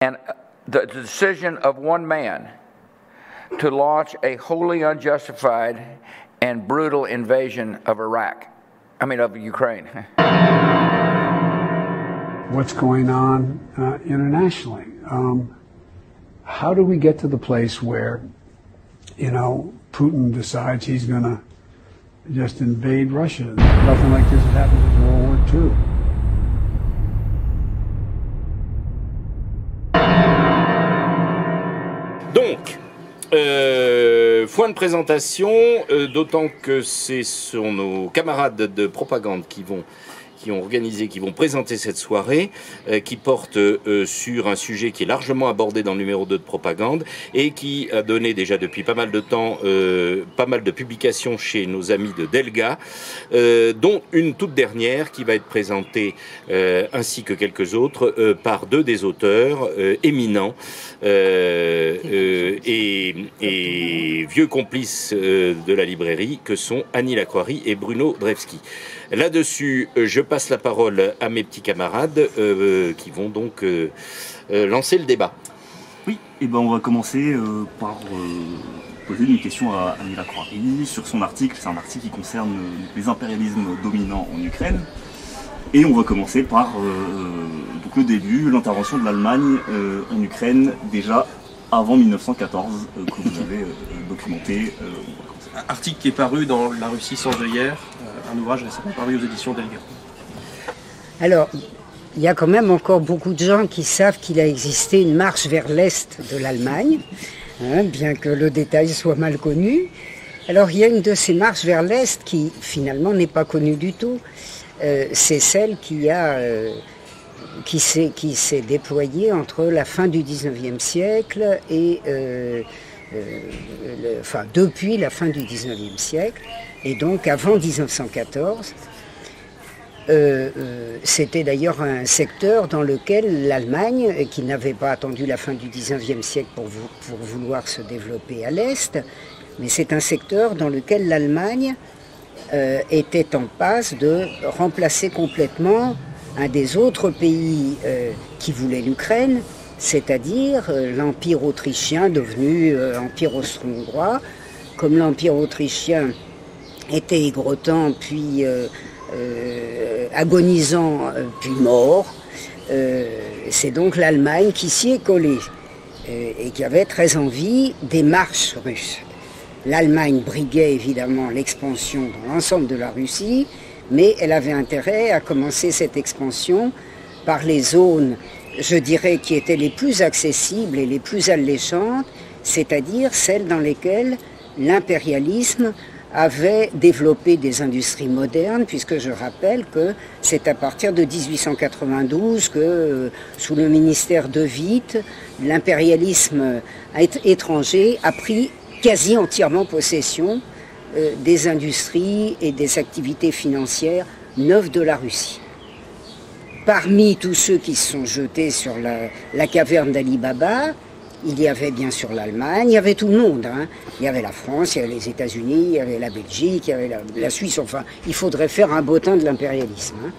and the decision of one man to launch a wholly unjustified and brutal invasion of of Ukraine. What's going on internationally? How do we get to the place where, Putin decides he's going to just invade Russia? Nothing like this has happened since World War II. Donc, point de présentation, d'autant que ce sont nos camarades de propagande qui vont présenter cette soirée, qui porte sur un sujet qui est largement abordé dans le numéro 2 de propagande et qui a donné déjà depuis pas mal de temps pas mal de publications chez nos amis de Delga, dont une toute dernière qui va être présentée ainsi que quelques autres par deux des auteurs éminents et vieux complices de la librairie que sont Annie Lacroix et Bruno Drewski. Là-dessus, je passe la parole à mes petits camarades qui vont donc lancer le débat. Oui, et on va commencer par poser une question à Annie Lacroix sur son article. C'est un article qui concerne les impérialismes dominants en Ukraine. Et on va commencer par donc le début, l'intervention de l'Allemagne en Ukraine, déjà avant 1914, que vous avez documenté. Un article qui est paru dans La Russie sans œillères, un ouvrage récemment paru aux éditions Delga. Alors, il y a quand même encore beaucoup de gens qui savent qu'il a existé une marche vers l'Est de l'Allemagne, bien que le détail soit mal connu. Alors, il y a une de ces marches vers l'Est qui, finalement, n'est pas connue du tout. C'est celle qui s'est déployée entre la fin du XIXe siècle et... depuis la fin du XIXe siècle, et donc avant 1914, c'était d'ailleurs un secteur dans lequel l'Allemagne, qui n'avait pas attendu la fin du XIXe siècle pour vouloir se développer à l'Est, mais c'est un secteur dans lequel l'Allemagne était en passe de remplacer complètement un des autres pays qui voulait l'Ukraine, c'est-à-dire l'Empire autrichien devenu Empire austro-hongrois. Comme l'Empire autrichien était aigretant, puis agonisant, puis mort, c'est donc l'Allemagne qui s'y est collée et qui avait très envie des marches russes. L'Allemagne briguait évidemment l'expansion dans l'ensemble de la Russie, mais elle avait intérêt à commencer cette expansion par les zones, je dirais, qui étaient les plus accessibles et les plus alléchantes, c'est-à-dire celles dans lesquelles l'impérialisme avait développé des industries modernes, puisque je rappelle que c'est à partir de 1892 que, sous le ministère de Witt, l'impérialisme étranger a pris quasi entièrement possession des industries et des activités financières neuves de la Russie. Parmi tous ceux qui se sont jetés sur la caverne d'Ali Baba, il y avait bien sûr l'Allemagne, il y avait tout le monde. Il y avait la France, il y avait les États-Unis, il y avait la Belgique, il y avait la Suisse. Enfin, il faudrait faire un bottin de l'impérialisme.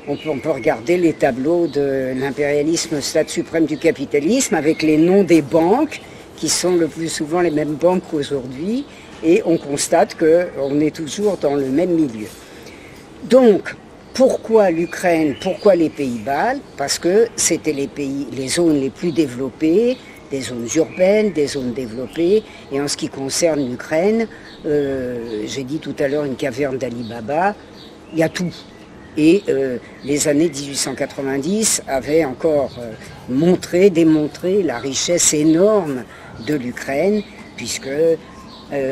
On peut regarder les tableaux de l'impérialisme, stade suprême du capitalisme, avec les noms des banques, qui sont le plus souvent les mêmes banques qu'aujourd'hui, et on constate qu'on est toujours dans le même milieu. Donc, pourquoi l'Ukraine, pourquoi les pays baltes? Parce que c'était les zones les plus développées, des zones urbaines, des zones développées, et en ce qui concerne l'Ukraine, j'ai dit tout à l'heure une caverne d'Ali Baba, il y a tout. Et les années 1890 avaient encore démontré la richesse énorme de l'Ukraine, puisque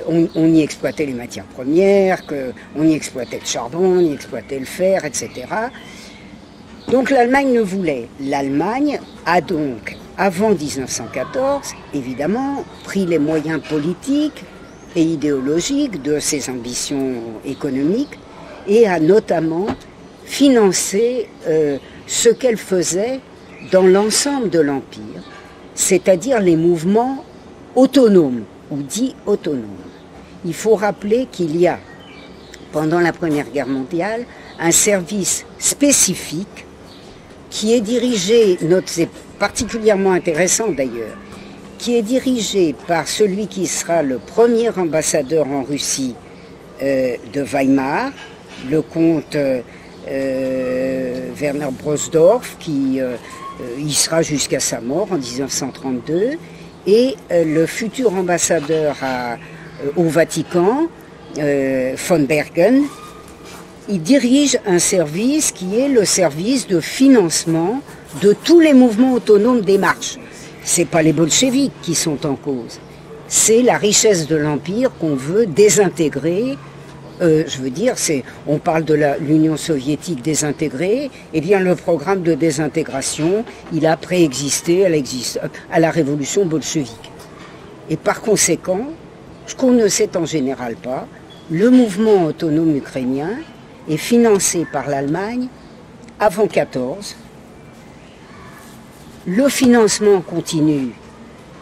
on y exploitait les matières premières, on y exploitait le charbon, on y exploitait le fer, etc. Donc l'Allemagne le voulait. L'Allemagne a donc, avant 1914, évidemment, pris les moyens politiques et idéologiques de ses ambitions économiques et a notamment financé ce qu'elle faisait dans l'ensemble de l'Empire, c'est-à-dire les mouvements autonomes, ou dits autonomes. Il faut rappeler qu'il y a, pendant la Première Guerre mondiale, un service spécifique qui est dirigé particulièrement intéressant d'ailleurs, qui est dirigé par celui qui sera le premier ambassadeur en Russie de Weimar, le comte Werner Brosdorf, qui y sera jusqu'à sa mort en 1932, et le futur ambassadeur au Vatican, von Bergen. Il dirige un service qui est le service de financement de tous les mouvements autonomes des marches. C'est pas les bolcheviks qui sont en cause, c'est la richesse de l'Empire qu'on veut désintégrer. On parle de l'Union soviétique désintégrée, eh bien le programme de désintégration, il a préexisté à la révolution bolchevique. Et par conséquent, ce qu'on ne sait en général pas, le mouvement autonome ukrainien est financé par l'Allemagne avant 1914. Le financement continue,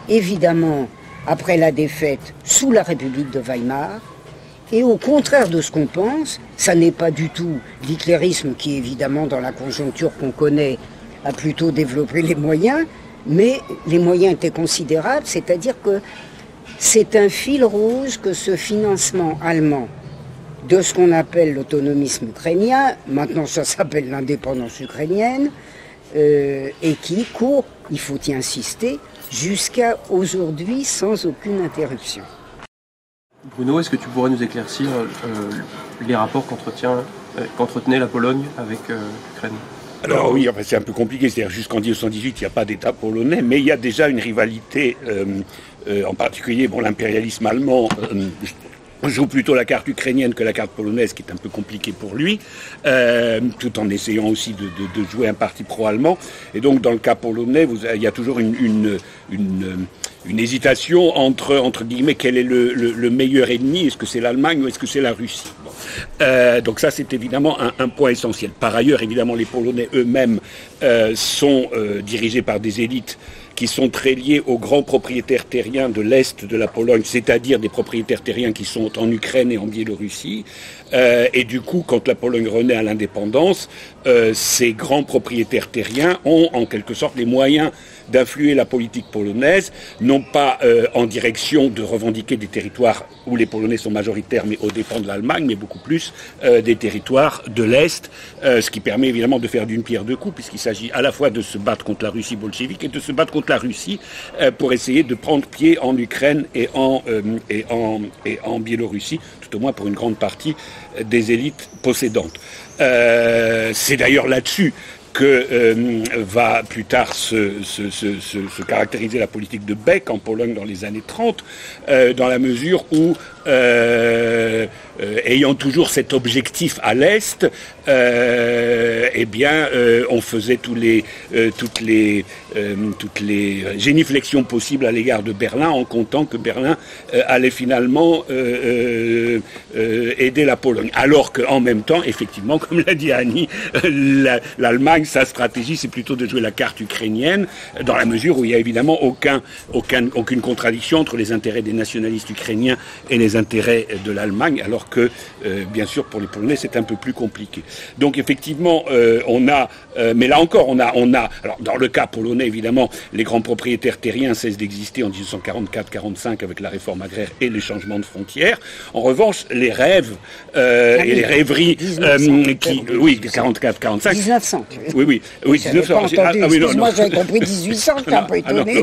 évidemment, après la défaite sous la République de Weimar. Et au contraire de ce qu'on pense, ça n'est pas du tout l'hitlérisme qui, évidemment, dans la conjoncture qu'on connaît, a plutôt développé les moyens, mais les moyens étaient considérables, c'est-à-dire que c'est un fil rouge que ce financement allemand de ce qu'on appelle l'autonomisme ukrainien, maintenant ça s'appelle l'indépendance ukrainienne, et qui court, il faut y insister, jusqu'à aujourd'hui sans aucune interruption. Bruno, est-ce que tu pourrais nous éclaircir les rapports qu'entretenait la Pologne avec l'Ukraine? Alors oui, enfin, c'est un peu compliqué, c'est-à-dire jusqu'en 1918, il n'y a pas d'État polonais, mais il y a déjà une rivalité, en particulier, l'impérialisme allemand joue plutôt la carte ukrainienne que la carte polonaise, qui est un peu compliquée pour lui, tout en essayant aussi de jouer un parti pro-allemand. Et donc, dans le cas polonais, il y a toujours une hésitation entre guillemets, quel est le meilleur ennemi? Est-ce que c'est l'Allemagne ou est-ce que c'est la Russie? Donc ça, c'est évidemment un point essentiel. Par ailleurs, évidemment, les Polonais eux-mêmes sont dirigés par des élites qui sont très liés aux grands propriétaires terriens de l'Est de la Pologne, c'est-à-dire des propriétaires terriens qui sont en Ukraine et en Biélorussie. Et du coup, quand la Pologne renaît à l'indépendance, ces grands propriétaires terriens ont en quelque sorte les moyens d'influer la politique polonaise, non pas en direction de revendiquer des territoires où les Polonais sont majoritaires, mais aux dépens de l'Allemagne, mais beaucoup plus des territoires de l'Est, ce qui permet évidemment de faire d'une pierre deux coups, puisqu'il s'agit à la fois de se battre contre la Russie bolchevique et de se battre contre la Russie pour essayer de prendre pied en Ukraine et en Biélorussie, tout au moins pour une grande partie des élites possédantes. C'est d'ailleurs là-dessus que va plus tard se caractériser la politique de Beck en Pologne dans les années 30, dans la mesure où, ayant toujours cet objectif à l'Est, on faisait toutes les géniflexions possibles à l'égard de Berlin, en comptant que Berlin allait finalement aider la Pologne. Alors qu'en même temps, effectivement, comme l'a dit Annie, l'Allemagne, sa stratégie, c'est plutôt de jouer la carte ukrainienne, dans la mesure où il n'y a évidemment aucune contradiction entre les intérêts des nationalistes ukrainiens et les intérêts de l'Allemagne, alors que, bien sûr, pour les Polonais, c'est un peu plus compliqué. Donc, effectivement, mais là encore, on a, alors, dans le cas polonais, évidemment, les grands propriétaires terriens cessent d'exister en 1944-45 avec la réforme agraire et les changements de frontières. En revanche, les rêves et les rêveries 44-45. 1900. Oui, 1900. Excuse-moi, j'avais compris 1800, j'étais un peu étonné.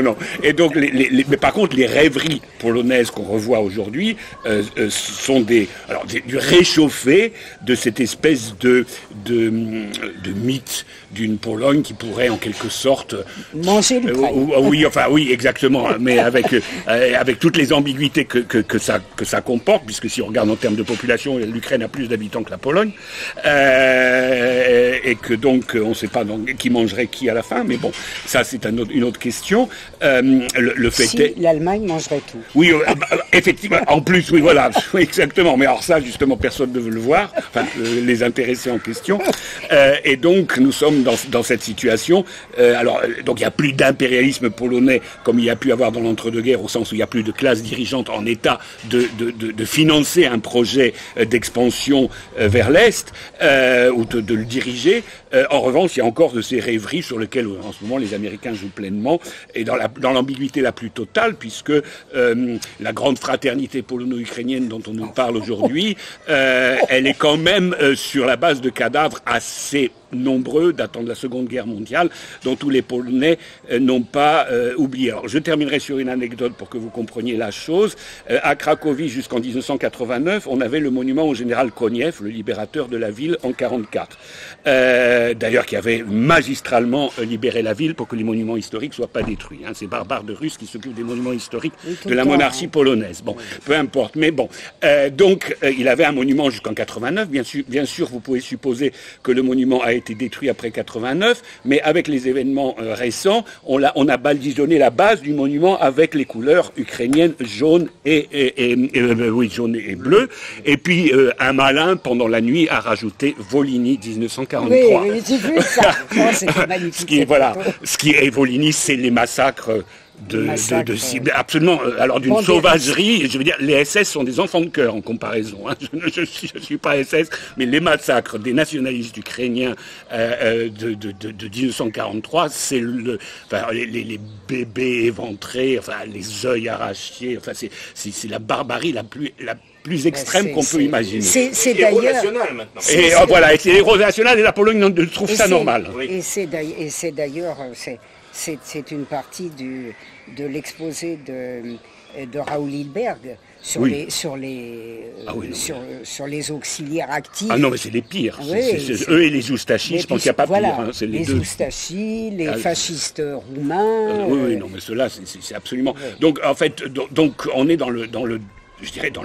Non. Et donc, mais par contre, les rêveries polonaises qu'on revoit aujourd'hui sont du réchauffé de cette espèce de mythe d'une Pologne qui pourrait en quelque sorte manger l'Ukraine. Oui, exactement, mais avec toutes les ambiguïtés que ça comporte, puisque si on regarde en termes de population, l'Ukraine a plus d'habitants que la Pologne, et que donc on ne sait pas qui mangerait qui à la fin, mais bon, ça c'est une autre question. Le fait si l'Allemagne mangerait tout. Oui, effectivement. En plus, oui, voilà, oui, exactement. Mais alors ça, justement, personne ne veut le voir, enfin, les intéressés en question. Et donc, nous sommes dans cette situation. Donc, il n'y a plus d'impérialisme polonais comme il y a pu avoir dans l'entre-deux-guerres, au sens où il n'y a plus de classe dirigeante en état de financer un projet d'expansion vers l'Est, ou de le diriger. En revanche, il y a encore de ces rêveries sur lesquelles, en ce moment, les Américains jouent pleinement, et dans l'ambiguïté la plus totale, puisque la grande fraternité polono-ukrainienne dont on nous parle aujourd'hui, elle est quand même sur la base de cadavres assez nombreux datant de la Seconde Guerre mondiale, dont tous les Polonais n'ont pas oublié. Alors, je terminerai sur une anecdote pour que vous compreniez la chose. À Cracovie, jusqu'en 1989, on avait le monument au général Koniev, le libérateur de la ville, en 1944. D'ailleurs, qui avait magistralement libéré la ville pour que les monuments historiques ne soient pas détruits. Hein. C'est Barbare de Russe qui s'occupe des monuments historiques de la monarchie polonaise. Bon, peu importe. Mais bon, donc, il avait un monument jusqu'en 89. Bien sûr, vous pouvez supposer que le monument a été détruit après 89, mais avec les événements récents, on a badigeonné la base du monument avec les couleurs ukrainiennes jaune jaune et bleu. Et puis un malin pendant la nuit a rajouté Volhynie 1943. Oui, j'ai vu ça. Oh, c'est magnifique. Ce qui est Volhynie, c'est les massacres. Absolument, alors d'une sauvagerie, je veux dire, les SS sont des enfants de cœur en comparaison, hein. Je suis pas SS, mais les massacres des nationalistes ukrainiens de 1943, c'est les bébés éventrés, enfin les œils arrachés, enfin c'est la barbarie la plus extrême qu'on peut imaginer. C'est d'ailleurs national maintenant. Et voilà, et c'est l'héros national et la Pologne trouve ça normal. Oui. Et c'est d'ailleurs c'est une partie de l'exposé de Raoul Hilberg sur les auxiliaires actifs. Ah non, mais c'est les pires. Oui, eux et les Oustachis, je pense qu'il n'y a pas pire. Hein, c'est les deux. Oustachis, les fascistes roumains. Oui, non, mais ceux-là, c'est absolument. Oui. Donc, en fait, on est dans le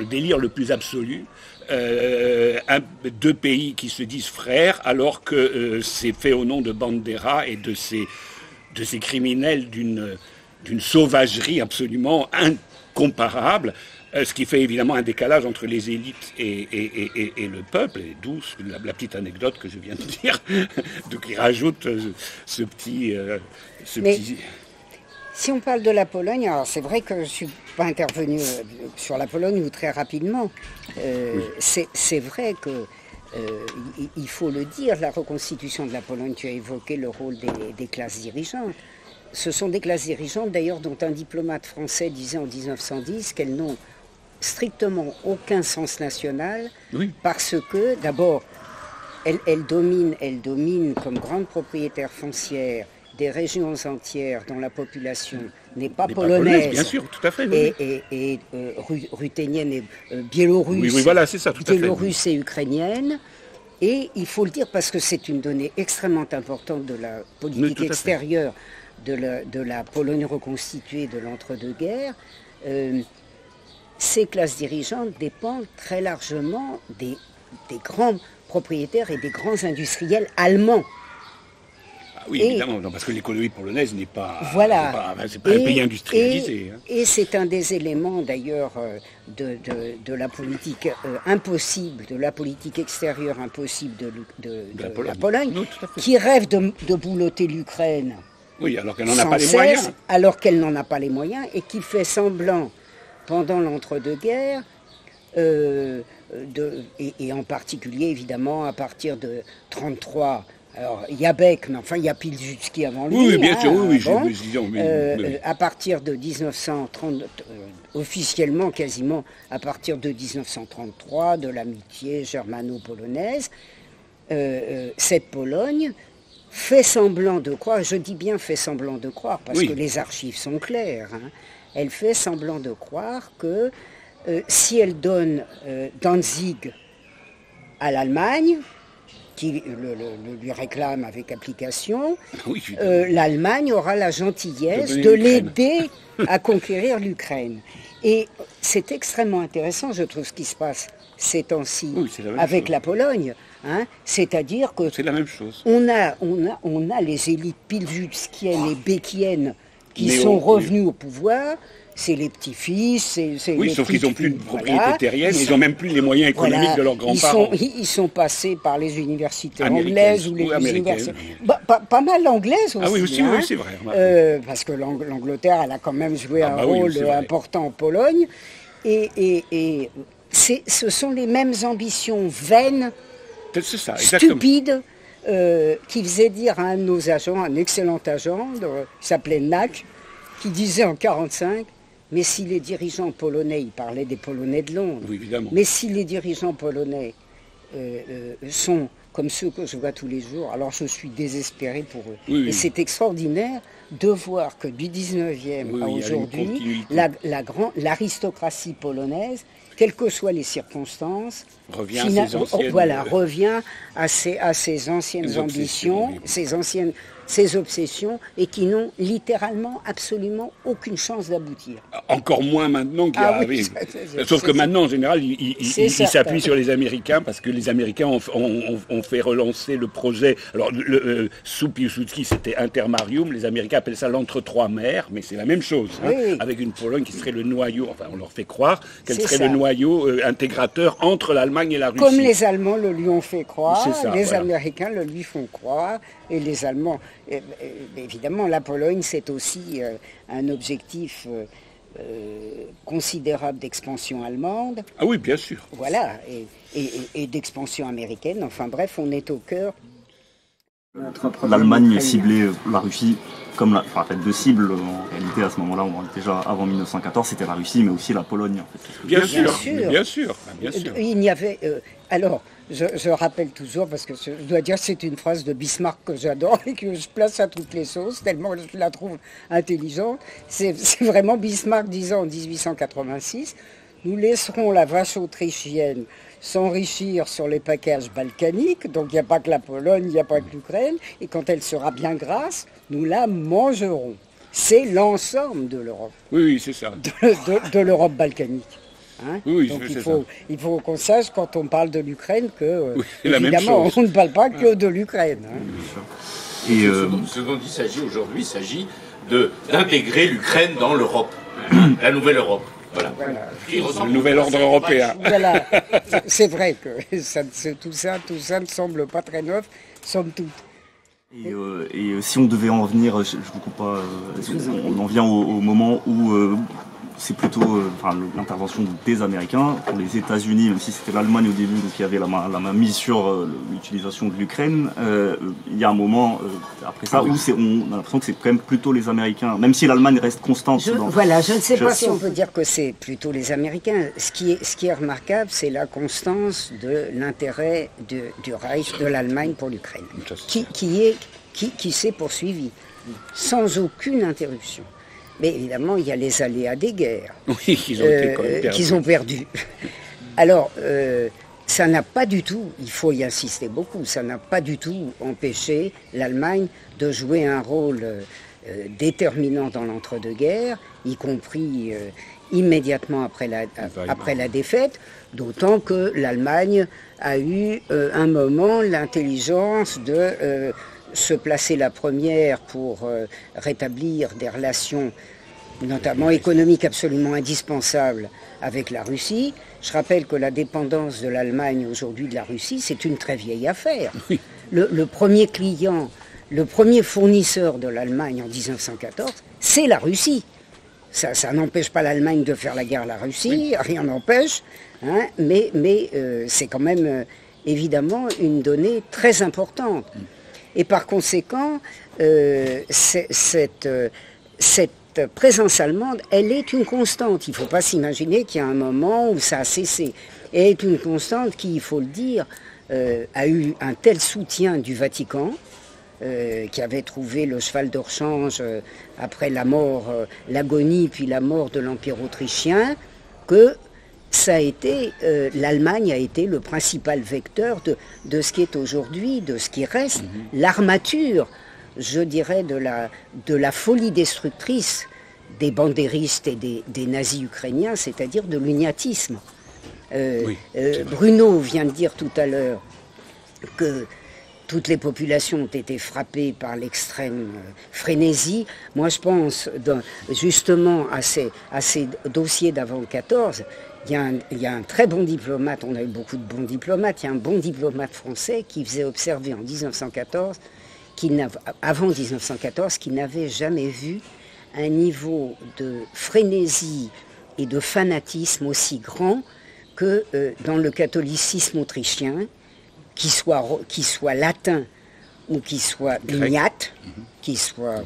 délire le plus absolu. Deux pays qui se disent frères, alors que c'est fait au nom de Bandera et de ces criminels d'une sauvagerie absolument incomparable, ce qui fait évidemment un décalage entre les élites et le peuple, et d'où la petite anecdote que je viens de dire, qui rajoute ce petit... Si on parle de la Pologne, alors c'est vrai que je ne suis pas intervenu sur la Pologne ou très rapidement. C'est vrai que il faut le dire, la reconstitution de la Pologne, tu as évoqué le rôle des classes dirigeantes. Ce sont des classes dirigeantes d'ailleurs dont un diplomate français disait en 1910 qu'elles n'ont strictement aucun sens national, parce que d'abord elles dominent comme grandes propriétaires foncières des régions entières dont la population n'est pas polonaise, bien sûr, tout à fait, et ruthénienne et biélorusse, voilà, c'est ça, tout à fait. Biélorusse et ukrainienne. Et il faut le dire parce que c'est une donnée extrêmement importante de la politique extérieure de la Pologne reconstituée de l'entre-deux-guerres. Ces classes dirigeantes dépendent très largement des grands propriétaires et des grands industriels allemands. Oui, évidemment, parce que l'économie polonaise n'est pas, c'est pas un pays industrialisé. Et c'est un des éléments d'ailleurs de la politique impossible, de la politique extérieure impossible de la Pologne, qui rêve de boulotter l'Ukraine. Oui, alors qu'elle n'en a pas les moyens. Alors qu'elle n'en a pas les moyens et qui fait semblant, pendant l'entre-deux-guerres, et en particulier évidemment à partir de 1933. Alors, il y a Beck, mais enfin, il y a Pilsudski avant lui. Oui, bien sûr, à partir de 1930, officiellement, quasiment, à partir de 1933, de l'amitié germano-polonaise, cette Pologne fait semblant de croire, je dis bien fait semblant de croire, parce que les archives sont claires, hein, elle fait semblant de croire que si elle donne Danzig à l'Allemagne, qui lui réclame avec application, l'Allemagne aura la gentillesse de l'aider à conquérir l'Ukraine. Et c'est extrêmement intéressant, je trouve, ce qui se passe ces temps-ci avec la Pologne. Hein, c'est-à-dire que c'est la même chose. On a les élites pilsudskiennes et beckiennes qui sont revenus au pouvoir. C'est les petits-fils, oui, sauf qu'ils n'ont plus de propriété terrienne, ils n'ont même plus les moyens économiques de leurs grands-parents. Ils sont passés par les universités anglaises ou les universités... Pas mal anglaises aussi. Ah oui, aussi, oui, c'est vrai. Parce que l'Angleterre, elle a quand même joué un rôle important en Pologne. Et ce sont les mêmes ambitions vaines, stupides, qui faisaient dire à un de nos agents, un excellent agent, qui s'appelait Nack, qui disait en 1945... Mais si les dirigeants polonais, il parlait des Polonais de Londres, oui, évidemment. Mais si les dirigeants polonais sont comme ceux que je vois tous les jours, alors je suis désespéré pour eux. Oui, oui. Et c'est extraordinaire de voir que du 19e à aujourd'hui, l'aristocratie polonaise, quelles que soient les circonstances, revient à ses anciennes ambitions, ses obsessions, et qui n'ont littéralement absolument aucune chance d'aboutir. Encore moins maintenant qu'il arrive. Sauf que maintenant, en général, il s'appuie sur les Américains, parce que les Américains ont fait relancer le projet. Alors, sous Piłsudski, c'était Intermarium, les Américains appellent ça l'entre-trois-mers, mais c'est la même chose, avec une Pologne qui serait le noyau, enfin on leur fait croire qu'elle serait le noyau intégrateur entre l'Allemagne et la Russie. Comme les Allemands le lui ont fait croire, les Américains le lui font croire, et les Allemands... Évidemment, la Pologne, c'est aussi un objectif considérable d'expansion allemande. Ah oui, bien sûr. Voilà, et d'expansion américaine. Enfin bref, on est au cœur. L'Allemagne ciblait la Russie comme en fait, deux cibles. En réalité, à ce moment-là, déjà avant 1914, c'était la Russie, mais aussi la Pologne. En fait. Bien sûr. Il y avait... alors, je rappelle toujours, parce que je dois dire que c'est une phrase de Bismarck que j'adore et que je place à toutes les sauces, tellement je la trouve intelligente. C'est vraiment Bismarck disant en 1886, « Nous laisserons la vache autrichienne s'enrichir sur les packages balkaniques, donc il n'y a pas que la Pologne, il n'y a pas que l'Ukraine, et quand elle sera bien grasse, nous la mangerons. » C'est l'ensemble de l'Europe. Oui, c'est ça. De l'Europe balkanique. Hein, oui, donc il faut qu'on sache quand on parle de l'Ukraine que évidemment on ne parle pas que de l'Ukraine. Hein. Et ce dont il s'agit aujourd'hui, il s'agit d'intégrer l'Ukraine dans l'Europe, la nouvelle Europe. Voilà. Le nouvel ordre européen. Voilà. C'est vrai que tout ça ne semble pas très neuf, somme toute. Et si on devait en venir, je vous coupe pas, on en vient au moment où c'est plutôt l'intervention des Américains. Pour les États-Unis, même si c'était l'Allemagne au début, donc il y avait la main mise sur l'utilisation de l'Ukraine, il y a un moment après ça où on a l'impression que c'est quand même plutôt les Américains, même si l'Allemagne reste constante. Je ne sais pas si on peut dire que c'est plutôt les Américains. Ce qui est remarquable, c'est la constance de l'intérêt du Reich, de l'Allemagne pour l'Ukraine, qui s'est poursuivi sans aucune interruption. Mais évidemment, il y a les aléas des guerres qu'ils ont perdus. Alors, ça n'a pas du tout, il faut y insister beaucoup, ça n'a pas du tout empêché l'Allemagne de jouer un rôle déterminant dans l'entre-deux-guerres, y compris immédiatement après la défaite, d'autant que l'Allemagne a eu un moment l'intelligence de... se placer la première pour rétablir des relations, notamment économiques, absolument indispensables avec la Russie. Je rappelle que la dépendance de l'Allemagne aujourd'hui de la Russie, c'est une très vieille affaire. Oui. Le premier client, le premier fournisseur de l'Allemagne en 1914, c'est la Russie. Ça n'empêche pas l'Allemagne de faire la guerre à la Russie, rien n'empêche, hein, mais c'est quand même évidemment une donnée très importante. Et par conséquent, cette présence allemande, elle est une constante. Il ne faut pas s'imaginer qu'il y a un moment où ça a cessé. Elle est une constante qui, il faut le dire, a eu un tel soutien du Vatican, qui avait trouvé le cheval de rechange après la mort, l'agonie, puis la mort de l'Empire autrichien, que ça a été, l'Allemagne a été le principal vecteur de ce qui est aujourd'hui, de ce qui reste, l'armature, je dirais, de la folie destructrice des bandéristes et des nazis ukrainiens, c'est-à-dire de l'uniatisme. Bruno vient de dire tout à l'heure que toutes les populations ont été frappées par l'extrême frénésie. Moi, je pense justement à ces dossiers d'avant le 14. Il y a un très bon diplomate, on a eu beaucoup de bons diplomates, il y a un bon diplomate français qui faisait observer en 1914, avant 1914, qu'il n'avait jamais vu un niveau de frénésie et de fanatisme aussi grand que dans le catholicisme autrichien, qui soit latin ou qui soit uniate, qui soit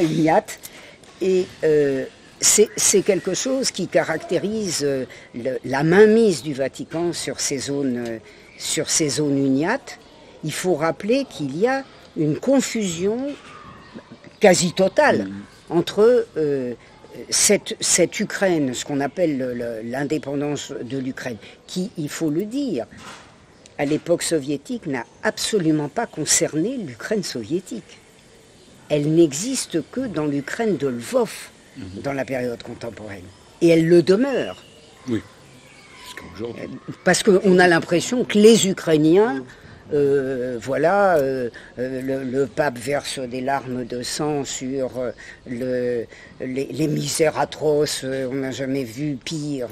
uniate, et c'est quelque chose qui caractérise la mainmise du Vatican sur ces zones uniates. Il faut rappeler qu'il y a une confusion quasi totale entre cette Ukraine, ce qu'on appelle l'indépendance de l'Ukraine, qui, il faut le dire, à l'époque soviétique, n'a absolument pas concerné l'Ukraine soviétique. Elle n'existe que dans l'Ukraine de Lvov, dans la période contemporaine. Et elle le demeure. Oui. Jusqu'aujourd'hui. Parce qu'on a l'impression que les Ukrainiens, le pape verse des larmes de sang sur les misères atroces, on n'a jamais vu pire,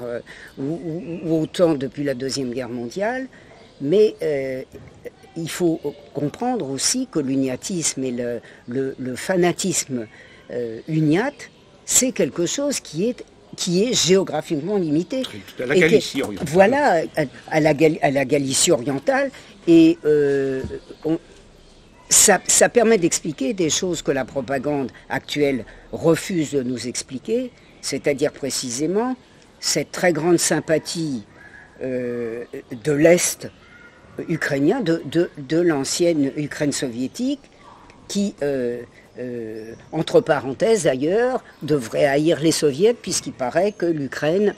ou autant depuis la Deuxième Guerre mondiale. Mais il faut comprendre aussi que l'uniatisme et le fanatisme uniate, c'est quelque chose qui est géographiquement limité. À la Galicie orientale. Voilà, à la Galicie orientale. Et ça permet d'expliquer des choses que la propagande actuelle refuse de nous expliquer, c'est-à-dire précisément cette très grande sympathie de l'Est ukrainien, de l'ancienne Ukraine soviétique, qui, entre parenthèses d'ailleurs, devrait haïr les soviets, puisqu'il paraît que l'Ukraine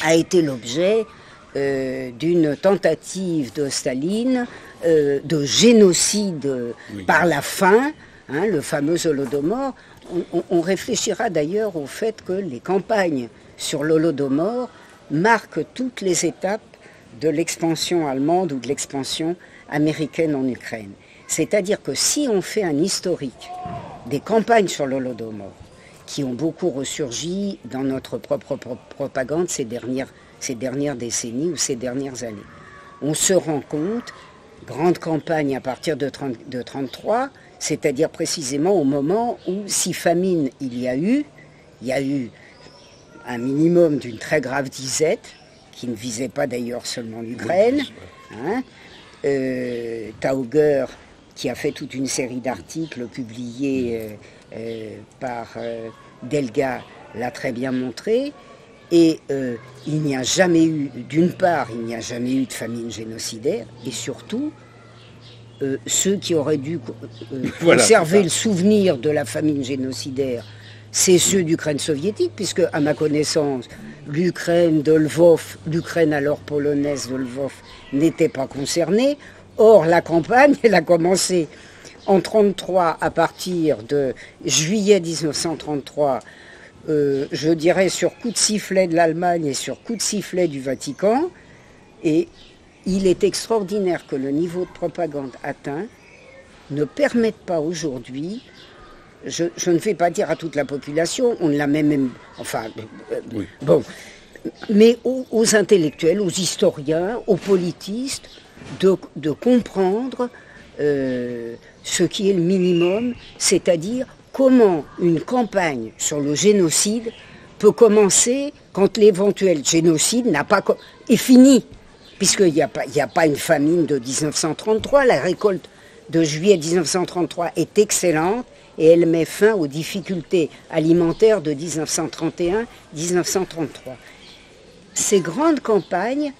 a été l'objet d'une tentative de Staline de génocide par la faim, le fameux Holodomor. On réfléchira d'ailleurs au fait que les campagnes sur l'Holodomor marquent toutes les étapes de l'expansion allemande ou de l'expansion américaine en Ukraine. C'est-à-dire que si on fait un historique des campagnes sur l'Holodomor, qui ont beaucoup ressurgi dans notre propre propagande ces dernières décennies ou ces dernières années, on se rend compte, grande campagne à partir de 1933, c'est-à-dire précisément au moment où, si famine il y a eu un minimum d'une très grave disette, qui ne visait pas d'ailleurs seulement l'Ukraine. Tauger, qui a fait toute une série d'articles publiés par Delga, l'a très bien montré. Et il n'y a jamais eu, d'une part, il n'y a jamais eu de famine génocidaire, et surtout, ceux qui auraient dû conserver le souvenir de la famine génocidaire, c'est ceux d'Ukraine soviétique, puisque, à ma connaissance, l'Ukraine de Lvov, l'Ukraine alors polonaise de Lvov, n'était pas concernée. Or, la campagne, elle a commencé en 1933, à partir de juillet 1933, je dirais sur coup de sifflet de l'Allemagne et sur coup de sifflet du Vatican. Et il est extraordinaire que le niveau de propagande atteint ne permette pas aujourd'hui, je ne vais pas dire à toute la population, on l'a même, enfin, bon, mais aux intellectuels, aux historiens, aux politistes, de comprendre ce qui est le minimum, c'est-à-dire comment une campagne sur le génocide peut commencer quand l'éventuel génocide est fini, puisqu'il n'y a pas une famine de 1933, la récolte de juillet 1933 est excellente, et elle met fin aux difficultés alimentaires de 1931-1933. Ces grandes campagnes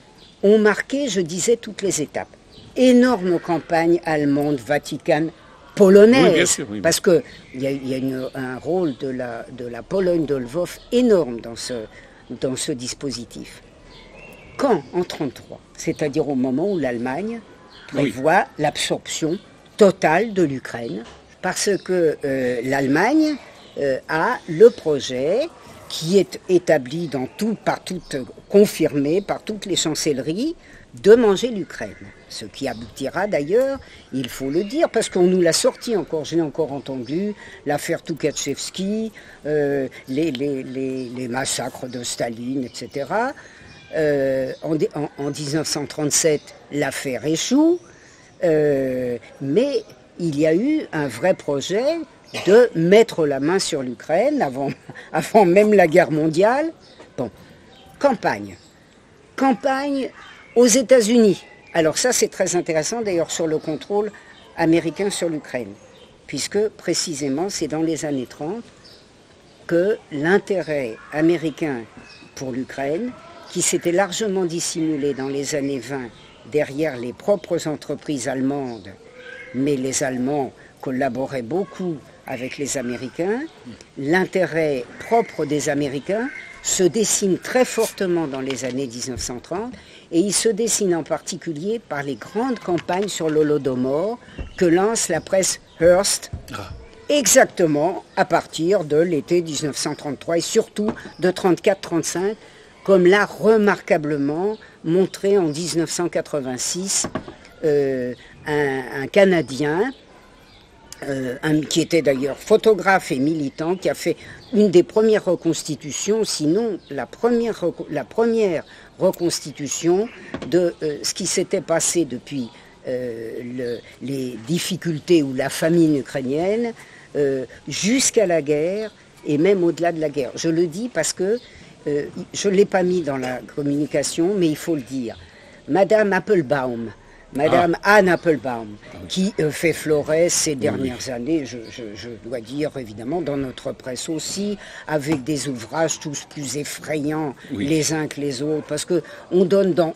ont marqué, je disais, toutes les étapes. Énorme campagne allemande, vaticane, polonaise, bien sûr, parce qu'il y a un rôle de la Pologne de Lvov énorme dans ce dispositif. Quand, en 1933, c'est-à-dire au moment où l'Allemagne prévoit l'absorption totale de l'Ukraine, parce que l'Allemagne a le projet qui est établi confirmé par toutes les chancelleries, de manger l'Ukraine. Ce qui aboutira d'ailleurs, il faut le dire, parce qu'on nous l'a sorti encore, je l'ai encore entendu, l'affaire Toukhatchevski, les massacres de Staline, etc. En 1937, l'affaire échoue, mais il y a eu un vrai projet de mettre la main sur l'Ukraine avant même la guerre mondiale. Bon, campagne aux États-Unis. Alors ça, c'est très intéressant d'ailleurs sur le contrôle américain sur l'Ukraine, puisque précisément c'est dans les années 30 que l'intérêt américain pour l'Ukraine, qui s'était largement dissimulé dans les années 20 derrière les propres entreprises allemandes, mais les Allemands collaboraient beaucoup avec les Américains, l'intérêt propre des Américains se dessine très fortement dans les années 1930, et il se dessine en particulier par les grandes campagnes sur l'Holodomor que lance la presse Hearst, exactement à partir de l'été 1933 et surtout de 1934-1935, comme l'a remarquablement montré en 1986 un Canadien, qui était d'ailleurs photographe et militant, qui a fait une des premières reconstitutions, sinon la première reconstitution de ce qui s'était passé depuis les difficultés ou la famine ukrainienne jusqu'à la guerre et même au-delà de la guerre. Je le dis parce que je ne l'ai pas mis dans la communication, mais il faut le dire. Madame Applebaum, Madame Anne Applebaum, qui fait florès ces dernières années, je dois dire évidemment dans notre presse aussi, avec des ouvrages tous plus effrayants les uns que les autres, parce que on donne dans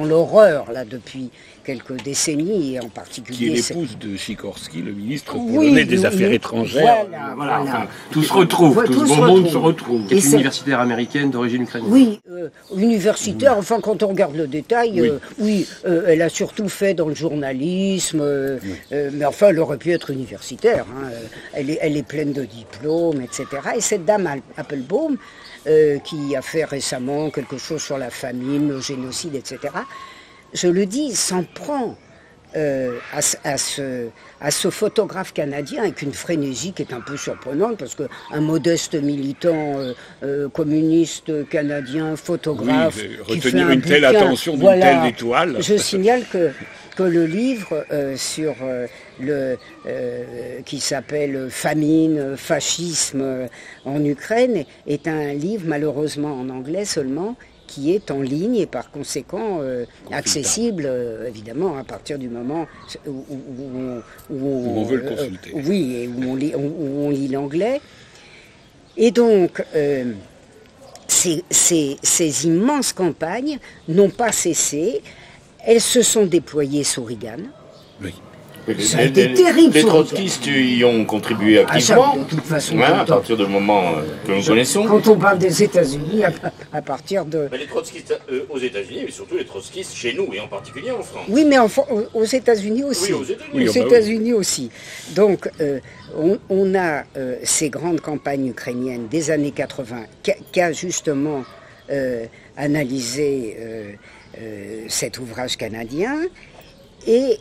l'horreur là depuis quelques décennies, et en particulier... Qui est l'épouse de Sikorski, le ministre polonais des Affaires étrangères. Voilà. Enfin, tout se retrouve, tout ce beau monde se retrouve. Qui est une universitaire américaine d'origine ukrainienne. Oui, universitaire, enfin quand on regarde le détail, elle a surtout fait dans le journalisme, mais enfin elle aurait pu être universitaire, hein. Elle est pleine de diplômes, etc. Et cette dame Applebaum, qui a fait récemment quelque chose sur la famine, le génocide, etc., je le dis, s'en prend à ce photographe canadien avec une frénésie qui est un peu surprenante, parce qu'un modeste militant communiste canadien, photographe, qui fait retenir un une telle bouquin, attention d'une telle étoile. Je signale que le livre sur qui s'appelle Famine, fascisme en Ukraine est un livre malheureusement en anglais seulement, qui est en ligne et par conséquent accessible, évidemment, à partir du moment où on veut le consulter. Oui, et où on lit l'anglais. Et donc, ces immenses campagnes n'ont pas cessé. Elles se sont déployées sous Reagan. Oui. Ça a été terrible. Les trotskistes y ont contribué activement, de toute façon, à partir du moment que nous connaissons. Quand on parle des États-Unis, à partir de... Mais les trotskistes aux États-Unis, mais surtout les trotskistes chez nous, et en particulier en France. Oui, mais aux États-Unis aussi. Oui, aux États-Unis. Aux États-Unis aussi. Donc, on a ces grandes campagnes ukrainiennes des années 80 qu'a justement analysé cet ouvrage canadien. Et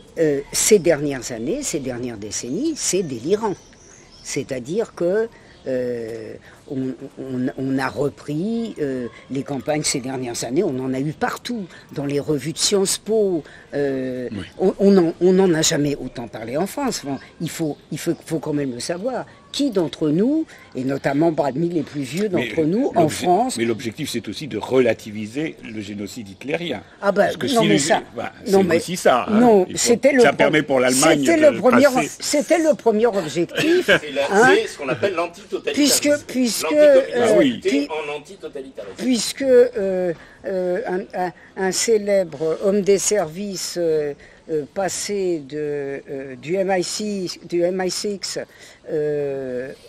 ces dernières années, ces dernières décennies, c'est délirant. C'est-à-dire que on a repris les campagnes ces dernières années, on en a eu partout, dans les revues de Sciences Po. On n'en a jamais autant parlé en France. Bon, il faut quand même le savoir. Qui d'entre nous, et notamment parmi les plus vieux d'entre nous, en France... Mais l'objectif, c'est aussi de relativiser le génocide hitlérien. Ah ben, parce que non, mais ça... c'est aussi ça. Non, ça permet pour l'Allemagne c'était le premier objectif. C'est ce qu'on appelle l'antitotalitarisme. Puisque un célèbre homme des services passer du MI6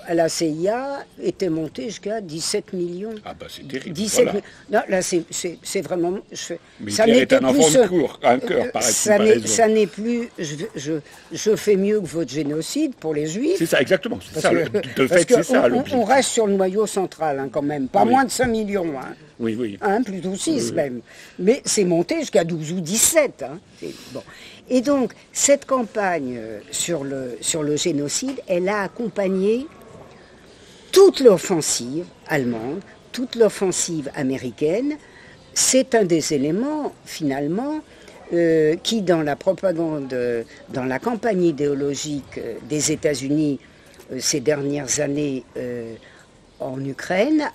à la CIA était monté jusqu'à 17 millions. Ah bah c'est terrible. 17 voilà. Non, là c'est vraiment... Mais ça Hitler est n'était un enfant plus un cœur, paraît-il. ça n'est plus... Je fais mieux que votre génocide pour les Juifs. C'est ça, exactement. C'est ça. De Parce fait, c'est ça l'objectif. on reste sur le noyau central, hein, quand même. Pas moins de 5 millions. Hein. Oui, oui. Hein, plutôt 6 même. Mais c'est monté jusqu'à 12 ou 17. Hein. Bon. Et donc, cette campagne sur le génocide, elle a accompagné toute l'offensive allemande, toute l'offensive américaine. C'est un des éléments, finalement, qui, dans la propagande, dans la campagne idéologique des États-Unis ces dernières années en Ukraine,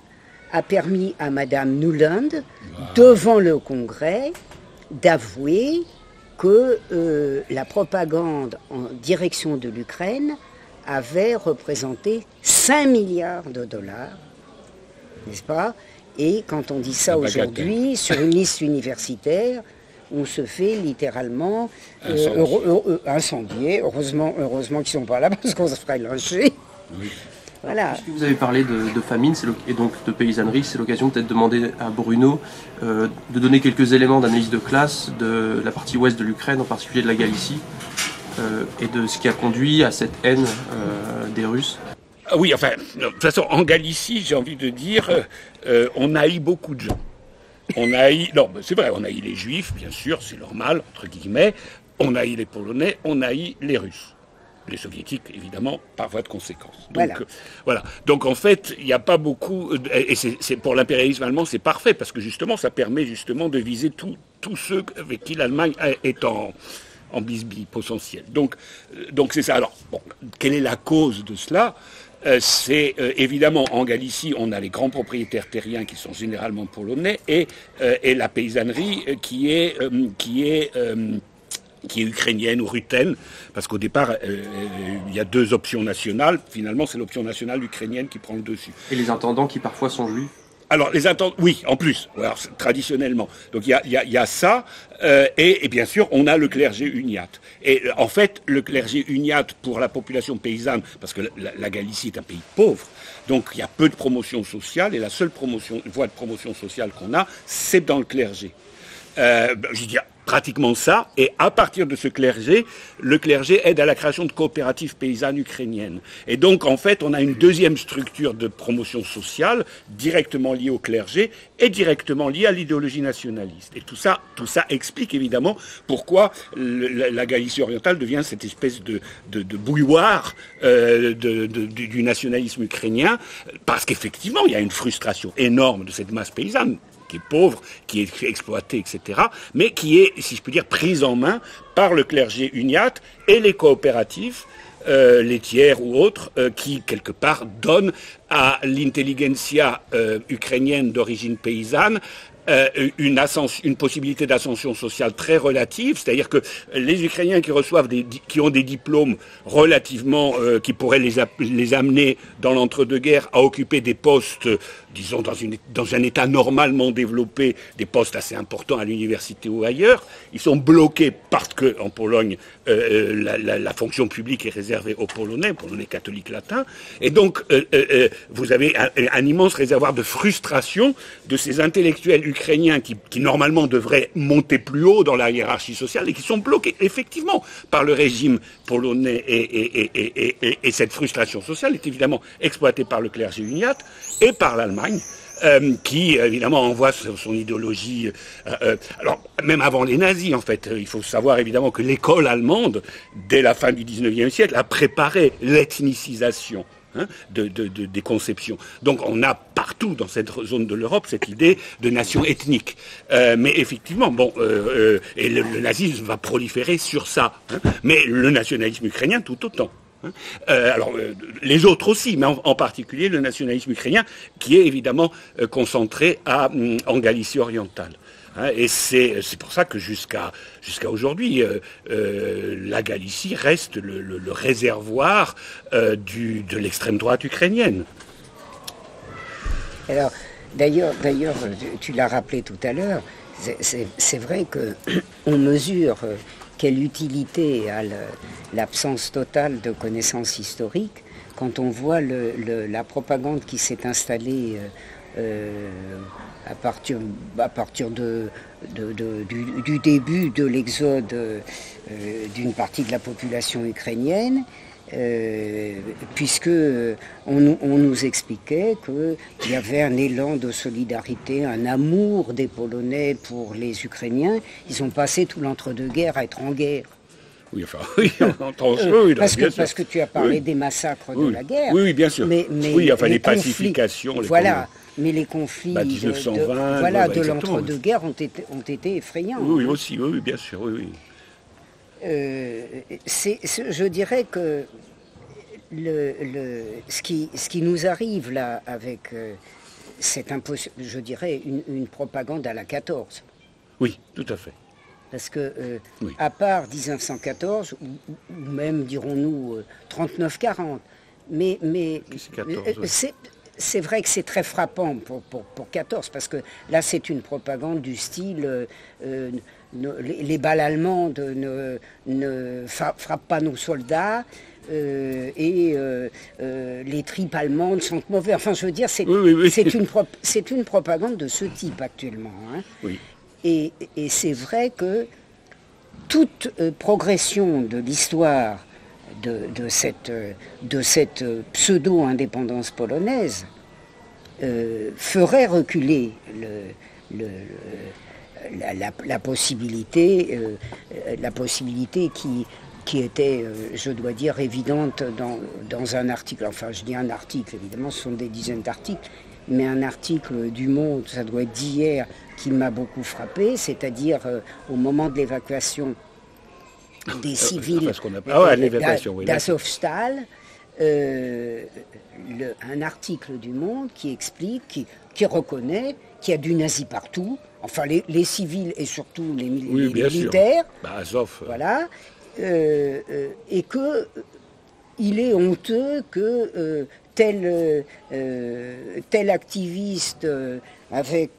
a permis à Madame Nuland, devant le Congrès, d'avouer que la propagande en direction de l'Ukraine avait représenté 5 milliards de dollars, n'est-ce pas? Et quand on dit ça aujourd'hui, sur une liste universitaire, on se fait littéralement incendier. Heureusement qu'ils ne sont pas là, parce qu'on se ferait lyncher. Oui. Voilà. Puisque vous avez parlé de famine et donc de paysannerie, c'est l'occasion peut-être de demander à Bruno de donner quelques éléments d'analyse de classe de la partie ouest de l'Ukraine, en particulier de la Galicie, et de ce qui a conduit à cette haine des Russes. Oui, enfin, de toute façon, en Galicie, j'ai envie de dire, on haït beaucoup de gens. On haït, non, c'est vrai, on haït les Juifs, bien sûr, c'est normal, entre guillemets. On haït les Polonais, on haït les Russes. Les Soviétiques, évidemment, par voie de conséquence. Donc, voilà. Donc, en fait, il n'y a pas beaucoup... Et c'est pour l'impérialisme allemand, c'est parfait, parce que justement, ça permet justement de viser tous ceux avec qui l'Allemagne est en bisbille potentiel. Donc c'est ça. Alors, bon, quelle est la cause de cela ? C'est évidemment en Galicie, on a les grands propriétaires terriens qui sont généralement polonais et la paysannerie qui est ukrainienne ou ruthène, parce qu'au départ, il y a deux options nationales. Finalement, c'est l'option nationale ukrainienne qui prend le dessus. Et les intendants qui parfois sont juifs. Alors, les intendants, oui, en plus, alors, traditionnellement. Donc, il y a ça, et bien sûr, on a le clergé uniate. Et en fait, le clergé uniate pour la population paysanne, parce que la Galicie est un pays pauvre, donc il y a peu de promotion sociale, et la seule voie de promotion sociale qu'on a, c'est dans le clergé. Je dirais pratiquement ça, et à partir de ce clergé, le clergé aide à la création de coopératives paysannes ukrainiennes. Et donc, en fait, on a une deuxième structure de promotion sociale, directement liée au clergé, et directement liée à l'idéologie nationaliste. Et tout ça explique évidemment pourquoi la Galicie orientale devient cette espèce de bouilloire du nationalisme ukrainien, parce qu'effectivement, il y a une frustration énorme de cette masse paysanne, qui est pauvre, qui est exploitée, etc., mais qui est, si je peux dire, prise en main par le clergé uniate et les coopératives laitières ou autres, qui, quelque part, donnent à l'intelligentsia ukrainienne d'origine paysanne une possibilité d'ascension sociale très relative, c'est-à-dire que les Ukrainiens qui ont des diplômes relativement, qui pourraient les amener dans l'entre-deux-guerres à occuper des postes, disons dans un état normalement développé, des postes assez importants à l'université ou ailleurs, ils sont bloqués parce que en Pologne la fonction publique est réservée aux Polonais catholiques latins, et donc vous avez un immense réservoir de frustration de ces intellectuels ukrainiens qui normalement devraient monter plus haut dans la hiérarchie sociale et qui sont bloqués effectivement par le régime polonais, et cette frustration sociale est évidemment exploitée par le clergé uniate et par l'Allemagne, qui évidemment envoie son idéologie. Alors même avant les nazis, en fait, il faut savoir évidemment que l'école allemande, dès la fin du XIXe siècle, a préparé l'ethnicisation des conceptions. Donc on a partout dans cette zone de l'Europe cette idée de nation ethnique. Mais effectivement, et le nazisme va proliférer sur ça. Mais le nationalisme ukrainien tout autant. Alors les autres aussi, mais en particulier le nationalisme ukrainien, qui est évidemment concentré en Galicie orientale. Et c'est pour ça que jusqu'à aujourd'hui, la Galicie reste le réservoir de l'extrême droite ukrainienne. Alors, d'ailleurs, tu l'as rappelé tout à l'heure, c'est vrai qu'on mesure quelle utilité a l'absence totale de connaissances historiques quand on voit la propagande qui s'est installée à partir du début de l'exode d'une partie de la population ukrainienne, puisque on nous expliquait qu'il y avait un élan de solidarité, un amour des Polonais pour les Ukrainiens. Ils ont passé tout l'entre-deux-guerres à être en guerre. Oui, enfin, oui, oui, parce que tu as parlé des massacres de la guerre. Oui, bien sûr. Mais oui, enfin, les conflits, pacifications. Mais les conflits 1920, de l'entre-deux-guerres ont été effrayants. Oui, aussi, oui, bien sûr, oui. Je dirais que ce qui nous arrive là avec je dirais une propagande à la 14. Oui, tout à fait. Parce que, à part 1914, ou même, dirons-nous, 39-40, mais c'est vrai que c'est très frappant pour 14, parce que là, c'est une propagande du style les balles allemandes ne frappent pas nos soldats, et les tripes allemandes sont mauvais. Enfin, je veux dire, c'est une propagande de ce type actuellement. Hein. Oui. Et c'est vrai que toute progression de l'histoire de cette pseudo-indépendance polonaise ferait reculer la possibilité qui était, je dois dire, évidente dans un article. Enfin, je dis un article, évidemment, ce sont des dizaines d'articles, mais un article du Monde, ça doit être d'hier, qui m'a beaucoup frappé, c'est-à-dire au moment de l'évacuation des civils d'Azovstal, un article du Monde qui explique, qui reconnaît qu'il y a du nazi partout, enfin les civils et surtout les militaires, voilà, et que il est honteux que tel activiste avec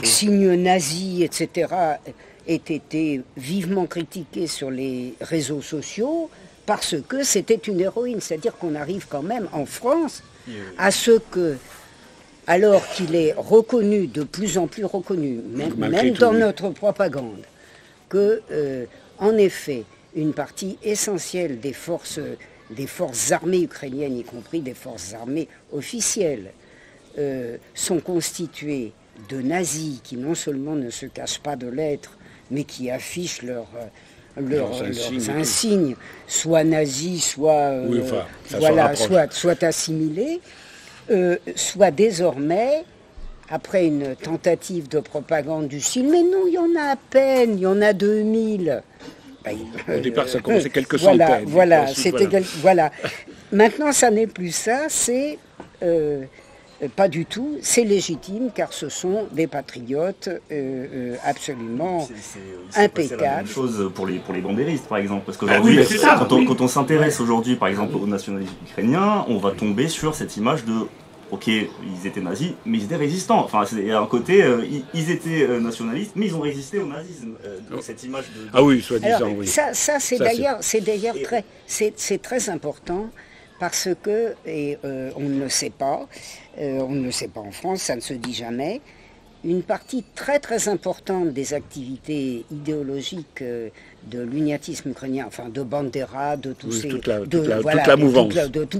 signes nazis, etc., ait été vivement critiqué sur les réseaux sociaux parce que c'était une héroïne. C'est-à-dire qu'on arrive quand même en France à ce que, alors qu'il est reconnu, de plus en plus reconnu, même dans notre propagande, que, en effet, une partie essentielle des forces armées ukrainiennes, y compris des forces armées officielles, sont constituées de nazis qui non seulement ne se cachent pas de l'être, mais qui affichent leurs insignes, soit nazis, soit assimilés, soit désormais, après une tentative de propagande du style, mais non, il y en a à peine, il y en a 2000. Au départ, ça commençait quelques centaines. Voilà. Maintenant, ça n'est plus ça, c'est pas du tout, c'est légitime, car ce sont des patriotes absolument impeccables. C'est la même chose pour les bandéristes, par exemple, parce qu'aujourd'hui, quand on s'intéresse aujourd'hui, par exemple, aux nationalistes ukrainiens, on va tomber sur cette image de ok, ils étaient nazis, mais ils étaient résistants. Enfin, c'est un côté, ils étaient nationalistes, mais ils ont résisté au nazisme. Cette image de... Ah oui, soi-disant, oui. Ça c'est d'ailleurs très important, parce que, et on ne le sait pas en France, ça ne se dit jamais, une partie très très importante des activités idéologiques de l'uniatisme ukrainien, enfin de Bandera, de tous toute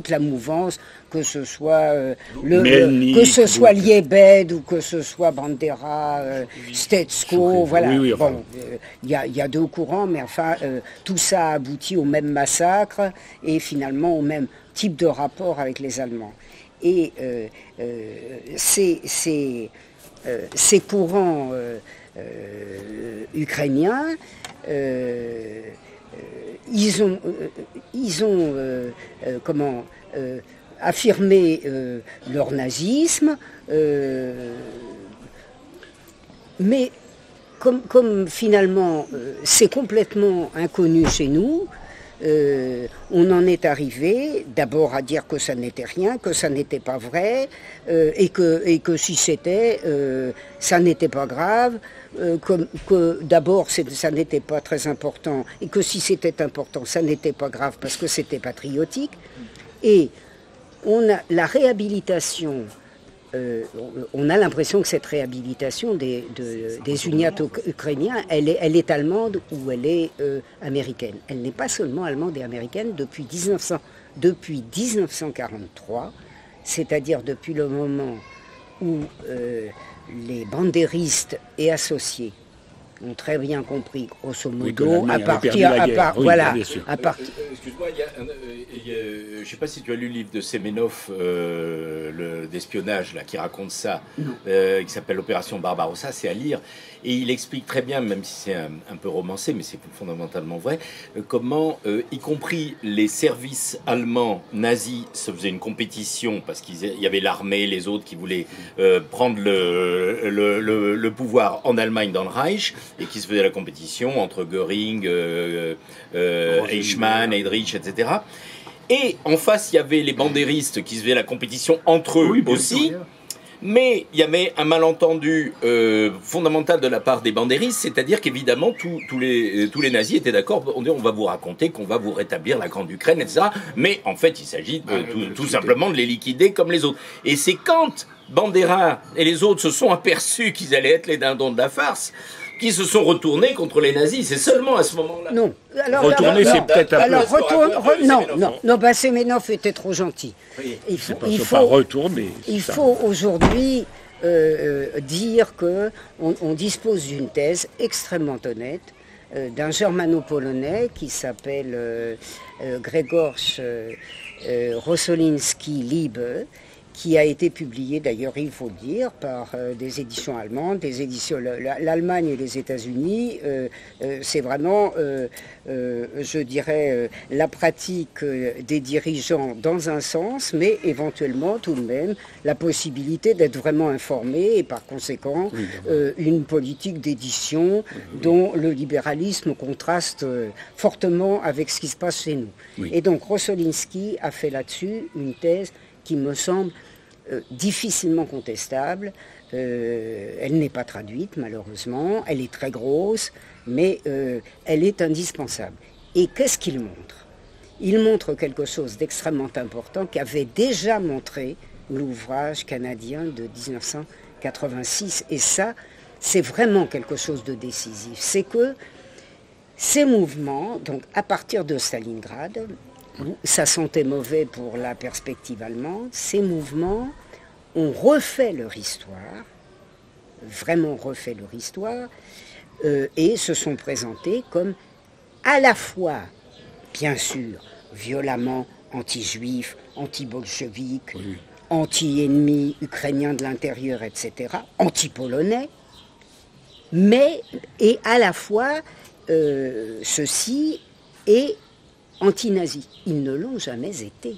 la mouvance, que ce soit Liebed ou que ce soit Bandera, Stetsko, voilà. Bon, il y a deux courants, mais enfin tout ça aboutit au même massacre et finalement au même type de rapport avec les Allemands. Et ces courants ukrainiens, ils ont affirmé leur nazisme, mais comme finalement c'est complètement inconnu chez nous, on en est arrivé d'abord à dire que ça n'était rien, que ça n'était pas vrai, et que si c'était, ça n'était pas grave, que d'abord ça n'était pas très important, et que si c'était important, ça n'était pas grave parce que c'était patriotique. Et la réhabilitation, on a l'impression que cette réhabilitation des uniates ukrainiens, elle est allemande ou elle est américaine. Elle n'est pas seulement allemande et américaine depuis 1943, c'est-à-dire depuis le moment où les bandéristes et associés ont très bien compris, grosso modo, à partir... Excuse-moi, je ne sais pas si tu as lu le livre de Semenov, d'espionnage, là, qui raconte ça, qui s'appelle Opération Barbarossa, c'est à lire. Et il explique très bien, même si c'est un peu romancé, mais c'est fondamentalement vrai, comment, y compris les services allemands nazis, se faisaient une compétition, parce qu'il y avait l'armée, les autres qui voulaient prendre le pouvoir en Allemagne dans le Reich, et qui se faisait la compétition entre Göring, Eichmann, Heydrich, etc. Et en face, il y avait les bandéristes qui se faisaient la compétition entre eux aussi. Mais il y avait un malentendu fondamental de la part des bandéristes, c'est-à-dire qu'évidemment tous les nazis étaient d'accord, on va vous raconter qu'on va vous rétablir la Grande Ukraine, etc. Mais en fait, il s'agit tout simplement de les liquider comme les autres. Et c'est quand Bandera et les autres se sont aperçus qu'ils allaient être les dindons de la farce, qui se sont retournés contre les nazis. C'est seulement à ce moment-là. Non. Retourner, c'est peut-être un peu... Semenov était trop gentil. Oui. Il faut aujourd'hui dire qu'on dispose d'une thèse extrêmement honnête d'un germano-polonais qui s'appelle Grzegorz Rosolinski-Liebe, qui a été publié, d'ailleurs, il faut le dire, par des éditions allemandes, des éditions... L'Allemagne et les États-Unis, c'est vraiment, je dirais, la pratique des dirigeants dans un sens, mais éventuellement, tout de même, la possibilité d'être vraiment informé et, par conséquent, une politique d'édition dont le libéralisme contraste fortement avec ce qui se passe chez nous. Oui. Et donc, Rosolinski a fait là-dessus une thèse qui me semble difficilement contestable. Elle n'est pas traduite, malheureusement. Elle est très grosse, mais elle est indispensable. Et qu'est-ce qu'il montre? Il montre quelque chose d'extrêmement important qu'avait déjà montré l'ouvrage canadien de 1986. Et ça, c'est vraiment quelque chose de décisif. C'est que ces mouvements, donc à partir de Stalingrad, ça sentait mauvais pour la perspective allemande, ces mouvements ont refait leur histoire, vraiment refait leur histoire, et se sont présentés comme à la fois, bien sûr, violemment anti-juifs, anti-bolcheviques, anti-ennemis ukrainiens de l'intérieur, etc., anti-polonais, mais, et à la fois, ceci est anti-nazis. Ils ne l'ont jamais été.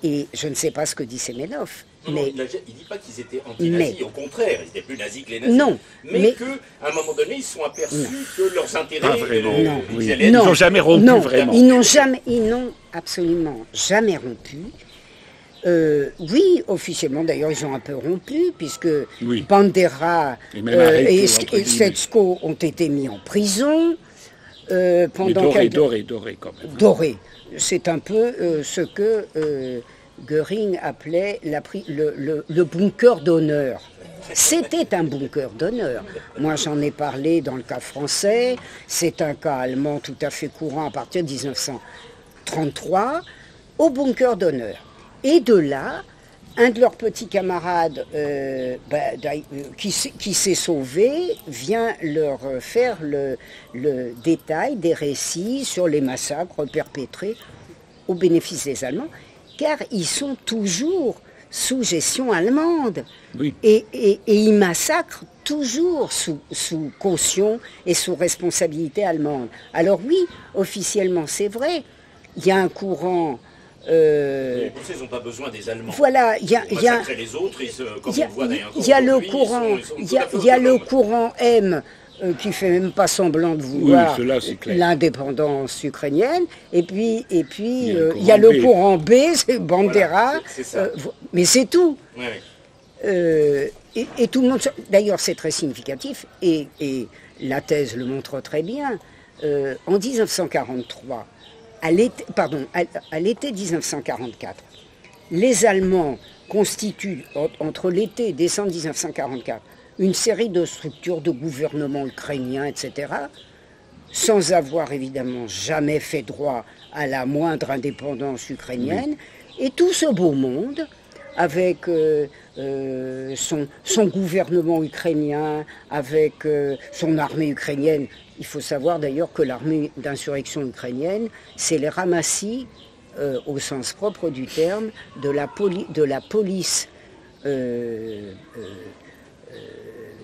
Et je ne sais pas ce que dit Semenov. Mais il ne dit pas qu'ils étaient anti-nazis, au contraire, ils étaient plus nazis que les nazis. Non, mais qu'à un moment donné, ils se sont aperçus que leurs intérêts... Ils n'ont jamais rompu vraiment. Ils n'ont absolument jamais rompu. Oui, officiellement, d'ailleurs, ils ont un peu rompu, puisque Bandera et Setsko ont été mis en prison. Doré quand même. Doré. C'est un peu ce que Göring appelait le bunker d'honneur. C'était un bunker d'honneur. Moi, j'en ai parlé dans le cas français. C'est un cas allemand tout à fait courant à partir de 1933, au bunker d'honneur. Et de là, un de leurs petits camarades qui s'est sauvé vient leur faire le détail des récits sur les massacres perpétrés au bénéfice des Allemands, car ils sont toujours sous gestion allemande. Oui. Et ils massacrent toujours sous caution et sous responsabilité allemande. Alors oui, officiellement c'est vrai, il y a un courant... Les Français n'ont pas besoin des Allemands. Voilà, il y a le courant M qui fait même pas semblant de vouloir cela, c'est clair. l'indépendance ukrainienne. Et puis il y a a le le courant B, c'est Bandera. Voilà, c'est ça. Mais c'est tout. Ouais. Et tout le monde. D'ailleurs, c'est très significatif. Et la thèse le montre très bien. En 1943, à l'été 1944, les Allemands constituent, entre l'été et décembre 1944, une série de structures de gouvernement ukrainien, etc., sans avoir évidemment jamais fait droit à la moindre indépendance ukrainienne. Et tout ce beau monde, avec son gouvernement ukrainien, avec son armée ukrainienne. Il faut savoir d'ailleurs que l'armée d'insurrection ukrainienne, c'est les ramassis, au sens propre du terme, de la police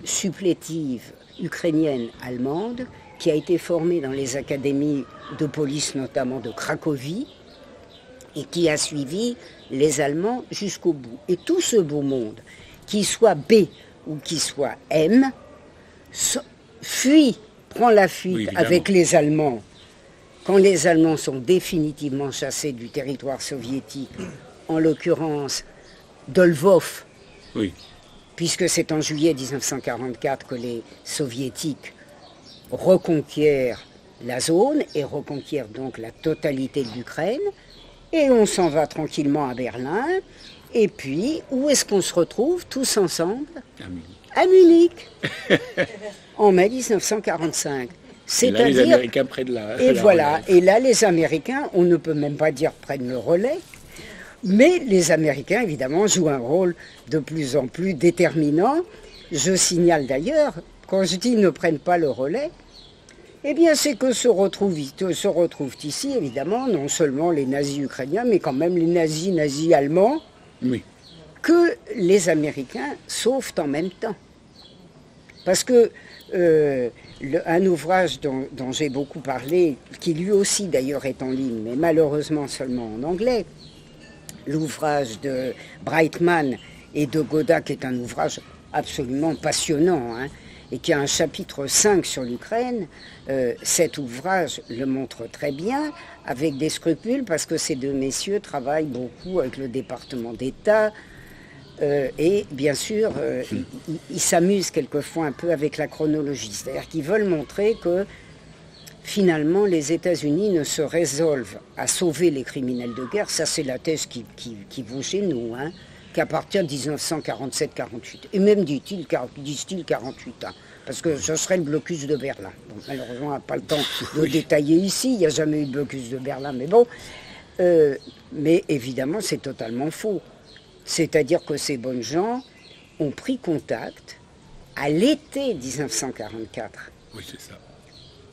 supplétive ukrainienne allemande, qui a été formée dans les académies de police, notamment de Cracovie, et qui a suivi les Allemands jusqu'au bout. Et tout ce beau monde, qu'il soit B ou qu'il soit M, prend la fuite avec les Allemands. Quand les Allemands sont définitivement chassés du territoire soviétique, en l'occurrence de Lvov, puisque c'est en juillet 1944 que les Soviétiques reconquièrent la zone et reconquièrent donc la totalité de l'Ukraine, et on s'en va tranquillement à Berlin. Et puis, où est-ce qu'on se retrouve tous ensemble? À Munich, en mai 1945. C'est-à-dire, les Américains prennent voilà. Et là, les Américains, on ne peut même pas dire prennent le relais, mais les Américains, évidemment, jouent un rôle de plus en plus déterminant. Je signale d'ailleurs, quand je dis ne prennent pas le relais, eh bien, c'est que se retrouvent ici, évidemment, non seulement les nazis ukrainiens, mais quand même les nazis allemands, que les Américains sauvent en même temps. Parce que un ouvrage dont j'ai beaucoup parlé, qui lui aussi d'ailleurs est en ligne, mais malheureusement seulement en anglais, l'ouvrage de Brightman et de Godin, qui est un ouvrage absolument passionnant, hein, et qui a un chapitre 5 sur l'Ukraine. Cet ouvrage le montre très bien, avec des scrupules, parce que ces deux messieurs travaillent beaucoup avec le département d'État, et bien sûr, ils s'amusent quelquefois un peu avec la chronologie. C'est-à-dire qu'ils veulent montrer que finalement les États-Unis ne se résolvent à sauver les criminels de guerre, ça c'est la thèse qui vaut chez nous, hein, qu'à partir de 1947-48. Et même disent-ils 48 ans, parce que ce serait le blocus de Berlin. Bon, malheureusement, on n'a pas le temps de détailler ici, il n'y a jamais eu de blocus de Berlin, mais bon. Mais évidemment, c'est totalement faux. C'est-à-dire que ces bonnes gens ont pris contact à l'été 1944. Oui, c'est ça.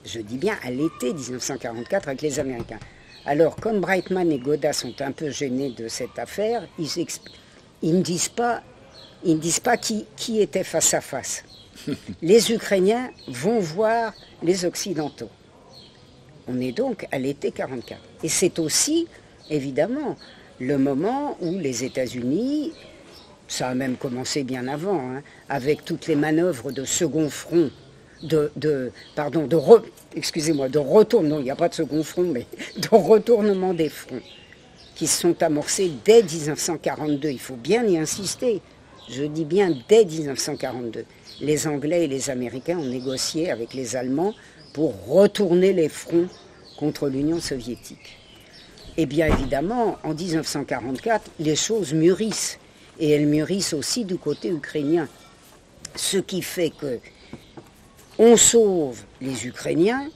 Je dis bien à l'été 1944 avec les Américains. Alors, comme Brightman et Godin sont un peu gênés de cette affaire, ils ne disent pas qui était face à face. Les Ukrainiens vont voir les Occidentaux. On est donc à l'été 44. Et c'est aussi, évidemment, le moment où les États-Unis, ça a même commencé bien avant, hein, avec toutes les manœuvres de second front, de retournement, il n'y a pas de second front, mais de retournement des fronts, qui se sont amorcés dès 1942. Il faut bien y insister. Je dis bien dès 1942. Les Anglais et les Américains ont négocié avec les Allemands pour retourner les fronts contre l'Union soviétique. Et bien évidemment, en 1944, les choses mûrissent. Et elles mûrissent aussi du côté ukrainien. Ce qui fait que on sauve les Ukrainiens,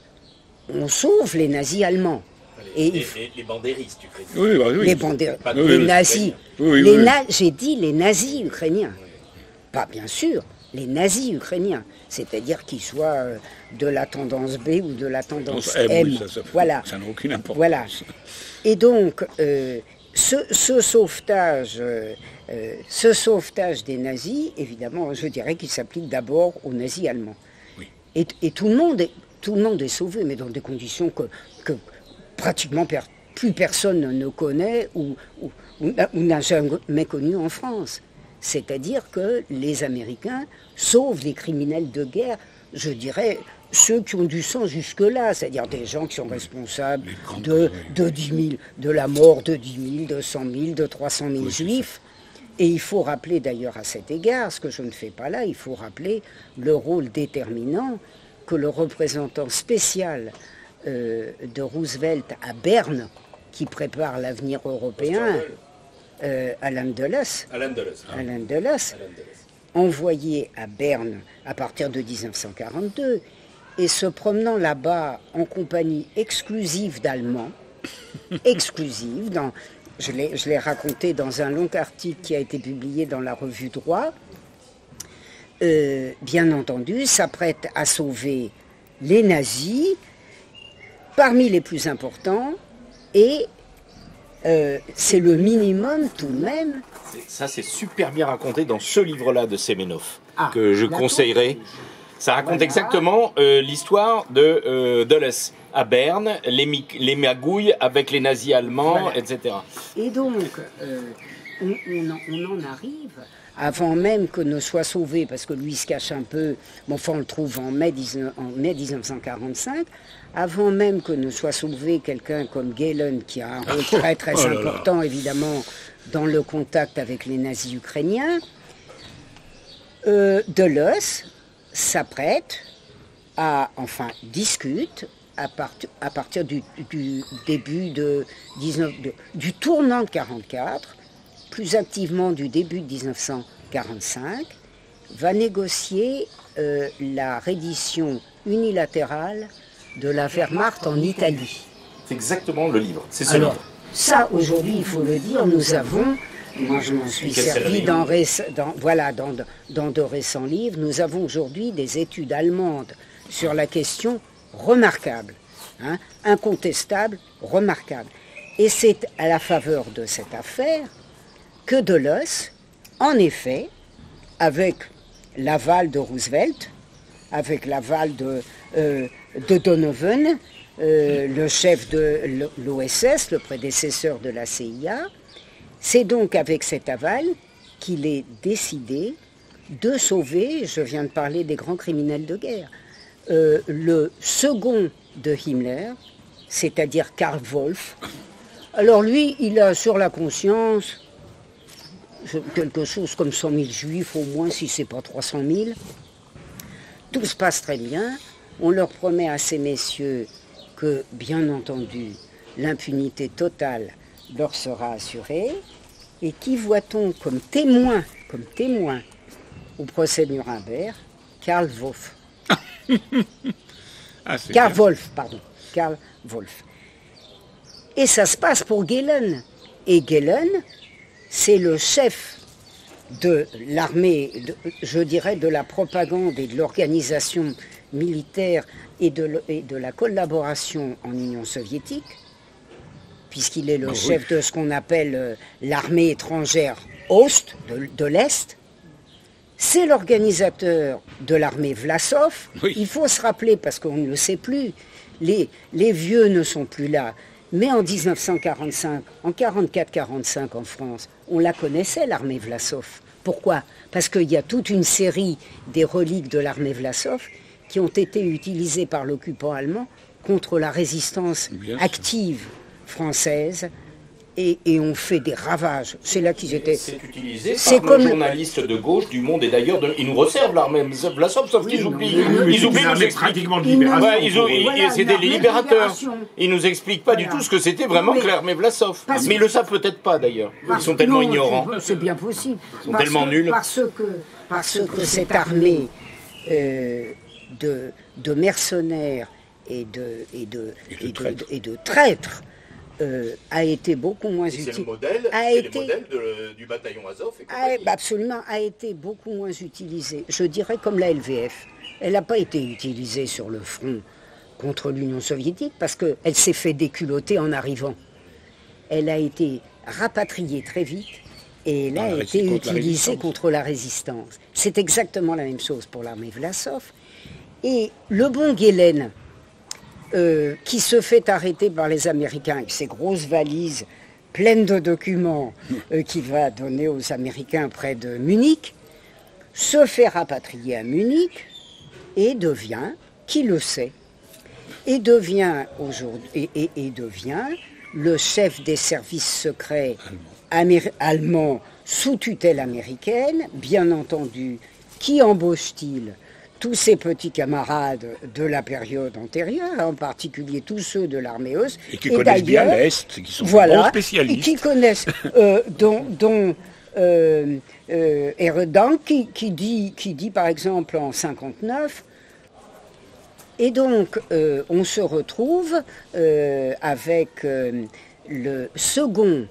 on sauve les nazis allemands. Les bandéristes ukrainiens. Les nazis. J'ai dit les nazis ukrainiens. Pas bien sûr, les nazis ukrainiens. C'est-à-dire qu'ils soient de la tendance B ou de la tendance M. Voilà. Ça n'a aucune importance. Voilà. Et donc, ce sauvetage des nazis, évidemment, je dirais qu'il s'applique d'abord aux nazis allemands. Oui. Et tout le monde est sauvé, mais dans des conditions que pratiquement plus personne ne connaît ou n'a jamais connu en France. C'est-à-dire que les Américains sauvent les criminels de guerre je dirais, ceux qui ont du sang jusque-là, c'est-à-dire des gens qui sont responsables de 10 000, de la mort de 10 000, de 100 000, de 300 000 juifs. Et il faut rappeler d'ailleurs à cet égard, ce que je ne fais pas là, il faut rappeler le rôle déterminant que le représentant spécial de Roosevelt à Berne, qui prépare l'avenir européen, Allen Dulles, envoyé à Berne à partir de 1942, et se promenant là-bas en compagnie exclusive d'Allemands, je l'ai raconté dans un long article qui a été publié dans la revue Droit, bien entendu, s'apprête à sauver les nazis, parmi les plus importants, et c'est le minimum tout de même. Ça, c'est super bien raconté dans ce livre-là de Semenov, que je conseillerais. Ça raconte exactement l'histoire de Dulles à Berne, les magouilles avec les nazis allemands, etc. Et donc, on en arrive, avant même que ne soit sauvé, parce que lui il se cache un peu, mais enfin on le trouve en mai 1945, avant même que ne soit sauvé quelqu'un comme Gehlen, qui a un rôle très très important évidemment dans le contact avec les nazis ukrainiens, Dulles s'apprête discute à partir du début du tournant de 44, plus activement du début de 1945, va négocier la reddition unilatérale de la Wehrmacht en Italie. C'est exactement le livre. C'est ce Alors, livre. ça, aujourd'hui, il faut le dire, nous avons, moi je m'en suis servi dans de récents livres, nous avons aujourd'hui des études allemandes sur la question remarquable, incontestable, remarquable. Et c'est à la faveur de cette affaire que Dulles, en effet, avec l'aval de Roosevelt, avec l'aval de Donovan, le chef de l'OSS, le prédécesseur de la CIA, c'est donc avec cet aval qu'il est décidé de sauver, je viens de parler des grands criminels de guerre, le second de Himmler, c'est-à-dire Karl Wolff. Alors lui, il a sur la conscience quelque chose comme 100 000 juifs, au moins, si ce n'est pas 300 000. Tout se passe très bien. On leur promet à ces messieurs que, bien entendu, l'impunité totale leur sera assurée. Et qui voit-on comme témoin au procès de Nuremberg? Karl Wolff. Karl Wolff. Et ça se passe pour Gehlen. Et Gehlen, c'est le chef de l'armée, je dirais de la propagande et de l'organisation militaire et de la collaboration en Union soviétique, puisqu'il est le chef de ce qu'on appelle l'armée étrangère Ost, de l'Est. C'est l'organisateur de l'armée Vlasov. Oui. Il faut se rappeler, parce qu'on ne le sait plus, les vieux ne sont plus là, mais en 1945, en 44-45 en France, on la connaissait, l'armée Vlasov. Pourquoi? Parce qu'il y a toute une série des reliques de l'armée Vlasov qui ont été utilisées par l'occupant allemand contre la résistance active française et ont fait des ravages. C'est là qu'ils étaient... C'est utilisé par nos journalistes de gauche du Monde et d'ailleurs, ils nous resservent l'armée Vlasov, sauf qu'ils oublient. Ils oublient nous pratiquement de libération. C'était les libérateurs. Ils nous expliquent pas du tout ce que c'était vraiment que l'armée Vlasov. Mais ils le savent peut-être pas d'ailleurs. Ils sont tellement ignorants. C'est bien possible. Ils sont tellement nuls. Parce que cette armée de mercenaires et de traîtres a été beaucoup moins utile. C'est le modèle du bataillon Azov. Absolument, a été beaucoup moins utilisé. Je dirais comme la LVF. Elle n'a pas été utilisée sur le front contre l'Union soviétique parce qu'elle s'est fait déculotter en arrivant. Elle a été rapatriée très vite et elle a été utilisée contre la résistance. C'est exactement la même chose pour l'armée Vlasov. Et le bon Gehlen, qui se fait arrêter par les Américains avec ses grosses valises pleines de documents qu'il va donner aux Américains près de Munich, se fait rapatrier à Munich et devient, qui le sait, et devient aujourd'hui et devient le chef des services secrets allemands sous tutelle américaine, bien entendu. Qui embauche-t-il? Tous ses petits camarades de la période antérieure, en particulier tous ceux de l'armée Ost. Et qui connaissent bien l'Est, qui sont bons spécialistes. Et qui connaissent, dont Eredan, qui dit par exemple en 59, et donc on se retrouve avec le second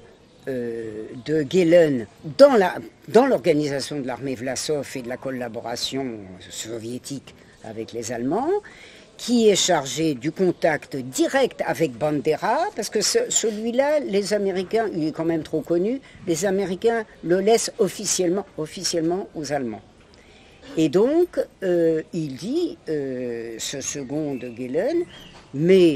de Gehlen dans l'organisation de l'armée Vlasov et de la collaboration soviétique avec les Allemands, qui est chargé du contact direct avec Bandera, parce que celui-là, les Américains, il est quand même trop connu, les Américains le laissent officiellement aux Allemands. Et donc, il dit, ce second de Gehlen, mais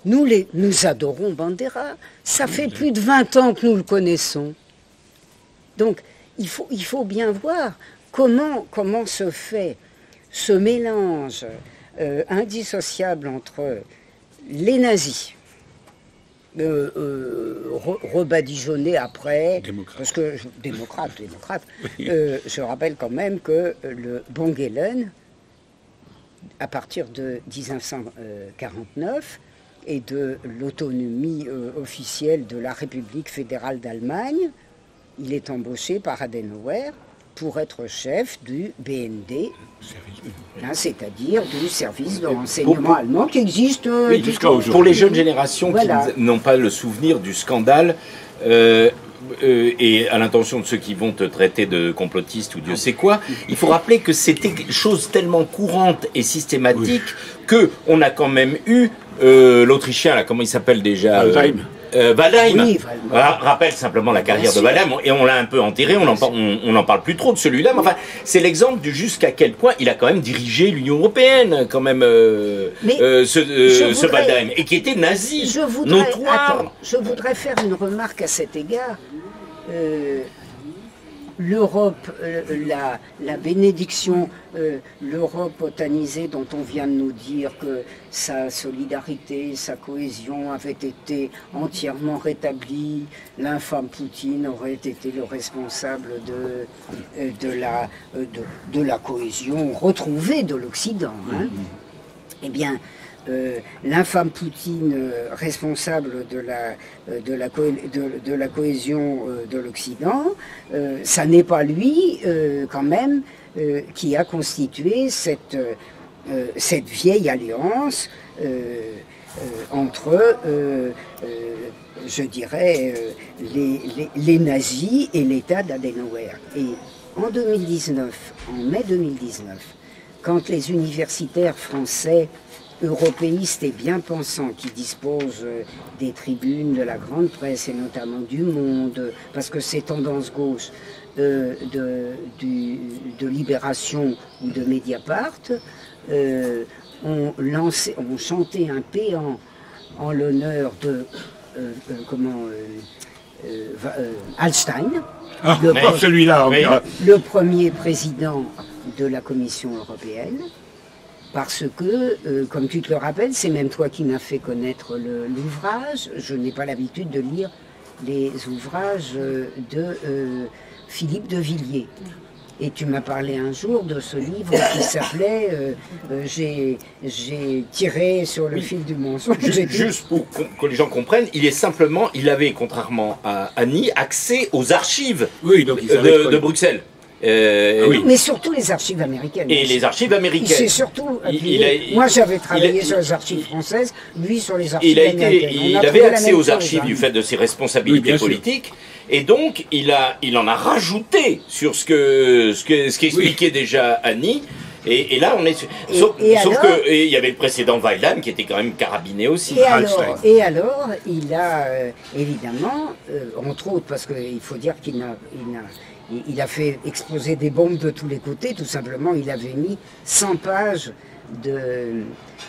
nous adorons Bandera. Ça fait plus de 20 ans que nous le connaissons. Donc, il faut bien voir comment se fait ce mélange indissociable entre les nazis, rebadigeonnés après, parce que démocrate. Je rappelle quand même que le bon Gehlen, à partir de 1949, et de l'autonomie officielle de la République fédérale d'Allemagne, il est embauché par Adenauer pour être chef du BND, c'est-à-dire du service de renseignement allemand qui existe jusqu'à aujourd'hui. Pour les jeunes générations qui n'ont pas le souvenir du scandale, et à l'intention de ceux qui vont te traiter de complotiste ou Dieu sait quoi, il faut rappeler que c'était chose tellement courante et systématique qu'on a quand même eu l'Autrichien, là, comment il s'appelle déjà Waldheim. Oui, rappelle simplement la carrière de Waldheim, et on l'a un peu enterré, on n'en parle plus trop de celui-là, mais enfin, c'est l'exemple du jusqu'à quel point il a quand même dirigé l'Union Européenne, quand même, ce Waldheim, et qui était nazi, notoire. Je voudrais faire une remarque à cet égard. L'Europe, la bénédiction, l'Europe otanisée dont on vient de nous dire que sa solidarité, sa cohésion avait été entièrement rétablie, l'infâme Poutine aurait été le responsable de la cohésion retrouvée de l'Occident. Hein. Eh bien, l'infâme Poutine responsable de la cohésion de l'Occident, ça n'est pas lui quand même qui a constitué cette vieille alliance entre, je dirais, les nazis et l'État d'Adenauer. Et en mai 2019, quand les universitaires français européistes et bien pensants qui disposent des tribunes de la grande presse et notamment du Monde, parce que ces tendances gauches de Libération ou de Mediapart ont chanté un péant en l'honneur de Hallstein, le premier président de la Commission européenne. Parce que, comme tu te le rappelles, c'est même toi qui m'as fait connaître l'ouvrage. Je n'ai pas l'habitude de lire les ouvrages de Philippe de Villiers. Et tu m'as parlé un jour de ce livre qui s'appelait J'ai tiré sur le fil du mensonge. Juste pour que les gens comprennent, il avait, contrairement à Annie, accès aux archives de Bruxelles. Mais surtout les archives américaines. Et les archives américaines. C'est surtout. Moi, j'avais travaillé sur les archives françaises, lui sur les archives américaines. Il avait accès aux archives du fait de ses responsabilités politiques, et donc il en a rajouté sur ce qu'expliquait déjà Annie. Et là, on est. Sauf qu'il y avait le précédent Waldheim qui était quand même carabiné aussi. Et alors, il a évidemment, entre autres, parce qu'il faut dire qu'il a fait exploser des bombes de tous les côtés, tout simplement, il avait mis 100 pages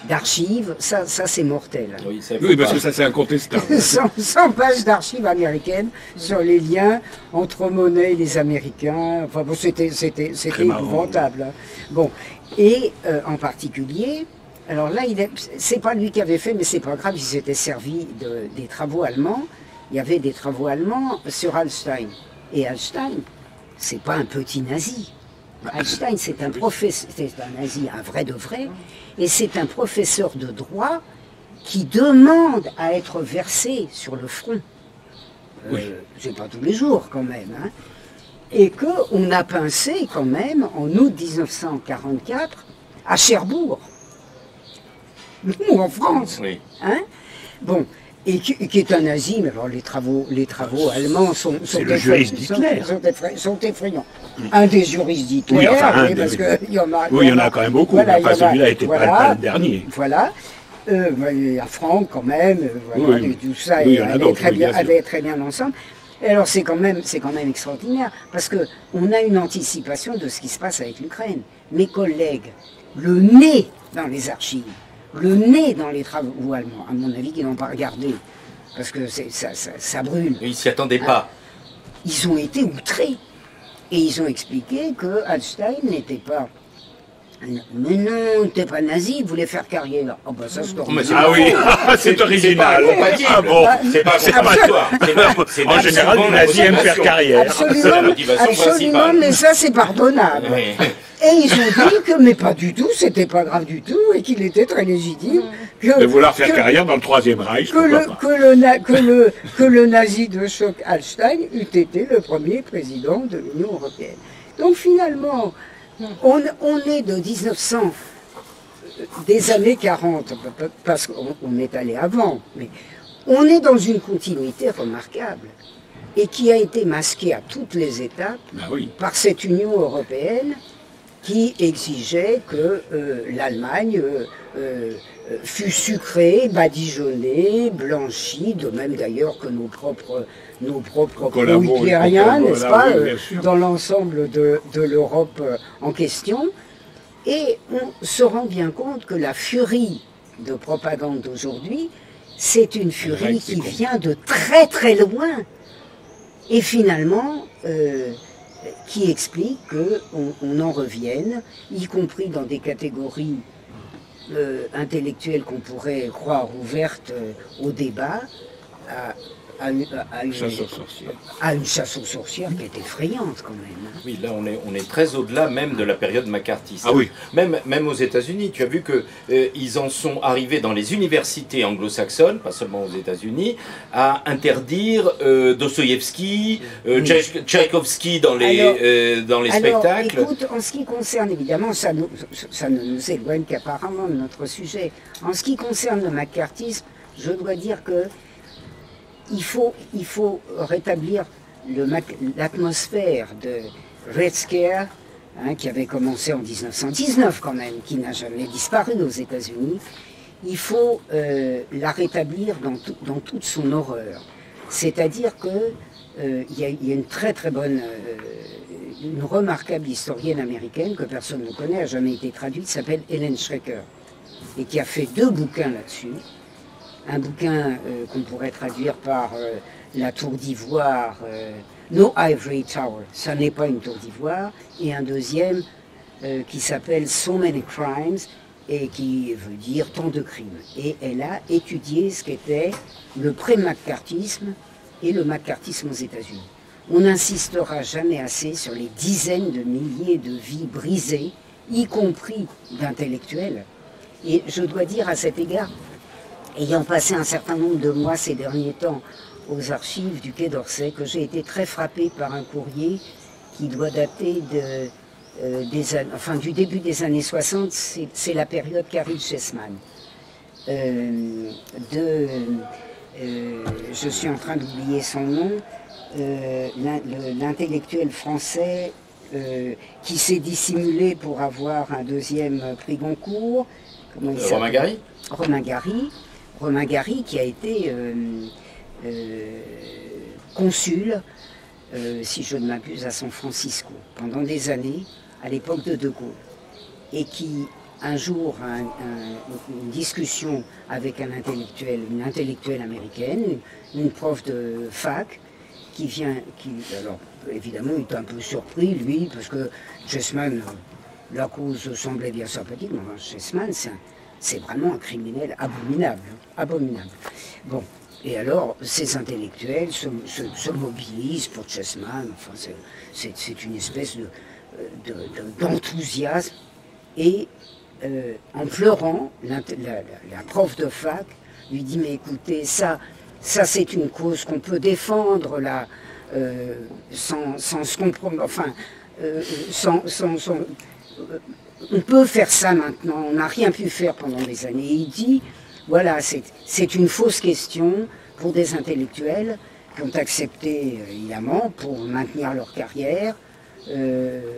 d'archives, ça c'est mortel. Oui, ça, Oui, parce que ça c'est incontestable. 100 pages d'archives américaines sur les liens entre Monet et les Américains. Enfin bon, c'était marrant. épouvantable. Hein. Bon, et en particulier, alors là, c'est pas lui qui avait fait, mais c'est pas grave, il s'était servi des travaux allemands. Il y avait des travaux allemands sur Hallstein. Et Hallstein, c'est pas un petit nazi. Hallstein, c'est un nazi, un vrai de vrai, et c'est un professeur de droit qui demande à être versé sur le front. C'est pas tous les jours quand même. Hein. Et qu'on a pincé quand même en août 1944 à Cherbourg, ou en France. Oui. Hein. Bon. Et qui est un nazi, mais alors les travaux allemands sont le juriste d'Hitler. Sont effrayants. Un des juristes d'Hitler, Oui, enfin, parce qu'il y en a. Oui, il y en a quand même beaucoup. Voilà, enfin, celui-là n'était pas le dernier. Voilà. Il y a Franck quand même, voilà, Oui. tout ça, Oui, il y en a d'autres, allait très bien ensemble. Et alors c'est quand même extraordinaire, parce qu'on a une anticipation de ce qui se passe avec l'Ukraine. Mes collègues, le nez dans les archives, le nez dans les travaux allemands, à mon avis, qu'ils n'ont pas regardé, parce que ça brûle. Ils s'y attendaient pas. Ils ont été outrés. Et ils ont expliqué que Hallstein n'était pas... Mais non, il n'était pas nazi, il voulait faire carrière. Oh ben ça, c'est Ah oui, c'est original. Ah bon, C'est pas contradictoire. En général, les nazis aiment faire carrière. C'est la motivation absolument, principale. mais ça, c'est pardonnable. Oui. Et ils ont dit que, mais pas du tout, c'était pas grave du tout, et qu'il était très légitime. De vouloir faire carrière dans le Troisième Reich, que le nazi de choc Hallstein eût été le premier président de l'Union européenne. Donc finalement, on est de 1900, des années 40, parce qu'on est allé avant, mais on est dans une continuité remarquable, et qui a été masquée à toutes les étapes par cette Union européenne qui exigeait que l'Allemagne fût sucrée, badigeonnée, blanchie, de même d'ailleurs que nos propres pro-hitlériens, n'est-ce pas, dans l'ensemble de l'Europe en question. Et on se rend bien compte que la furie de propagande d'aujourd'hui, c'est une furie qui vient de très très loin. Et finalement, qui explique qu'on en revienne, y compris dans des catégories intellectuelles qu'on pourrait croire ouvertes au débat, à une chasse aux sorcières qui est effrayante quand même. Hein. Oui, là on est très au-delà même de la période macartiste. Ah oui. Même aux États-Unis, tu as vu que ils en sont arrivés dans les universités anglo-saxonnes, pas seulement aux États-Unis, à interdire Dostoïevski, Tchaïkovski dans les spectacles. Écoute, en ce qui concerne évidemment, ça ne nous éloigne qu'apparemment de notre sujet. En ce qui concerne le macartisme, je dois dire que il faut rétablir l'atmosphère de Red Scare, hein, qui avait commencé en 1919 quand même, qui n'a jamais disparu aux États-Unis. Il faut la rétablir dans toute son horreur. C'est-à-dire qu'il y a une très très bonne, une remarquable historienne américaine que personne ne connaît, n'a jamais été traduite, qui s'appelle Helen Schrecker, et qui a fait 2 bouquins là-dessus. Un bouquin qu'on pourrait traduire par La Tour d'Ivoire, No Ivory Tower, ça n'est pas une tour d'ivoire, et un deuxième qui s'appelle So Many Crimes, et qui veut dire tant de crimes. Et elle a étudié ce qu'était le pré-macartisme et le macartisme aux États-Unis. On n'insistera jamais assez sur les dizaines de milliers de vies brisées, y compris d'intellectuels. Et je dois dire à cet égard, ayant passé un certain nombre de mois ces derniers temps aux archives du Quai d'Orsay, que j'ai été très frappé par un courrier qui doit dater du début des années 60, c'est la période Caril Chessman. Je suis en train d'oublier son nom, l'intellectuel français qui s'est dissimulé pour avoir un 2e prix Goncourt. Romain Gary. Romain Gary qui a été consul, si je ne m'abuse, à San Francisco pendant des années, à l'époque de De Gaulle, et qui un jour une discussion avec une intellectuelle américaine, une prof de fac, alors évidemment il était un peu surpris, lui, parce que Chessman, la cause semblait bien sympathique, mais Chessman, c'est vraiment un criminel abominable. Abominable. Bon, et alors ces intellectuels se mobilisent pour Chessman, enfin, c'est une espèce d'enthousiasme, et en pleurant, la prof de fac lui dit, mais écoutez, ça c'est une cause qu'on peut défendre là, sans se compromettre, enfin, on peut faire ça maintenant, on n'a rien pu faire pendant des années. Et il dit, voilà, c'est une fausse question pour des intellectuels qui ont accepté, évidemment, pour maintenir leur carrière, de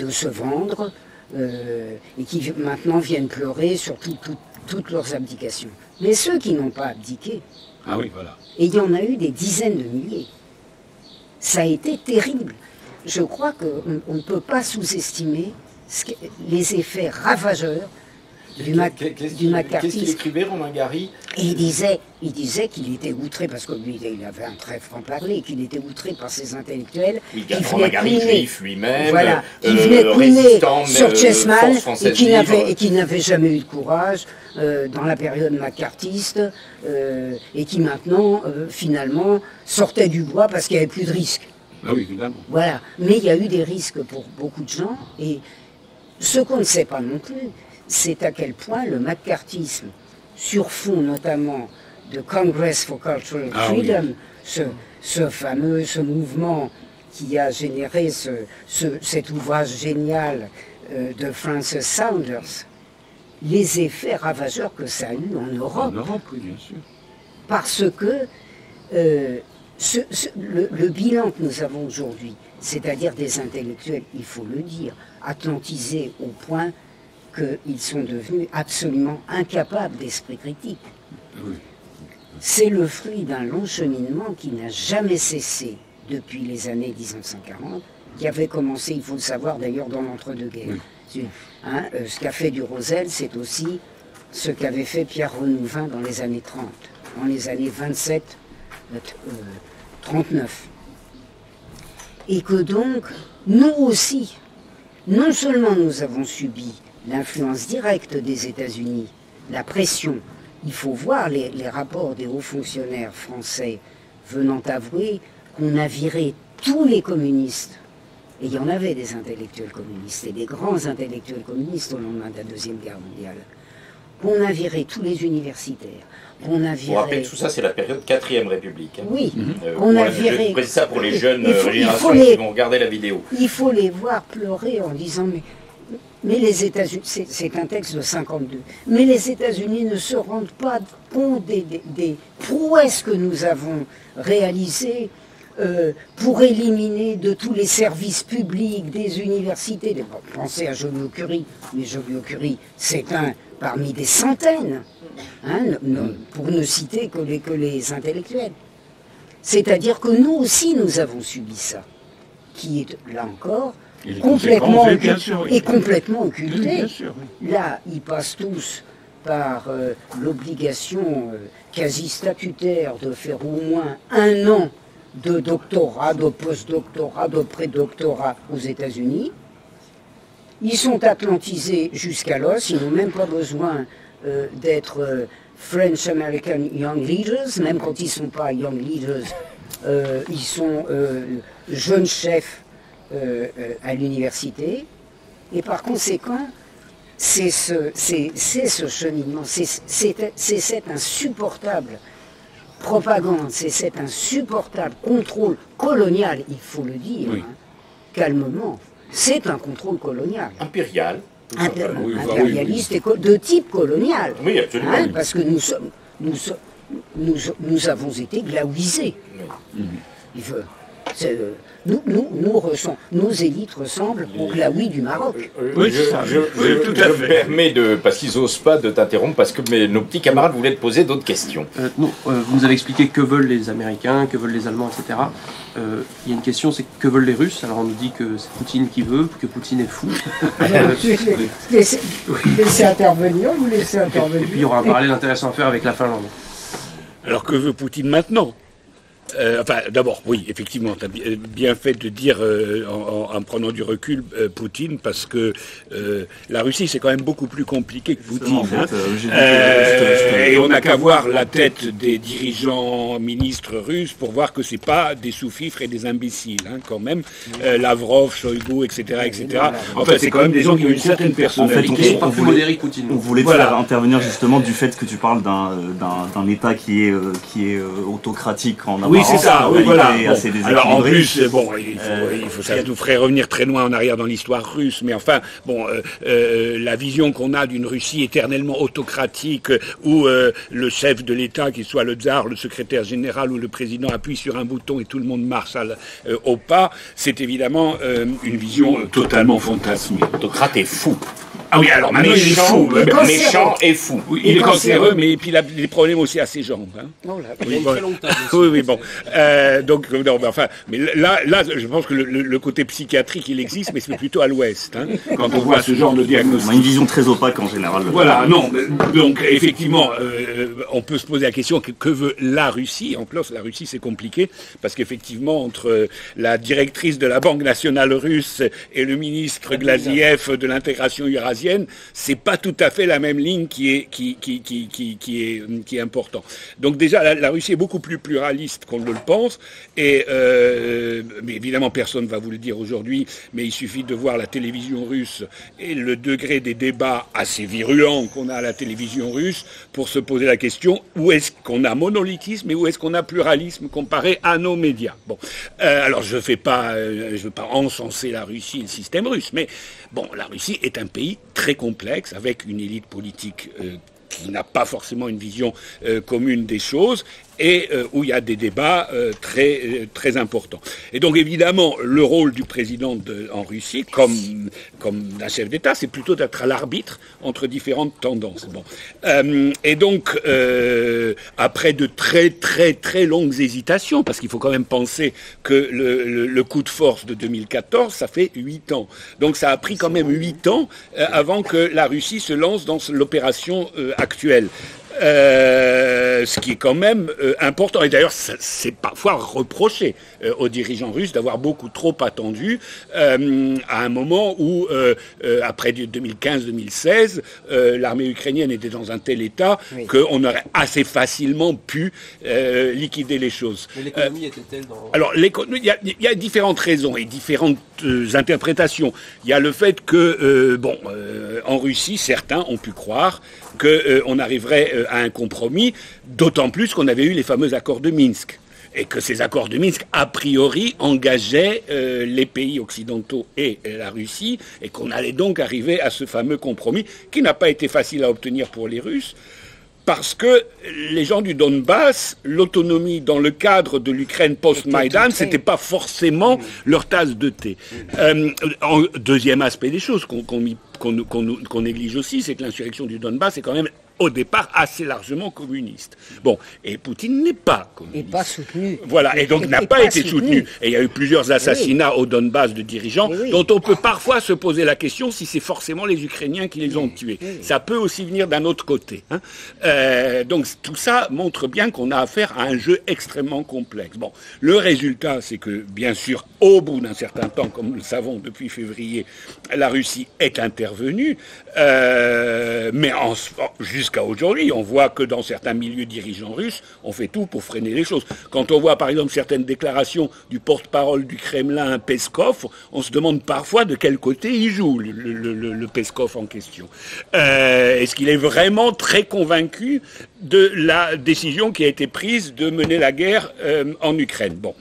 se vendre, et qui maintenant viennent pleurer sur toutes leurs abdications. Mais ceux qui n'ont pas abdiqué, Ah oui, voilà. et il y en a eu des dizaines de milliers, ça a été terrible. Je crois qu'on ne peut pas sous-estimer les effets ravageurs du macartisme. Qu'est-ce qu'il écrivait, Romain Gary? Et il disait qu'il était outré, parce que lui, il avait un très franc-parler, qu'il était outré par ses intellectuels. Oui, Romain Gary, juif lui-même, voilà, il venait résistant sur Chessman, et qui libre. n'avait jamais eu de courage dans la période macartiste, et qui maintenant, finalement, sortait du bois parce qu'il n'y avait plus de risques. Ah oui, évidemment. Voilà, mais il y a eu des risques pour beaucoup de gens, et ce qu'on ne sait pas non plus, c'est à quel point le macartisme, sur fond notamment de Congress for Cultural Freedom, ce mouvement qui a généré cet ouvrage génial de Francis Saunders, les effets ravageurs que ça a eu en Europe. En Europe, oui, bien sûr. Parce que le bilan que nous avons aujourd'hui, c'est-à-dire des intellectuels, il faut le dire, atlantisés au point qu'ils sont devenus absolument incapables d'esprit critique. Oui. C'est le fruit d'un long cheminement qui n'a jamais cessé depuis les années 1940, qui avait commencé, il faut le savoir d'ailleurs, dans l'entre-deux-guerres. Oui. Hein, ce qu'a fait Durosel, c'est aussi ce qu'avait fait Pierre Renouvin dans les années 30, dans les années 27-39. Et que donc, nous aussi, non seulement nous avons subi l'influence directe des États-Unis, la pression, il faut voir les rapports des hauts fonctionnaires français venant avouer qu'on a viré tous les communistes, et il y en avait des intellectuels communistes, et des grands intellectuels communistes au lendemain de la Deuxième Guerre mondiale, qu'on a viré tous les universitaires, qu'on a viré... Pour rappeler que tout ça, c'est la période 4e République. Hein. Oui, on a viré... Je précise ça pour les jeunes générations qui vont regarder la vidéo. Il faut les voir pleurer en disant... Mais les États-Unis, c'est un texte de 52, mais les États-Unis ne se rendent pas compte des prouesses que nous avons réalisées pour éliminer de tous les services publics, des universités. Pensez à Joliot-Curie, mais Joliot-Curie, c'est un parmi des centaines, hein, pour ne citer que les intellectuels. C'est-à-dire que nous aussi, nous avons subi ça, qui est, là encore, complètement occulté. Bien sûr, oui. Là, ils passent tous par l'obligation quasi statutaire de faire au moins 1 an de doctorat, de post-doctorat, de pré-doctorat aux États-Unis. Ils sont atlantisés jusqu'à l'os, ils n'ont même pas besoin d'être French-American Young Leaders, même quand ils ne sont pas Young Leaders, ils sont jeunes chefs à l'université, et par conséquent, c'est ce cheminement, c'est cette insupportable propagande, c'est cet insupportable contrôle colonial, il faut le dire, oui. Hein, calmement, c'est un contrôle colonial. Impérial. Impérialiste et de type colonial. Oui, absolument. Hein, parce que nous avons été glaouisés. Oui. Nos élites ressemblent au glaoui du Maroc. Oui, je me permets parce qu'ils n'osent pas de t'interrompre, parce que nos petits camarades voulaient te poser d'autres questions. Vous nous avez expliqué que veulent les Américains, que veulent les Allemands, etc. Il y a une question, c'est que veulent les Russes? Alors on nous dit que c'est Poutine qui veut, que Poutine est fou. Laissez intervenir, vous laissez intervenir. Et puis il y aura un parallèle intéressant à faire avec la Finlande. Alors que veut Poutine maintenant? D'abord, oui, effectivement, tu as bien fait de dire, en prenant du recul, Poutine, parce que la Russie, c'est quand même beaucoup plus compliqué que Poutine. En fait, et on n'a qu'à voir la tête des dirigeants ministres russes pour voir que c'est pas des sous-fifres et des imbéciles, quand même. Lavrov, Shoigu, etc., etc. En fait, c'est quand même des gens qui ont une certaine personnalité. En fait, Ils sont pas plus modérés que Poutine. On voulait te faire intervenir justement du fait que tu parles d'un État qui est autocratique en Oui, c'est ça, oui, voilà. Bon. Alors en plus, ça nous ferait revenir très loin en arrière dans l'histoire russe, mais enfin, la vision qu'on a d'une Russie éternellement autocratique, où le chef de l'État, qu'il soit le tsar, le secrétaire général ou le président, appuie sur un bouton et tout le monde marche au pas, c'est évidemment une vision totalement fantasmée. L'autocrate est fou. Ah oui, alors maintenant il est fou. Méchant et fou. Oui, il est cancéreux, mais puis il a des problèmes aussi à ses jambes. Il y a une très longue table. Oui, bon. Mais là, je pense que le côté psychiatrique, il existe, mais c'est plutôt à l'Ouest. Quand on voit ce genre de diagnostic. On a une vision très opaque en général. Voilà, non. Donc, effectivement, on peut se poser la question que veut la Russie? En plus, la Russie, c'est compliqué, parce qu'effectivement, entre la directrice de la Banque nationale russe et le ministre Glaziev de l'intégration eurasienne, c'est pas tout à fait la même ligne qui est important. Donc déjà, la Russie est beaucoup plus pluraliste qu'on ne le pense, mais évidemment personne va vous le dire aujourd'hui, mais il suffit de voir la télévision russe et le degré des débats assez virulents qu'on a à la télévision russe pour se poser la question, où est-ce qu'on a monolithisme et où est-ce qu'on a pluralisme comparé à nos médias. Bon, alors je veux pas encenser la Russie et le système russe, mais bon, la Russie est un pays très complexe, avec une élite politique qui n'a pas forcément une vision commune des choses, et où il y a des débats très importants. Et donc évidemment, le rôle du président en Russie, comme d'un chef d'État, c'est plutôt d'être à l'arbitre entre différentes tendances. Bon. Et donc, après de très longues hésitations, parce qu'il faut quand même penser que le coup de force de 2014, ça fait 8 ans. Donc ça a pris quand même 8 ans avant que la Russie se lance dans l'opération actuelle. Ce qui est quand même important. Et d'ailleurs, c'est parfois reproché aux dirigeants russes d'avoir beaucoup trop attendu à un moment où, après 2015-2016, l'armée ukrainienne était dans un tel état qu'on aurait assez facilement pu liquider les choses. Mais l'économie était-elle dans... Alors, il y a différentes raisons et différentes interprétations. Il y a le fait que, en Russie, certains ont pu croire qu'on arriverait à un compromis, d'autant plus qu'on avait eu les fameux accords de Minsk. Et que ces accords de Minsk, a priori, engageaient les pays occidentaux et la Russie, et qu'on allait donc arriver à ce fameux compromis, qui n'a pas été facile à obtenir pour les Russes, parce que les gens du Donbass, l'autonomie dans le cadre de l'Ukraine post-Maïdan, c'était pas forcément leur tasse de thé. Deuxième aspect des choses qu'on néglige aussi, c'est que l'insurrection du Donbass est quand même au départ assez largement communiste. Bon, et Poutine n'est pas communiste. Et pas soutenu. Voilà, et donc n'a pas été soutenu. Et il y a eu plusieurs assassinats au Donbass de dirigeants dont on peut parfois se poser la question si c'est forcément les Ukrainiens qui les ont tués. Ça peut aussi venir d'un autre côté. Donc tout ça montre bien qu'on a affaire à un jeu extrêmement complexe. Bon, le résultat, c'est que, bien sûr, au bout d'un certain temps, comme nous le savons depuis février, la Russie est intervenue, mais jusqu'à aujourd'hui, on voit que dans certains milieux dirigeants russes, on fait tout pour freiner les choses. Quand on voit par exemple certaines déclarations du porte-parole du Kremlin, Peskov, on se demande parfois de quel côté il joue, le Peskov en question. Est-ce qu'il est vraiment très convaincu de la décision qui a été prise de mener la guerre en Ukraine? Bon.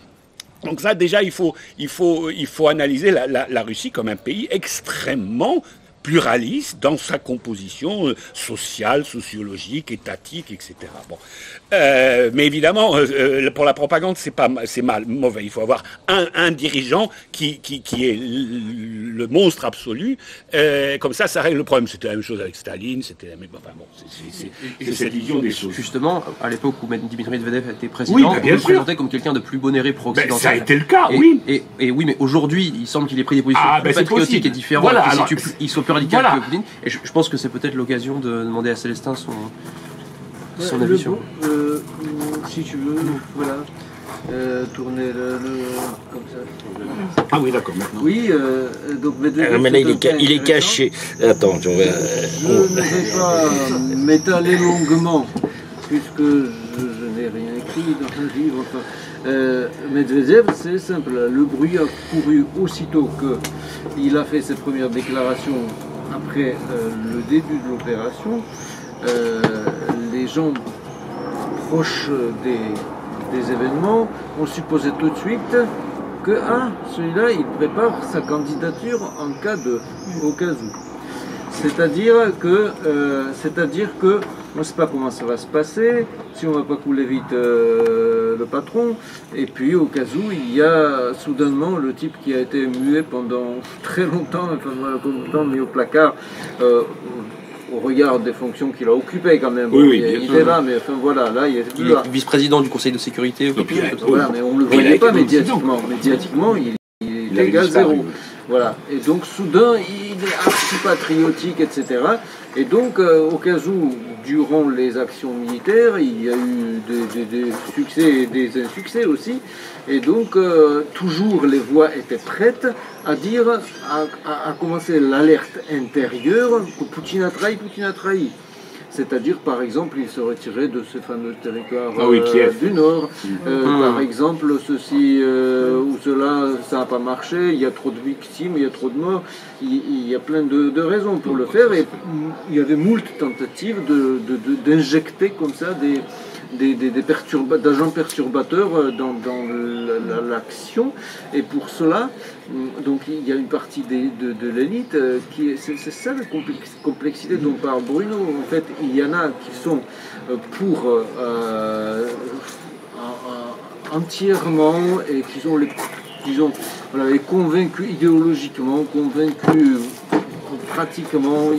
Donc ça, déjà, il faut analyser la Russie comme un pays extrêmement pluraliste dans sa composition sociale, sociologique, étatique, etc. Bon. Mais évidemment, pour la propagande, c'est mauvais. Il faut avoir un dirigeant qui est le monstre absolu. Comme ça règle le problème. C'était la même chose avec Staline. C'était la même. Enfin bon, c'est cette vision des choses. Justement, à l'époque où Dimitri Medvedev était président, on le présentait comme quelqu'un de plus bonéré pro-occidental. Ça a été le cas, oui. Et oui, mais aujourd'hui, il semble qu'il ait pris des positions plus patriotiques et différentes. Voilà, il soit plus radical que Poutine. Et je pense que c'est peut-être l'occasion de demander à Célestin son avis sur. Si tu veux, voilà. Tourner comme ça. Ah oui, d'accord, maintenant. Oui, donc Medvedev. Mais là, il est caché. Attends, je vais. Je ne vais pas m'étaler longuement, puisque je n'ai rien écrit dans un livre. Medvedev, c'est simple. Le bruit a couru aussitôt qu'il a fait ses premières déclarations après le début de l'opération. Les gens proches des événements, on supposait tout de suite que celui-là, il prépare sa candidature au cas où. C'est-à-dire que on ne sait pas comment ça va se passer, si on ne va pas couler vite le patron, et puis au cas où, il y a soudainement le type qui a été muet pendant très longtemps, mis au placard, au regard des fonctions qu'il a occupées quand même. Oui, il était là, mais enfin voilà, là il est là. Vice-président du Conseil de sécurité. Voilà, mais on ne le voyait pas médiatiquement. Médiatiquement, il était égal zéro. Voilà. Et donc soudain, il est archi-patriotique, etc. Et donc, au cas où, durant les actions militaires, il y a eu des succès et des insuccès aussi. Et donc, toujours les voix étaient prêtes à dire, à commencer l'alerte intérieure que Poutine a trahi. C'est-à-dire, par exemple, il se retirait de ce fameux territoire du Nord. Par exemple, ceci ou cela, ça n'a pas marché, il y a trop de victimes, il y a trop de morts. Il y a plein de raisons pour le faire. Et il y avait moult tentatives d'injecter comme ça d'agents perturbateurs dans l'action. Et pour cela, donc il y a une partie de l'élite c'est ça la complexité dont parle Bruno. En fait, il y en a qui sont pour entièrement et qui sont les convaincus idéologiquement, convaincus pratiquement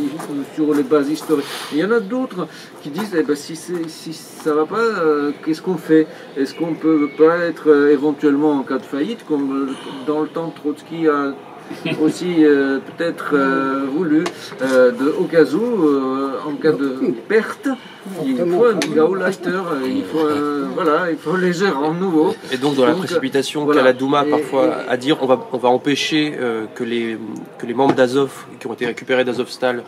sur les bases historiques. Il y en a d'autres qui disent si ça ne va pas, qu'est-ce qu'on fait? Est-ce qu'on ne peut pas être éventuellement en cas de faillite, comme dans le temps Trotsky a aussi peut-être voulu, au cas où, en cas de perte, il faut un Gauleiter, il faut les gérants nouveaux. Et donc dans la précipitation qu'a la Douma parfois à dire, on va empêcher que les membres d'Azov qui ont été récupérés d'Azovstal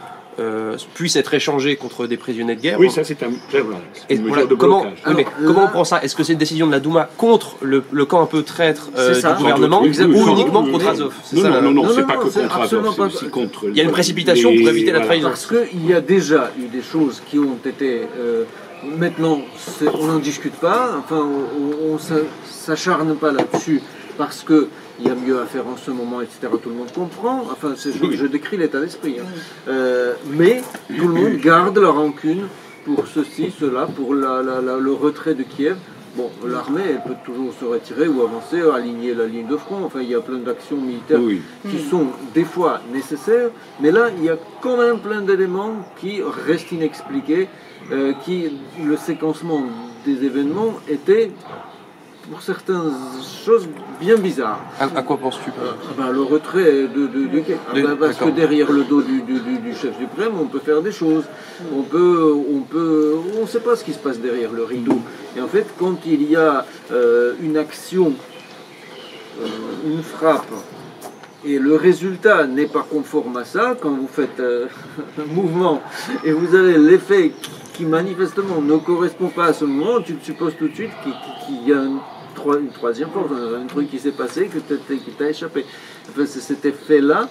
puissent être échangés contre des prisonniers de guerre. Oui, ça c'est un mesure de blocage. Comment on prend ça? Est-ce que c'est une décision de la Douma contre le camp un peu traître du gouvernement ou uniquement contre Azov? Non, c'est pas que contre Azov, c'est aussi contre... Il y a une précipitation pour éviter la trahison. Parce qu'il y a déjà eu des choses qui ont été... maintenant, on n'en discute pas, enfin, on ne s'acharne pas là-dessus, parce que il y a mieux à faire en ce moment, etc. Tout le monde comprend. Enfin, je décris l'état d'esprit. Mais tout le monde garde la rancune pour ceci, cela, pour le retrait de Kiev. Bon, l'armée, elle peut toujours se retirer ou avancer, aligner la ligne de front. Enfin, il y a plein d'actions militaires qui sont des fois nécessaires. Mais là, il y a quand même plein d'éléments qui restent inexpliqués. Le séquencement des événements était... pour certaines choses bien bizarres. À quoi penses-tu? Le retrait parce que derrière le dos du chef suprême, on peut faire des choses. On ne sait pas ce qui se passe derrière le rideau. Et en fait, quand il y a une action, une frappe, et le résultat n'est pas conforme à ça, quand vous faites un mouvement et vous avez l'effet qui manifestement ne correspond pas à ce moment, tu te supposes tout de suite qu'il y a une troisième force, un truc qui s'est passé, qui t'a échappé. Enfin, c'est cet effet-là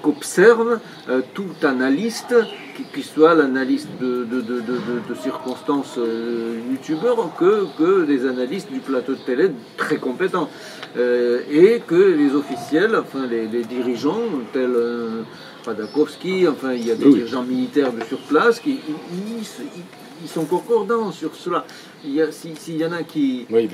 qu'observe tout analyste, qu'il soit l'analyste de circonstances youtubeurs, que des analystes du plateau de télé très compétents. Et que les officiels, enfin les dirigeants, tels Padakovski, enfin il y a des dirigeants militaires de sur place qui ils sont concordants sur cela. S'il y en a qui... Oui,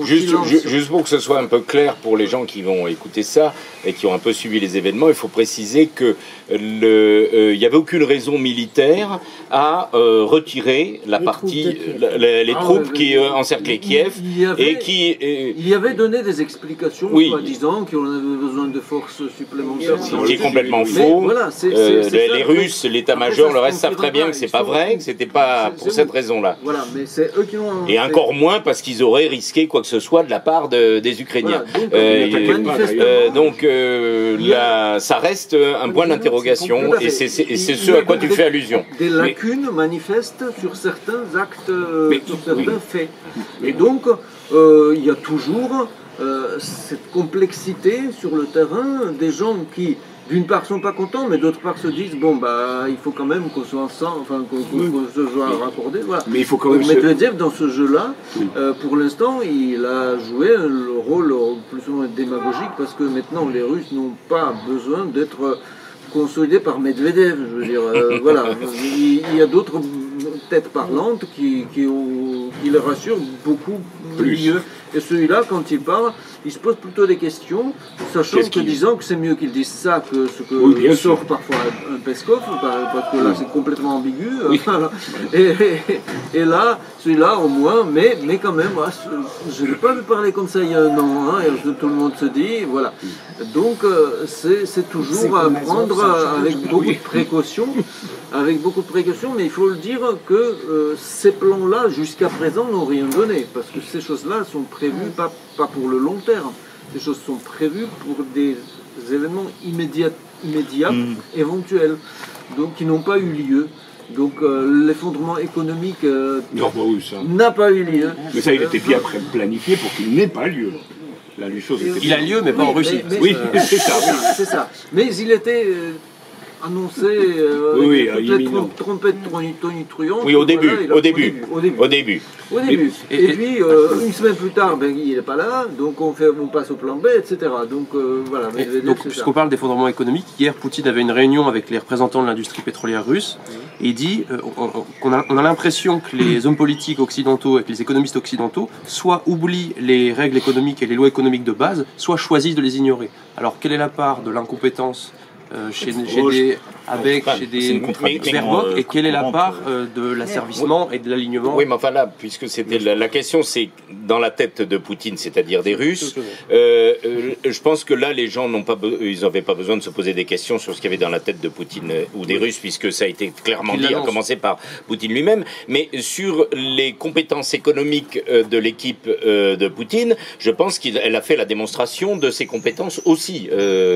juste pour que ce soit un peu clair pour les gens qui vont écouter ça et qui ont un peu suivi les événements, il faut préciser que il n'y avait aucune raison militaire à retirer la les troupes qui encerclaient Kiev et qui... Il y avait donné des explications, soi-disant, qu'on avait besoin de forces supplémentaires. Ce qui est complètement faux. Voilà, les Russes, l'état-major, le reste savent très bien que c'est pas vrai, que c'était pas pour cette raison-là. Voilà, mais c'est eux qui l'ont... Et encore moins parce qu'ils auraient risqué quoi que ce soit de la part des Ukrainiens. Là, ça reste un point d'interrogation et c'est ce à quoi tu fais allusion. Des lacunes manifestes sur certains actes, sur certains faits. Et donc, il y a toujours cette complexité sur le terrain, des gens qui... d'une part sont pas contents, mais d'autre part se disent bon bah il faut quand même qu'on soit ensemble, enfin qu'on se soit raccordé. Voilà. Mais il faut quand même. Medvedev dans ce jeu-là, pour l'instant, il a joué le rôle plus ou moins démagogique parce que maintenant les Russes n'ont pas besoin d'être consolidés par Medvedev. Je veux dire, voilà, il y a d'autres têtes parlantes qui les rassurent beaucoup mieux. Et celui-là, quand il parle, il se pose plutôt des questions, sachant que disant que c'est mieux qu'il dise ça que ce que sort parfois un Peskov, parce que là c'est complètement ambigu. Et là, celui-là au moins, mais quand même, je n'ai pas vu parler comme ça il y a un an, hein, et tout le monde se dit, voilà. Donc c'est toujours à prendre avec beaucoup de précautions. Avec beaucoup de précautions, mais il faut le dire que ces plans-là, jusqu'à présent, n'ont rien donné, parce que ces choses-là sont prévues pas pour le long terme. Ces choses sont prévues pour des événements immédiats éventuels, donc qui n'ont pas eu lieu. Donc l'effondrement économique n'a pas eu lieu. Mais ça, il était bien planifié pour qu'il n'ait pas lieu. Il a lieu, mais pas en Russie. Oui, c'est ça. C'est ça. Mais il était... annoncé avec toutes les trompettes tonitruantes. Oui, au début. Et puis, une semaine plus tard, il n'est pas là, donc on passe au plan B, etc. Donc, voilà. Donc, puisqu'on parle d'effondrement économique, hier, Poutine avait une réunion avec les représentants de l'industrie pétrolière russe, et il dit qu'on a l'impression que les hommes politiques occidentaux et que les économistes occidentaux soit oublient les règles économiques et les lois économiques de base, soit choisissent de les ignorer. Alors, quelle est la part de l'incompétence chez des Habeck, chez des Baerbock, et quelle est la part de l'asservissement et de l'alignement? Oui, mais enfin là, puisque c'était la question, c'est dans la tête de Poutine, c'est-à-dire des Russes. Je pense que là, les gens ils n'avaient pas besoin de se poser des questions sur ce qu'il y avait dans la tête de Poutine ou des Russes, puisque ça a été clairement dit, à commencer par Poutine lui-même. Mais sur les compétences économiques de l'équipe de Poutine, je pense qu'elle a fait la démonstration de ses compétences aussi.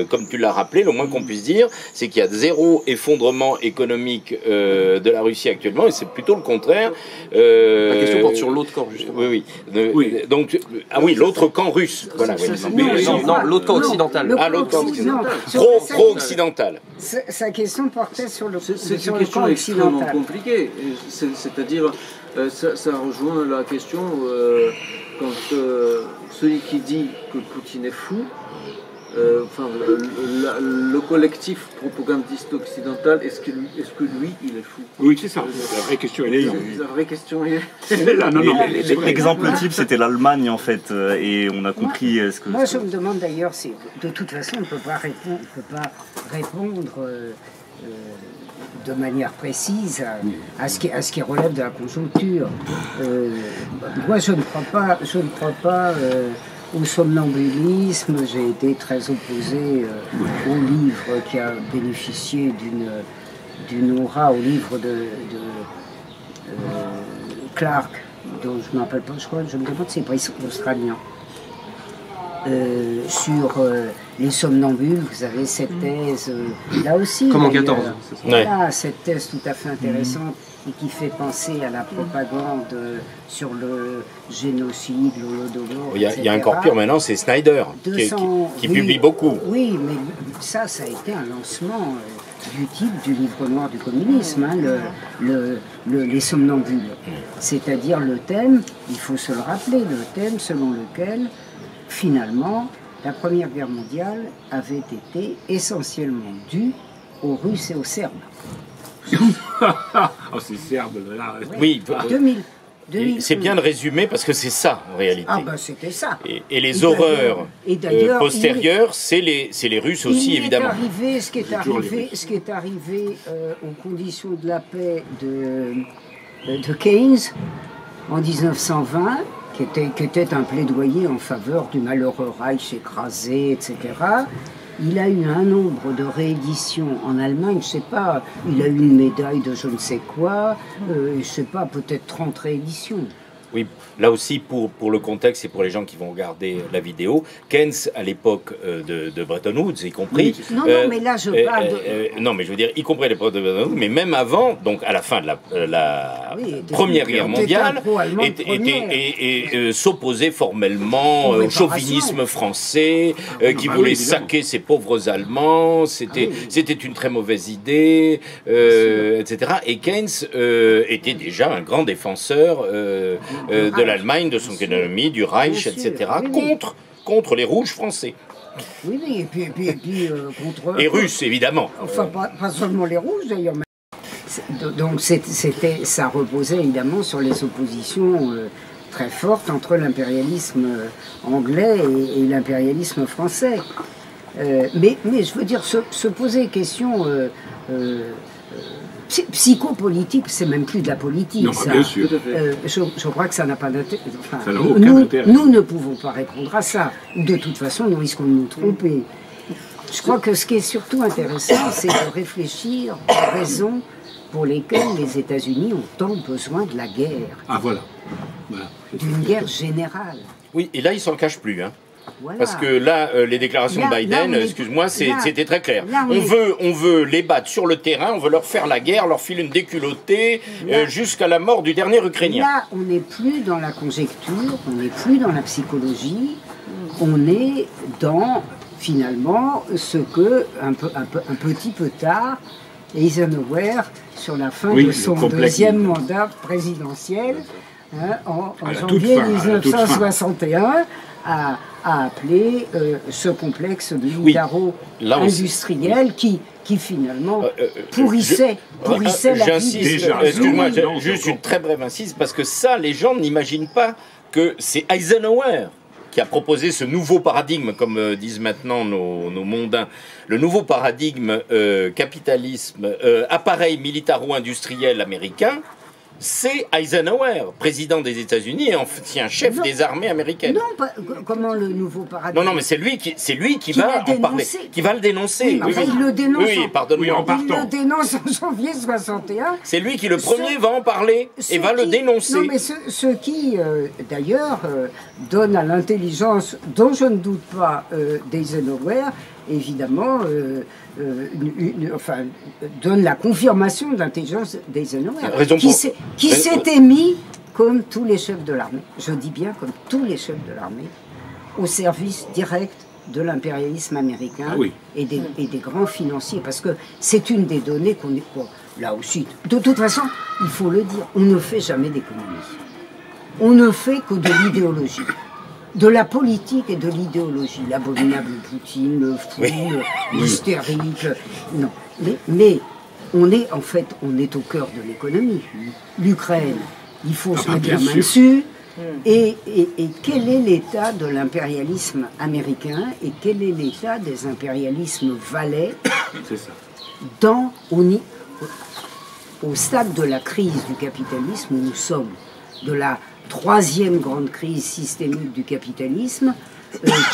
Comme tu l'as rappelé, le moins qu'on puisse dire, c'est qu'il y a zéro effondrement économique de la Russie actuellement, et c'est plutôt le contraire. La question porte sur l'autre camp, justement. Oui. Donc, l'autre camp russe. Voilà. Non, l'autre camp occidental. L'autre camp occidental. Pro-occidental. Sa question portait sur le C'est une question extrêmement compliquée. C'est-à-dire, ça rejoint la question quand celui qui dit que Poutine est fou, le collectif propagandiste occidental, est-ce que lui, il est fou? Oui, c'est ça. La vraie question, elle est là. La vraie question est là. L'exemple type, c'était l'Allemagne, en fait, et on a compris ce que... Moi, je me demande d'ailleurs, de toute façon, on ne peut pas répondre de manière précise à ce qui relève de la conjoncture. Moi, je ne crois pas au somnambulisme. J'ai été très opposé au livre qui a bénéficié d'une aura, au livre de Clark, dont je ne me rappelle pas, je me demande si c'est pas australien. Sur les somnambules, vous avez cette thèse, là aussi. Comme en 14. Cette thèse tout à fait intéressante et qui fait penser à la propagande sur le génocide, l'Holodomor. Il y a encore pire maintenant, c'est Snyder, qui publie beaucoup. Oui, mais ça a été un lancement du type du livre noir du communisme, les somnambules. C'est-à-dire le thème, il faut se le rappeler, le thème selon lequel finalement, la Première Guerre mondiale avait été essentiellement due aux Russes et aux Serbes. Oh, c'est serbe, là. Oui, 2000. c'est bien de résumer parce que c'est ça en réalité. Ah ben c'était ça. Et les horreurs d'ailleurs, postérieures, c'est les Russes aussi, évidemment. Ce qui est arrivé aux conditions de la paix de Keynes en 1920, qui était un plaidoyer en faveur du malheureux Reich écrasé, etc. Il a eu un nombre de rééditions en Allemagne, je sais pas, il a eu une médaille de je ne sais quoi, je sais pas, peut-être 30 rééditions. Oui, là aussi, pour le contexte et pour les gens qui vont regarder la vidéo, Keynes, à l'époque de Bretton Woods, y compris... Non, mais là, je parle de... non, mais je veux dire, y compris à l'époque de Bretton Woods, mais même avant, donc à la fin de la Première Guerre mondiale, s'opposait formellement au chauvinisme français, qui voulait saquer ces pauvres Allemands, c'était une très mauvaise idée, etc. Et Keynes était déjà un grand défenseur... de l'Allemagne, de son économie, du Reich, etc., contre les rouges français. Oui, et puis contre... Et russes, évidemment. Enfin, pas seulement les rouges, d'ailleurs. Donc, ça reposait évidemment sur les oppositions très fortes entre l'impérialisme anglais et l'impérialisme français. Mais je veux dire, se poser question... psychopolitique, c'est même plus de la politique. Non, ça. Bien sûr. Je crois que ça n'a pas d'intérêt. Enfin, ça n'a aucun intérêt. Nous ne pouvons pas répondre à ça. De toute façon, nous risquons de nous tromper. Je crois que ce qui est surtout intéressant, c'est de réfléchir aux raisons pour lesquelles les États-Unis ont tant besoin de la guerre. Ah, voilà. D'une guerre générale. Oui, et là, ils s'en cachent plus, hein. Voilà. Parce que là, les déclarations de Biden, excuse-moi, c'était très clair. On veut les battre sur le terrain, on veut leur faire la guerre, leur filer une déculottée jusqu'à la mort du dernier Ukrainien. Là, on n'est plus dans la conjecture, on n'est plus dans la psychologie, on est dans, finalement, ce que, un petit peu tard, Eisenhower, sur la fin de son deuxième mandat présidentiel, en janvier 1961, a appelé ce complexe militaro-industriel qui finalement pourrissait la vie. Excuse-moi, juste une très brève incise, parce que ça, les gens n'imaginent pas que c'est Eisenhower qui a proposé ce nouveau paradigme, comme disent maintenant nos mondains, le nouveau paradigme capitalisme, appareil militaro-industriel américain. C'est Eisenhower, président des États-Unis et ancien chef des armées américaines. Non, comment le nouveau paradigme? Non, mais c'est lui qui va en parler, qui va le dénoncer. Oui, il le dénonce. Oui, pardonne-moi. Il le dénonce en janvier 61. C'est lui qui le premier va en parler et va le dénoncer. Non, mais ce qui, d'ailleurs, donne à l'intelligence, dont je ne doute pas, d'Eisenhower, évidemment, donne la confirmation de l'intelligence d'Eisenhower, qui s'était mis, comme tous les chefs de l'armée, je dis bien comme tous les chefs de l'armée, au service direct de l'impérialisme américain et des grands financiers, parce que c'est une des données qu'on est... Bon, là aussi, de toute façon, il faut le dire, on ne fait jamais d'économie. On ne fait que de l'idéologie. De la politique et de l'idéologie, l'abominable Poutine, le fou, l'hystérique. Non, mais on est au cœur de l'économie. L'Ukraine, il faut se mettre la main dessus. Et quel est l'état de l'impérialisme américain et quel est l'état des impérialismes valais au stade de la crise du capitalisme où nous sommes, de la troisième grande crise systémique du capitalisme,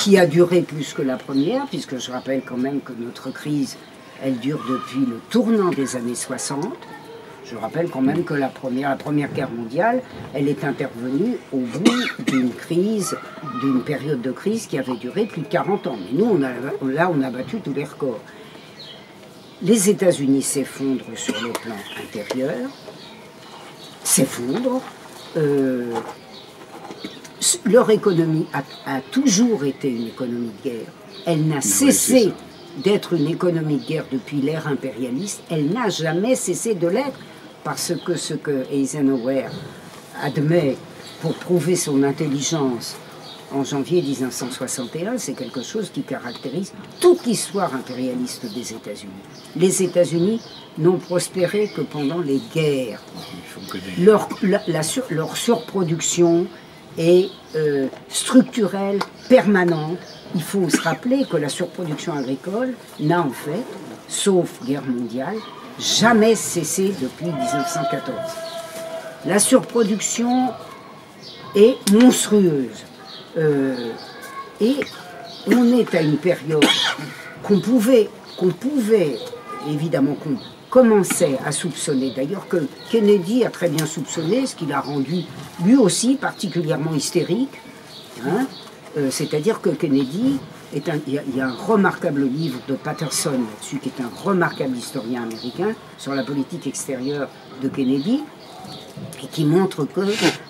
qui a duré plus que la première, puisque je rappelle quand même que notre crise, elle dure depuis le tournant des années 60. Je rappelle quand même que la Première Guerre mondiale, elle est intervenue au bout d'une période de crise qui avait duré plus de 40 ans. Mais nous, on a battu tous les records. Les États-Unis s'effondrent sur le plan intérieur, s'effondrent. Leur économie a toujours été une économie de guerre. Elle n'a cessé d'être une économie de guerre depuis l'ère impérialiste. Elle n'a jamais cessé de l'être, parce que ce que Eisenhower admet pour prouver son intelligence en janvier 1961, c'est quelque chose qui caractérise toute l'histoire impérialiste des États-Unis. Les États-Unis n'ont prospéré que pendant les guerres. Leur surproduction est structurelle, permanente. Il faut se rappeler que la surproduction agricole n'a en fait, sauf guerre mondiale, jamais cessé depuis 1914. La surproduction est monstrueuse. Et on est à une période qu'on pouvait, évidemment, qu'on commençait à soupçonner. D'ailleurs, que Kennedy a très bien soupçonné, ce qui l'a rendu lui aussi particulièrement hystérique. Hein. C'est-à-dire que Kennedy, il y a un remarquable livre de Patterson là-dessus, qui est un remarquable historien américain, sur la politique extérieure de Kennedy, et qui montre que,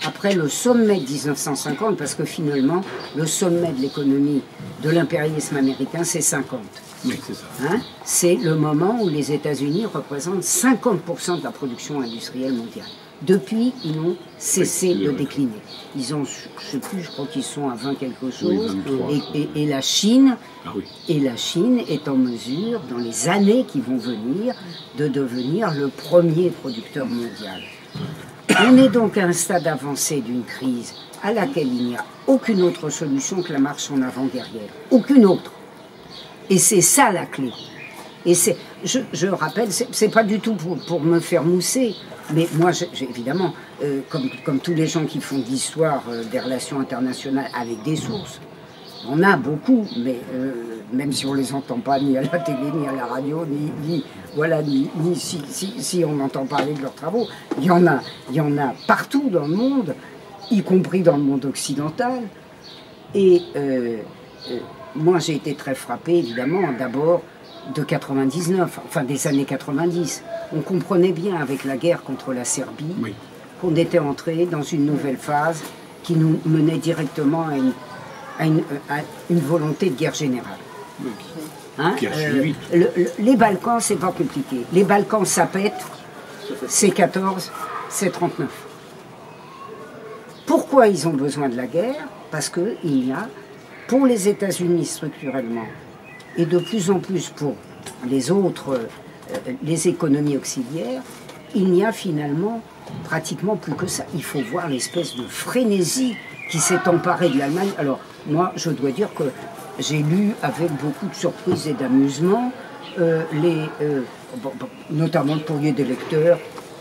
après le sommet de 1950, parce que finalement, le sommet de l'économie de l'impérialisme américain, c'est 50. Oui, c'est ça. Hein, c'est le moment où les États-Unis représentent 50% de la production industrielle mondiale. Depuis, ils ont cessé de décliner. Ils ont, je ne sais plus, je crois qu'ils sont à 20 quelque chose. Oui, et la Chine, et la Chine est en mesure, dans les années qui vont venir, de devenir le premier producteur mondial. On est donc à un stade avancé d'une crise à laquelle il n'y a aucune autre solution que la marche en avant guerrière. Aucune autre. Et c'est ça la clé. Et je rappelle, c'est pas du tout pour me faire mousser, mais moi, évidemment, comme tous les gens qui font de l'histoire des relations internationales avec des sources, on a beaucoup, mais même si on les entend pas ni à la télé, ni à la radio, ni si on entend parler de leurs travaux, il y en a partout dans le monde, y compris dans le monde occidental. Et moi, j'ai été très frappé, évidemment, d'abord de 99, enfin des années 90. On comprenait bien avec la guerre contre la Serbie qu'on était entré dans une nouvelle phase qui nous menait directement à une volonté de guerre générale. Hein, les Balkans, c'est pas compliqué. Les Balkans, ça pète, c'est 14, c'est 39. Pourquoi ils ont besoin de la guerre? Parce qu'il y a, pour les États-Unis structurellement, et de plus en plus pour les autres, les économies auxiliaires, il n'y a finalement pratiquement plus que ça. Il faut voir l'espèce de frénésie qui s'est emparée de l'Allemagne. Alors, moi, je dois dire que j'ai lu avec beaucoup de surprise et d'amusement notamment le courrier des lecteurs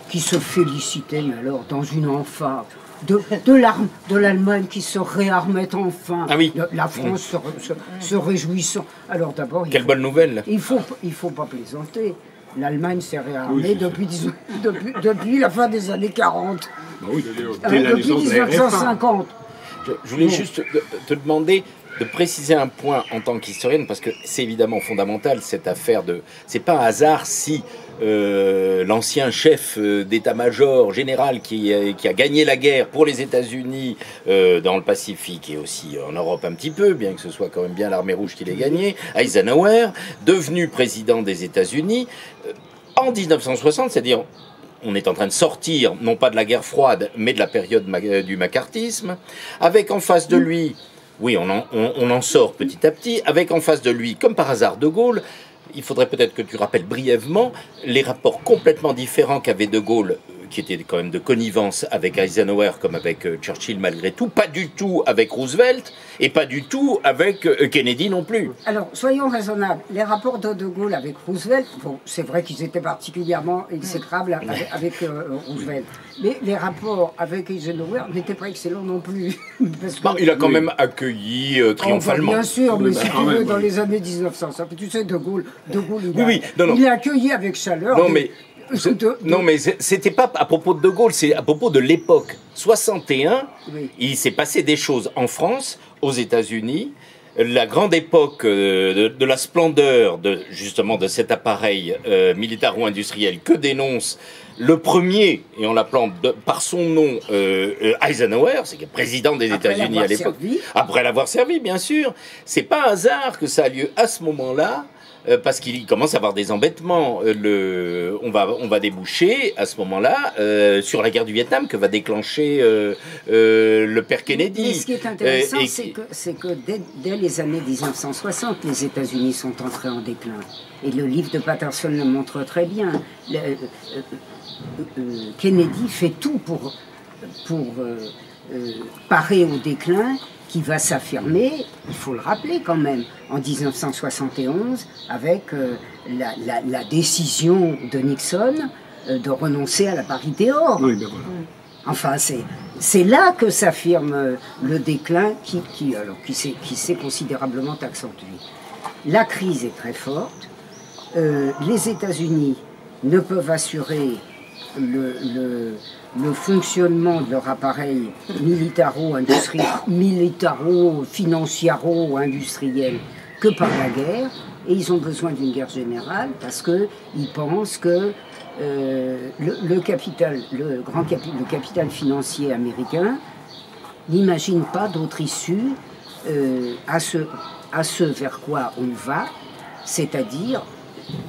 qui se félicitaient, mais alors, dans une emphase, de l'Allemagne qui se réarmait enfin. Ah oui. La France se réjouissant. Alors d'abord, quelle bonne nouvelle. Il faut pas plaisanter. L'Allemagne s'est réarmée depuis la fin des années 40. Bah oui, depuis 1950. Je voulais juste te demander de préciser un point en tant qu'historienne, parce que c'est évidemment fondamental cette affaire de... C'est pas un hasard si l'ancien chef d'état-major général qui a gagné la guerre pour les États-Unis dans le Pacifique et aussi en Europe un petit peu, bien que ce soit quand même bien l'armée rouge qui l'ait gagné, Eisenhower, devenu président des États-Unis en 1960, c'est-à-dire on est en train de sortir, non pas de la guerre froide, mais de la période du macartisme, avec en face de lui... Oui, on en sort petit à petit, avec en face de lui, comme par hasard, De Gaulle. Il faudrait peut-être que tu rappelles brièvement les rapports complètement différents qu'avait De Gaulle, qui étaient quand même de connivence avec Eisenhower comme avec Churchill malgré tout, pas du tout avec Roosevelt et pas du tout avec Kennedy non plus. Alors, soyons raisonnables. Les rapports de Gaulle avec Roosevelt, bon, c'est vrai qu'ils étaient particulièrement exécrables avec Roosevelt, mais les rapports avec Eisenhower n'étaient pas excellents non plus. Parce que, il a quand même accueilli triomphalement. Bien sûr, mais si tu veux, dans les années 1900, tu sais, De Gaulle il a accueilli avec chaleur. Non, mais c'était pas à propos de De Gaulle, c'est à propos de l'époque. 61, il s'est passé des choses en France, aux États-Unis, la grande époque de la splendeur justement de cet appareil militaro-industriel que dénonce le premier, et en l'appelant par son nom Eisenhower, c'est le président des États-Unis à l'époque. Après l'avoir servi, bien sûr. C'est pas un hasard que ça a lieu à ce moment-là. parce qu'il commence à avoir des embêtements. On va déboucher à ce moment-là sur la guerre du Vietnam que va déclencher le père Kennedy. Mais ce qui est intéressant, c'est que dès les années 1960, les États-Unis sont entrés en déclin. Et le livre de Patterson le montre très bien. Kennedy fait tout pour parer au déclin qui va s'affirmer, il faut le rappeler quand même, en 1971 avec la décision de Nixon de renoncer à la parité or. Oui, ben voilà. Enfin, c'est là que s'affirme le déclin qui s'est considérablement accentué. La crise est très forte. Les États-Unis ne peuvent assurer le fonctionnement de leur appareil militaro-financiaro-industriel que par la guerre, et ils ont besoin d'une guerre générale parce qu'ils pensent que le capital financier américain n'imagine pas d'autre issue à ce vers quoi on va, c'est-à-dire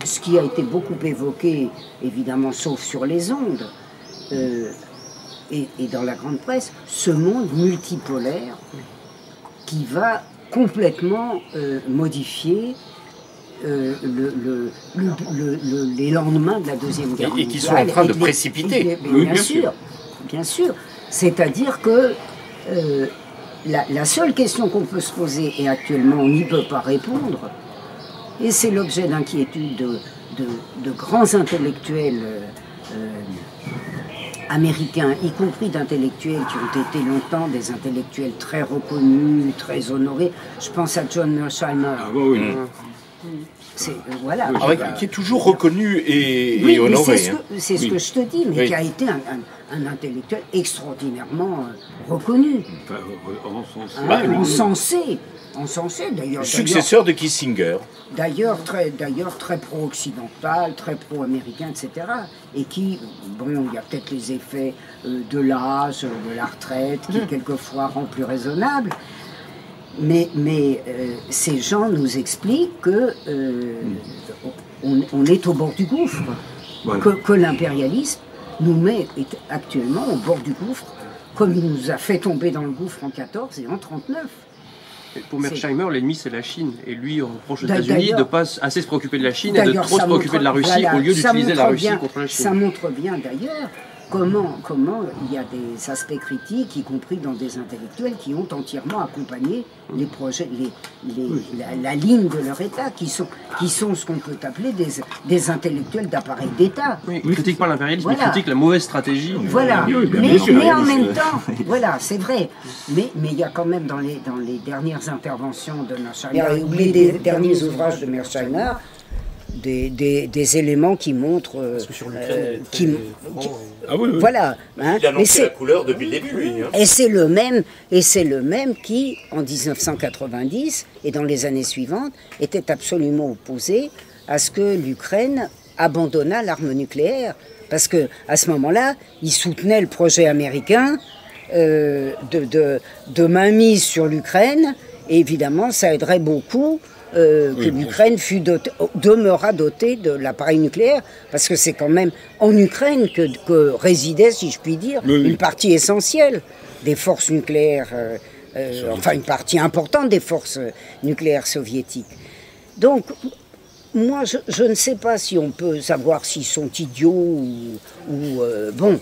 ce qui a été beaucoup évoqué, évidemment, sauf sur les ondes, et dans la grande presse, ce monde multipolaire qui va complètement modifier les lendemains de la Deuxième Guerre mondiale. Et qui sont en train de précipiter. Oui, bien sûr. C'est-à-dire que la seule question qu'on peut se poser, et actuellement on n'y peut pas répondre, et c'est l'objet d'inquiétude de grands intellectuels américains, y compris d'intellectuels qui ont été longtemps des intellectuels très reconnus, très honorés. Je pense à John Mearsheimer. Ah bon, oui. Voilà. Qui est toujours reconnu et oui, honoré. C'est ce que je te dis, mais qui a été un intellectuel extraordinairement reconnu. Encensé, d'ailleurs. Successeur de Kissinger. D'ailleurs, très pro-occidental, très pro-américain, etc. Et qui, bon, il y a peut-être les effets de l'âge, de la retraite, qui quelquefois rend plus raisonnable. Mais ces gens nous expliquent que on est au bord du gouffre, voilà. que l'impérialisme nous met actuellement au bord du gouffre, comme il nous a fait tomber dans le gouffre en 14 et en 39. Pour Mearsheimer, l'ennemi c'est la Chine, et lui on reproche aux États-Unis de ne pas assez se préoccuper de la Chine et de trop se préoccuper de la Russie au lieu d'utiliser la Russie contre la Chine. Ça montre bien d'ailleurs comment il y a des aspects critiques, y compris dans des intellectuels qui ont entièrement accompagné les projets, la ligne de leur État, qui sont ce qu'on peut appeler des intellectuels d'appareil d'État. Oui, ils ne critiquent pas l'impérialisme, voilà. Ils critiquent la mauvaise stratégie. Voilà, mais en même temps, voilà, c'est vrai. Mais il y a quand même dans les dernières interventions de Mearsheimer, oubliez des derniers ouvrages de Mearsheimer, des éléments qui montrent voilà, hein, il a annoncé la couleur depuis le début, lui. Hein. Et c'est le même qui, en 1990 et dans les années suivantes, était absolument opposé à ce que l'Ukraine abandonnât l'arme nucléaire, parce que à ce moment-là, il soutenait le projet américain de mainmise sur l'Ukraine, et évidemment, ça aiderait beaucoup. Que l'Ukraine demeura dotée de l'appareil nucléaire, parce que c'est quand même en Ukraine que résidait, si je puis dire, une partie essentielle des forces nucléaires, enfin une partie importante des forces nucléaires soviétiques. Donc, moi, je ne sais pas si on peut savoir s'ils sont idiots comme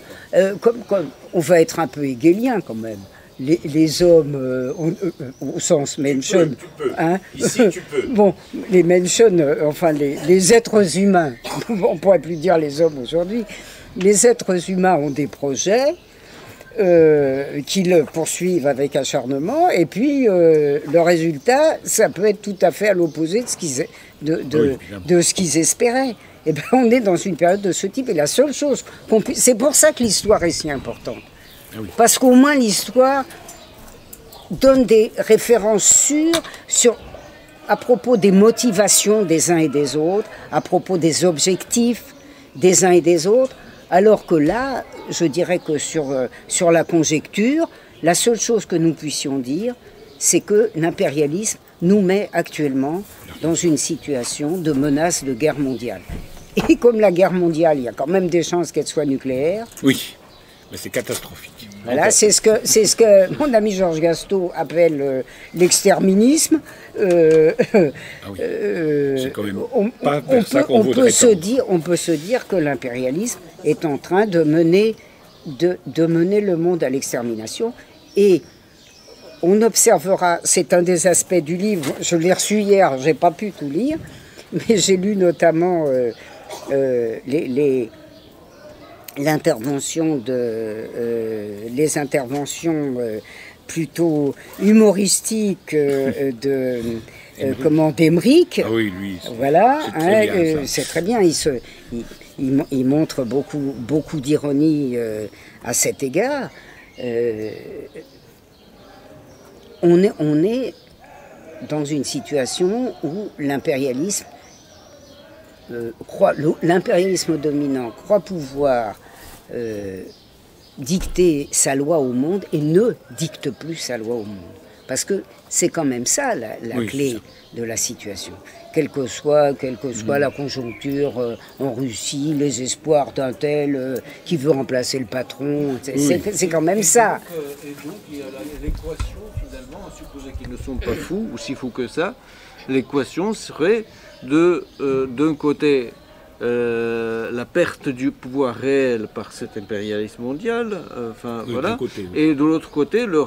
on va être un peu hégélien quand même. Les hommes, au sens Mention, tu peux. Hein, ici tu peux. Bon, les Mention, enfin les êtres humains, on ne pourrait plus dire les hommes aujourd'hui, les êtres humains ont des projets qu'ils poursuivent avec acharnement, et puis le résultat, ça peut être tout à fait à l'opposé de ce qu'ils espéraient. Et bien, on est dans une période de ce type, et la seule chose qu'on puisse... C'est pour ça que l'histoire est si importante. Parce qu'au moins l'histoire donne des références sûres à propos des motivations des uns et des autres, à propos des objectifs des uns et des autres, alors que là, je dirais que sur la conjecture, la seule chose que nous puissions dire, c'est que l'impérialisme nous met actuellement dans une situation de menace de guerre mondiale. Et comme la guerre mondiale, il y a quand même des chances qu'elle soit nucléaire. Oui, mais c'est catastrophique. Voilà, c'est ce que mon ami Georges Gastaud appelle l'exterminisme. C'est quand même pas vers ça qu'on voudrait tendre. On peut se dire que l'impérialisme est en train de mener le monde à l'extermination. Et on observera, c'est un des aspects du livre, je l'ai reçu hier, j'ai pas pu tout lire, mais j'ai lu notamment les interventions plutôt humoristiques d'Emeric. Ah oui, lui, voilà, c'est très bien. Il montre beaucoup d'ironie à cet égard. On est dans une situation où l'impérialisme dominant croit pouvoir dicter sa loi au monde et ne dicte plus sa loi au monde. Parce que c'est quand même ça la clé de la situation. Quelle que soit la conjoncture en Russie, les espoirs d'un tel qui veut remplacer le patron, c'est quand même ça. Et donc il y a l'équation finalement, à supposer qu'ils ne sont pas fous, ou si fous que ça, l'équation serait d'un côté la perte du pouvoir réel par cet impérialisme mondial, voilà, côté, oui. Et de l'autre côté le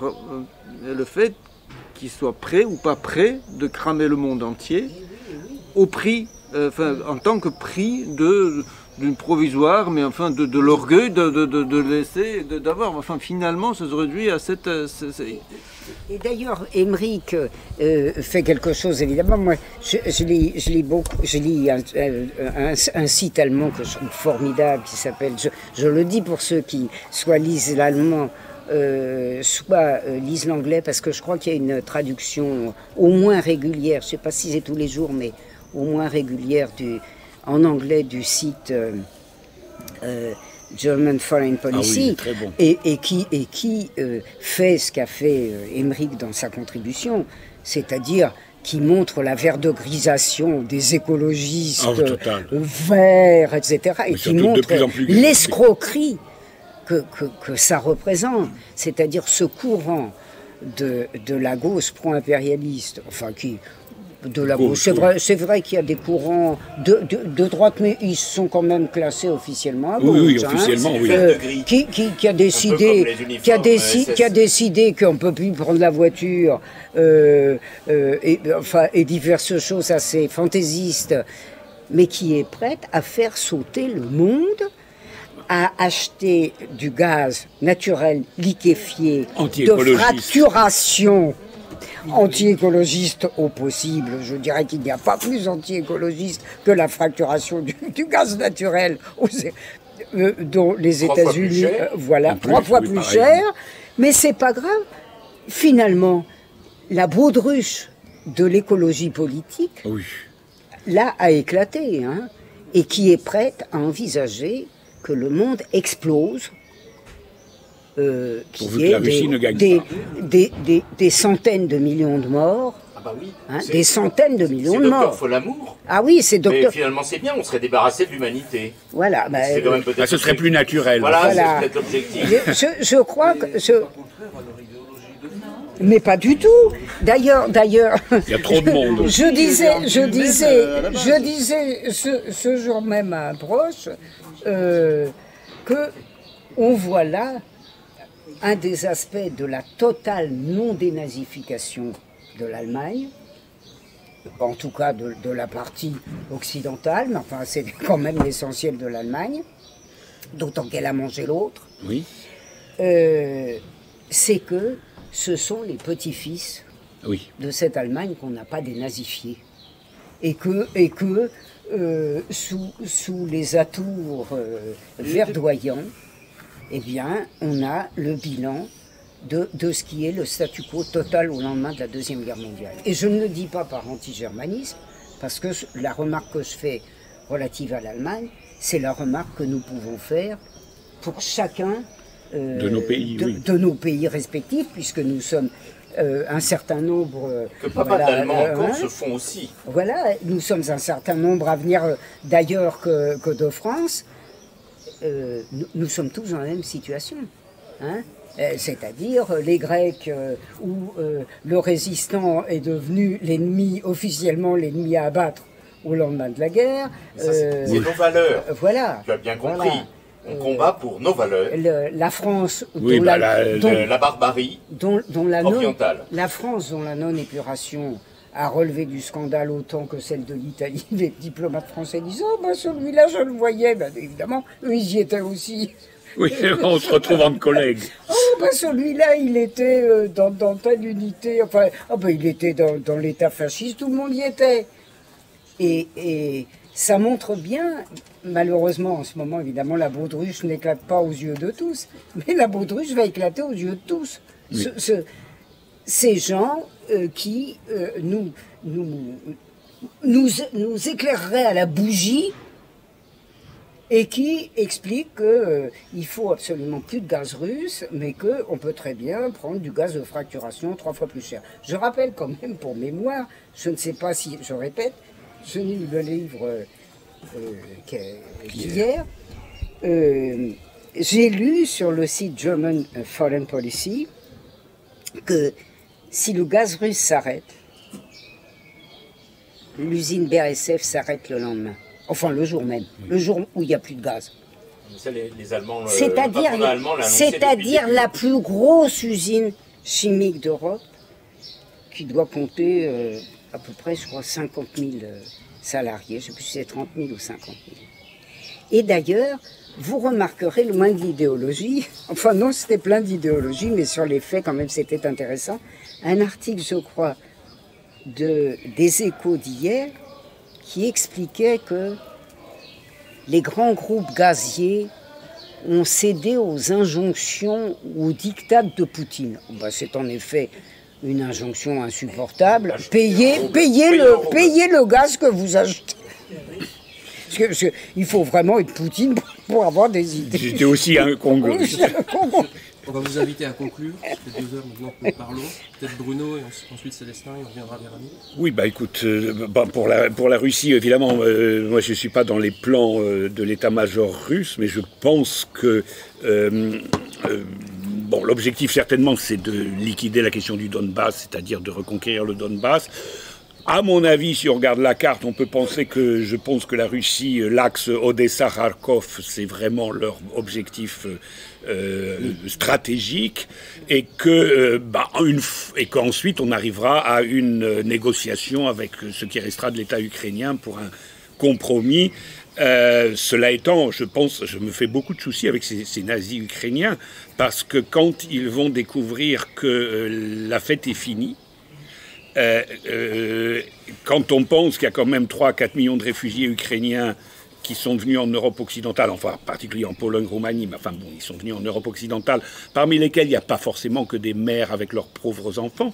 fait qu'ils soient prêts ou pas prêts de cramer le monde entier au prix, en tant que prix d'une provisoire, mais enfin de l'orgueil de laisser, d'avoir, enfin finalement ça se réduit à cette... Et d'ailleurs, Emeric fait quelque chose, évidemment. Moi, je lis beaucoup. Je lis un site allemand que je trouve formidable qui s'appelle. Je le dis pour ceux qui soit lisent l'allemand, soit lisent l'anglais, parce que je crois qu'il y a une traduction au moins régulière. Je ne sais pas si c'est tous les jours, mais au moins régulière en anglais du site. German Foreign Policy, très bon. et qui fait ce qu'a fait Emeric dans sa contribution, c'est-à-dire qui montre la verdegrisation des écologistes verts, etc., et qui montre l'escroquerie que ça représente, c'est-à-dire ce courant de la gauche pro-impérialiste, enfin qui... de la gauche. C'est vrai qu'il y a des courants de droite, mais ils sont quand même classés officiellement à gauche. Oui, officiellement, oui. Qui a décidé qu'on ne peut plus prendre la voiture, et diverses choses assez fantaisistes, mais qui est prête à faire sauter le monde, à acheter du gaz naturel liquéfié de fracturation anti-écologiste au possible. Je dirais qu'il n'y a pas plus anti-écologiste que la fracturation du gaz naturel dont les États-Unis, trois fois plus cher. Mais c'est pas grave. Finalement, la baudruche de l'écologie politique, là, a éclaté, et qui est prête à envisager que le monde explose. Qui est des centaines de millions de morts, des centaines de millions de morts. C'est Dr Folamour. Ah oui, c'est Dr. Mais finalement, c'est bien, on serait débarrassé de l'humanité. Voilà. Ce serait plus naturel. Voilà. C'est peut-être l'objectif. Je crois que... Mais pas du tout. D'ailleurs, il y a trop de monde. Je disais ce jour même à un proche que on voit là un des aspects de la totale non-dénazification de l'Allemagne, en tout cas de la partie occidentale, mais enfin c'est quand même l'essentiel de l'Allemagne, d'autant qu'elle a mangé l'autre. Oui. C'est que ce sont les petits-fils de cette Allemagne qu'on n'a pas dénazifiée. Et que sous les atours verdoyants, eh bien, on a le bilan de ce qui est le statu quo total au lendemain de la Deuxième Guerre mondiale. Et je ne le dis pas par anti-germanisme, parce que la remarque que je fais relative à l'Allemagne, c'est la remarque que nous pouvons faire pour chacun de nos pays, de nos pays respectifs, puisque nous sommes un certain nombre... Que pas mal d'Allemands encore se font aussi. Voilà, nous sommes un certain nombre à venir d'ailleurs que de France. Nous sommes tous dans la même situation. Hein, c'est-à-dire les Grecs où le résistant est devenu l'ennemi, officiellement l'ennemi à abattre au lendemain de la guerre. C'est nos valeurs. Voilà. Tu as bien compris. Voilà. On combat pour nos valeurs. La France, oui, la barbarie orientale. La France, dont la non-épuration a relevé du scandale autant que celle de l'Italie. Les diplomates français disent « Oh, ben celui-là, je le voyais. » Ben, évidemment, eux, ils y étaient aussi. Oui, on se retrouve entre collègues. Oh, ben celui-là, il était dans telle unité. Enfin, oh, ben, il était dans l'État fasciste, tout le monde y était. Et ça montre bien, malheureusement, en ce moment, évidemment, la baudruche n'éclate pas aux yeux de tous, mais la baudruche va éclater aux yeux de tous. Oui. Ces gens qui nous éclaireraient à la bougie et qui expliquent qu'il faut absolument plus de gaz russe, mais qu'on peut très bien prendre du gaz de fracturation 3 fois plus cher. Je rappelle quand même, pour mémoire, je ne sais pas si je répète, je n'ai lu le livre qu'hier. J'ai lu sur le site German Foreign Policy que si le gaz russe s'arrête, l'usine BASF s'arrête le lendemain. Enfin, le jour même, le jour où il n'y a plus de gaz. Les Allemands, c'est-à-dire la plus grosse usine chimique d'Europe, qui doit compter à peu près, je crois, 50 000 salariés. Je ne sais plus si c'est 30 000 ou 50 000. Et d'ailleurs, vous remarquerez, loin de l'idéologie, enfin non, c'était plein d'idéologie, mais sur les faits, quand même, c'était intéressant, un article, je crois, des Échos d'hier, qui expliquait que les grands groupes gaziers ont cédé aux injonctions ou aux diktats de Poutine. Ben, c'est en effet une injonction insupportable. Payez le gaz que vous achetez. Parce que, il faut vraiment être Poutine pour avoir des idées. J'étais aussi un Congo. On va vous inviter à conclure. Ça fait 2 heures maintenant que nous parlons. Peut-être Bruno et ensuite Célestin et on reviendra vers Ami. Oui, bah écoute, pour la Russie, évidemment, moi je ne suis pas dans les plans de l'état-major russe, mais je pense que l'objectif certainement c'est de liquider la question du Donbass, c'est-à-dire de reconquérir le Donbass. À mon avis, si on regarde la carte, on peut penser que je pense que la Russie, l'axe Odessa-Kharkov, c'est vraiment leur objectif stratégique, et que et qu'ensuite on arrivera à une négociation avec ce qui restera de l'État ukrainien pour un compromis. Cela étant, je me fais beaucoup de soucis avec ces nazis ukrainiens, parce que quand ils vont découvrir que la fête est finie, quand on pense qu'il y a quand même 3 à 4 millions de réfugiés ukrainiens qui sont venus en Europe occidentale, enfin en particulier en Pologne, Roumanie, mais enfin bon, ils sont venus en Europe occidentale, parmi lesquels il n'y a pas forcément que des mères avec leurs pauvres enfants.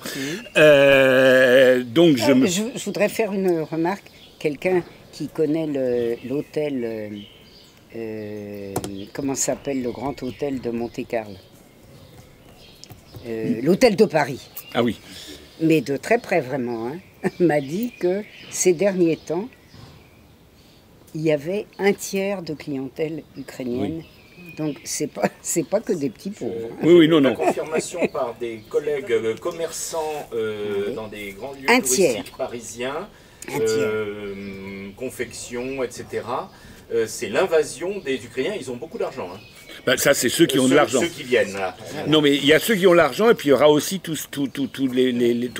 Donc je voudrais faire une remarque. Quelqu'un qui connaît l'hôtel, comment s'appelle le grand hôtel de Monte-Carlo, l'hôtel de Paris. Ah oui. Mais de très près vraiment, hein, m'a dit que ces derniers temps, il y avait 1/3 de clientèle ukrainienne. Oui. Donc c'est pas que des petits pauvres. Hein. Oui, non. La confirmation par des collègues commerçants dans des grands lieux touristiques parisiens, confection, etc. C'est l'invasion des Ukrainiens. Ils ont beaucoup d'argent. Hein. Ben, ça, c'est ceux qui ont de l'argent. Ceux qui viennent, là. Non, mais il y a ceux qui ont l'argent, et puis il y aura aussi tous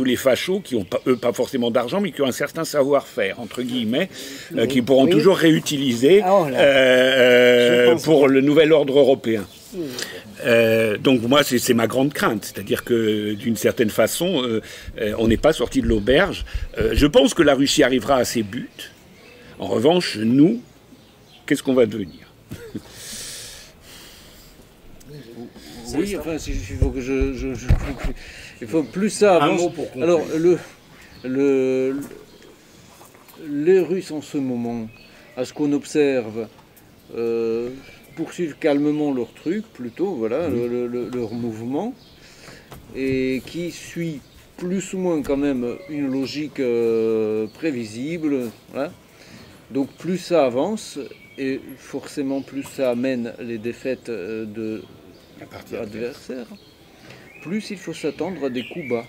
les fachos qui n'ont pas forcément d'argent, mais qui ont un certain savoir-faire, entre guillemets, qui pourront toujours réutiliser pour le nouvel ordre européen. Donc moi, c'est ma grande crainte. C'est-à-dire que, d'une certaine façon, on n'est pas sorti de l'auberge. Je pense que la Russie arrivera à ses buts. En revanche, nous, qu'est-ce qu'on va devenir ? Oui, enfin, il faut que il faut plus ça. Un mot pour conclure. Alors, les Russes en ce moment, à ce qu'on observe, poursuivent calmement leur truc, plutôt, voilà, leur mouvement, et qui suit plus ou moins quand même une logique prévisible. Voilà. Donc plus ça avance, et forcément plus ça amène les défaites de l'adversaire, plus il faut s'attendre à des coups bas.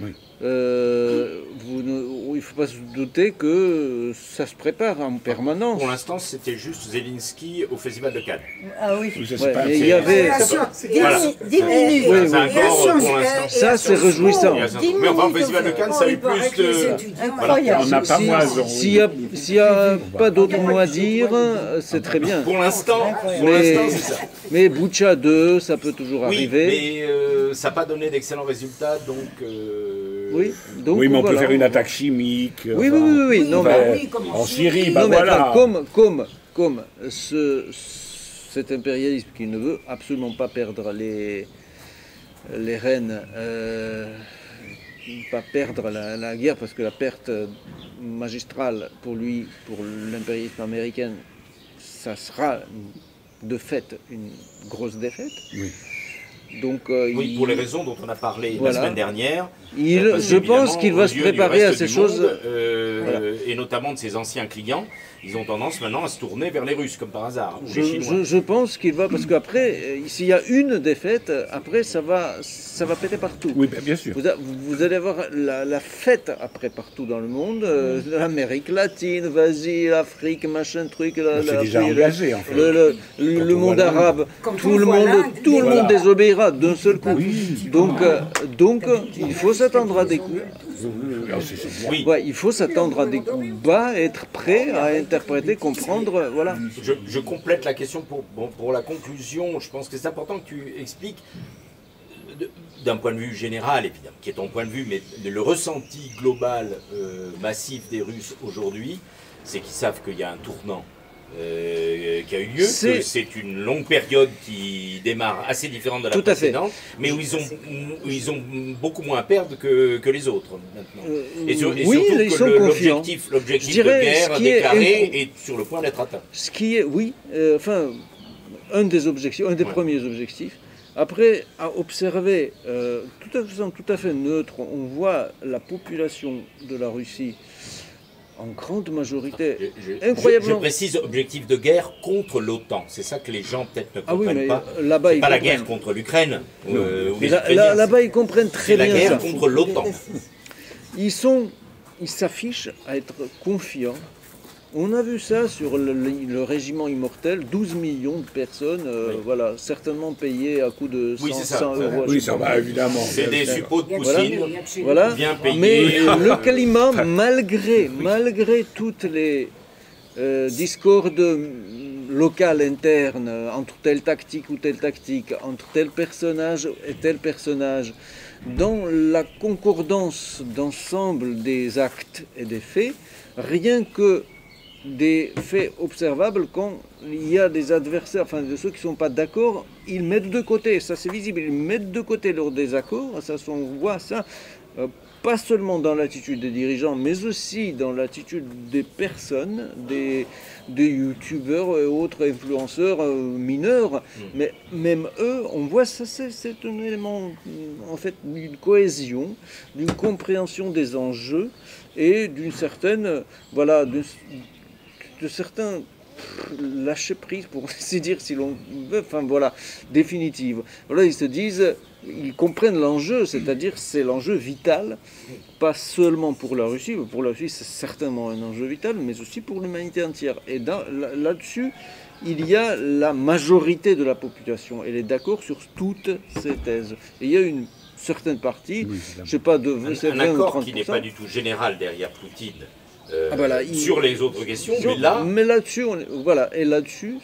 Oui. Il ne faut pas se douter que ça se prépare en permanence. Pour l'instant, c'était juste Zelensky au Festival de Cannes. Ah oui. Mais il y avait... Voilà. 10 minutes. Oui, C'est encore, pour l'instant. Ça, c'est réjouissant. Mais enfin, au Festival de Cannes, ça a eu plus de... Incroyable. On n'a pas moins. S'il n'y a pas d'autre mot à dire, c'est très bien. Pour l'instant, Mais, c'est ça. mais Boucha 2, ça peut toujours Oui, arriver. mais ça n'a pas donné d'excellents résultats, donc... Oui, donc, Oui, mais on peut voilà. faire une attaque chimique. Oui, oui, oui, oui. Non, mais, En Syrie, non, mais voilà. enfin, comme cet impérialisme qui ne veut absolument pas perdre les rênes, pas perdre la guerre, parce que la perte magistrale pour lui, pour l'impérialisme américain, ça sera de fait une grosse défaite. Oui. Donc, Oui, pour les raisons dont on a parlé Voilà. la semaine dernière. je pense qu'il va se préparer à ces choses. Voilà. Et notamment de ses anciens clients, ils ont tendance maintenant à se tourner vers les Russes, comme par hasard, ou les Chinois. Je pense qu'il va, parce qu'après, s'il y a une défaite, après ça va péter partout. Oui, bien sûr. Vous allez avoir la fête après partout dans le monde, l'Amérique latine, vas-y, l'Afrique, machin truc, C'est déjà engagé, en fait. le on monde voit arabe, Quand tout on le voit monde, l'Inde, tout le voilà. monde désobéira d'un seul coup. Donc, il faut s'attendre à des coups. Oui, Ouais, il faut s'attendre à des coups bas, être prêt à interpréter, comprendre, voilà. je complète la question pour la conclusion. Je pense que c'est important que tu expliques, d'un point de vue général, évidemment, qui est ton point de vue, mais le ressenti global massif des Russes aujourd'hui, c'est qu'ils savent qu'il y a un tournant qui a eu lieu, que c'est une longue période qui démarre assez différente de la Tout à fait. précédente, mais où ils ont beaucoup moins à perdre que les autres maintenant. Et oui, surtout ils sont que confiants. l'objectif Je dirais, de guerre ce qui est déclaré est sur le point d'être atteint. Ce qui est, oui, un des objectifs, un des Ouais. premiers objectifs. Après, à observer, tout à fait neutre, on voit la population de la Russie en grande majorité, incroyablement. Je précise, objectif de guerre contre l'OTAN. C'est ça que les gens peut-être ne Ah oui, comprennent mais pas. là-bas, C'est ils pas la comprennent. guerre contre l'Ukraine. ou Mais les Ukrainiens, là-bas, ils comprennent très c'est la bien guerre ça. contre l'OTAN. Ils s'affichent à être confiants. On a vu ça sur le régiment immortel, 12 millions de personnes, voilà, certainement payées à coût de 100, Oui, c'est ça. 100 euros. Oui, je sais ça pas. va, évidemment. C'est des suppôts de Voilà. Poutine. Voilà. Bien payés. Mais le climat, malgré toutes les discordes locales internes entre telle tactique ou telle tactique, entre tel personnage et tel personnage, dans la concordance d'ensemble des actes et des faits, rien que des faits observables quand il y a des adversaires, enfin de ceux qui ne sont pas d'accord, ils mettent de côté, ça c'est visible, ils mettent de côté leur désaccord, ça on voit ça, pas seulement dans l'attitude des dirigeants, mais aussi dans l'attitude des personnes, des youtubeurs et autres influenceurs mineurs, mais même eux, on voit ça, c'est un élément en fait d'une cohésion, d'une compréhension des enjeux et d'une certaine, voilà, de certains lâcher prise, pour ainsi dire, si l'on veut, enfin voilà, définitive. Voilà, ils se disent, ils comprennent l'enjeu, c'est-à-dire c'est l'enjeu vital, pas seulement pour la Russie c'est certainement un enjeu vital, mais aussi pour l'humanité entière. Et là-dessus, il y a la majorité de la population, elle est d'accord sur toutes ces thèses. Et il y a une certaine partie, je ne sais pas, de Un 20 ou 30%. accord qui n'est pas du tout général derrière Poutine. Voilà, sur les autres questions, mais là-dessus, voilà, et là-dessus,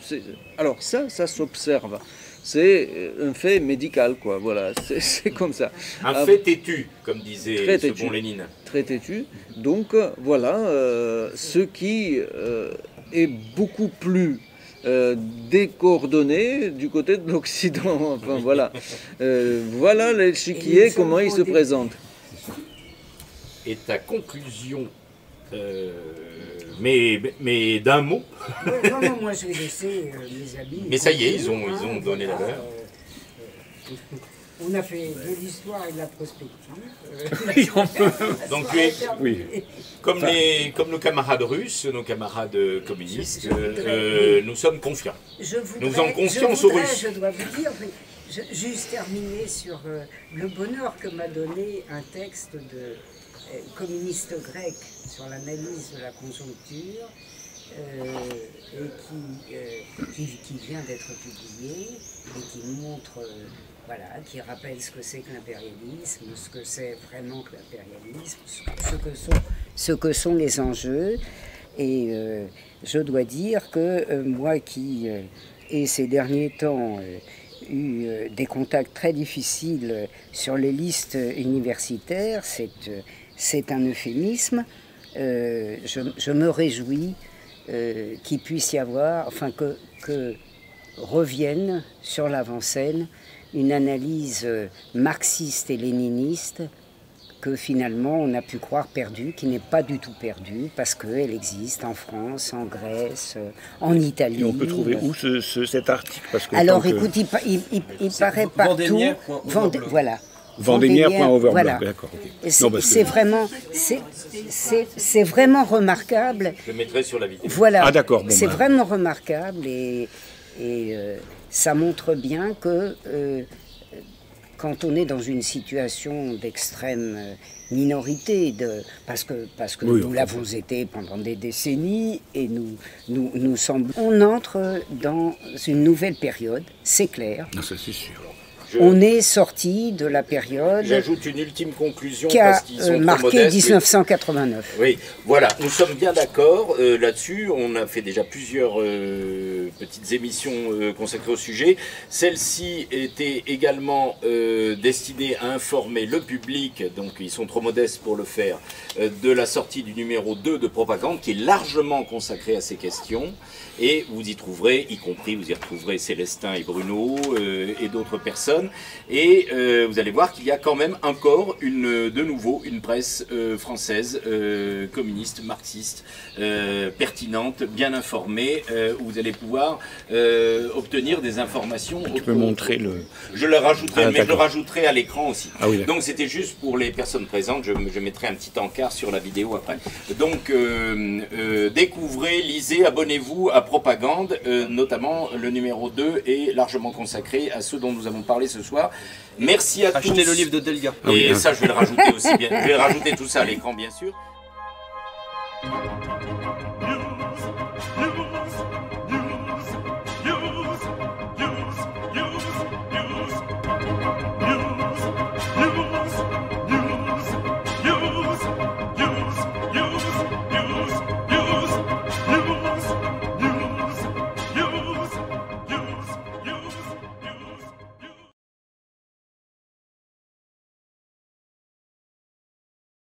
alors ça s'observe. C'est un fait médical, quoi. Voilà, c'est comme ça. Un fait têtu, comme disait ce bon Lénine. Très têtu. Donc voilà, ce qui est beaucoup plus décoordonné du côté de l'Occident. Enfin voilà, voilà l'échiquier, comment il se présente. Et ta conclusion Mais d'un mot. Non, moi je vais laisser mes amis. Mais ça y est, ils ont donné la leur. On a fait de l'histoire et de la prospective. Donc, comme nos camarades russes, nos camarades communistes, nous sommes confiants. Nous faisons confiance aux Russes. Je dois vous dire, juste terminer sur le bonheur que m'a donné un texte de communiste grec sur l'analyse de la conjoncture et qui vient d'être publié et qui montre, qui rappelle ce que c'est que l'impérialisme, ce que c'est vraiment que l'impérialisme, ce que sont les enjeux. Et je dois dire que moi qui ai ces derniers temps eu des contacts très difficiles sur les listes universitaires, c'est un euphémisme. Je me réjouis qu'il puisse y avoir, que revienne sur l'avant-scène une analyse marxiste et léniniste que finalement on a pu croire perdue, qui n'est pas du tout perdue, parce qu'elle existe en France, en Grèce, en Italie. Et on peut trouver où cet article? Parce que alors écoute, il paraît partout. Voilà. Vendémiaire.overblog, voilà. D'accord. Okay. C'est vraiment remarquable. Je le mettrai sur la vidéo. Voilà. Ah d'accord. Bon, c'est vraiment remarquable et ça montre bien que quand on est dans une situation d'extrême minorité, parce que oui, nous l'avons été pendant des décennies et nous semble, on entre dans une nouvelle période, c'est clair. Non, ça c'est sûr. On est sorti de la période. J'ajoute une ultime conclusion qui a parce qu'ils sont marqué 1989. Oui, voilà, nous sommes bien d'accord là-dessus. On a fait déjà plusieurs petites émissions consacrées au sujet. Celle-ci était également destinée à informer le public, donc ils sont trop modestes pour le faire, de la sortie du numéro 2 de Propagande, qui est largement consacré à ces questions. Et vous y trouverez, vous y retrouverez Célestin et Bruno et d'autres personnes. Et vous allez voir qu'il y a quand même encore de nouveau une presse française, communiste, marxiste, pertinente, bien informée, où vous allez pouvoir obtenir des informations. Tu peux montrer le... Je le rajouterai, mais je le rajouterai à l'écran aussi. Ah oui, donc c'était juste pour les personnes présentes, je mettrai un petit encart sur la vidéo après. Donc découvrez, lisez, abonnez-vous à Propagande, notamment le numéro 2 est largement consacré à ceux dont nous avons parlé ce soir. Merci à tous. Achetez le livre de Delga. Et ça, je vais le rajouter aussi bien. Je vais rajouter tout ça à l'écran, bien sûr.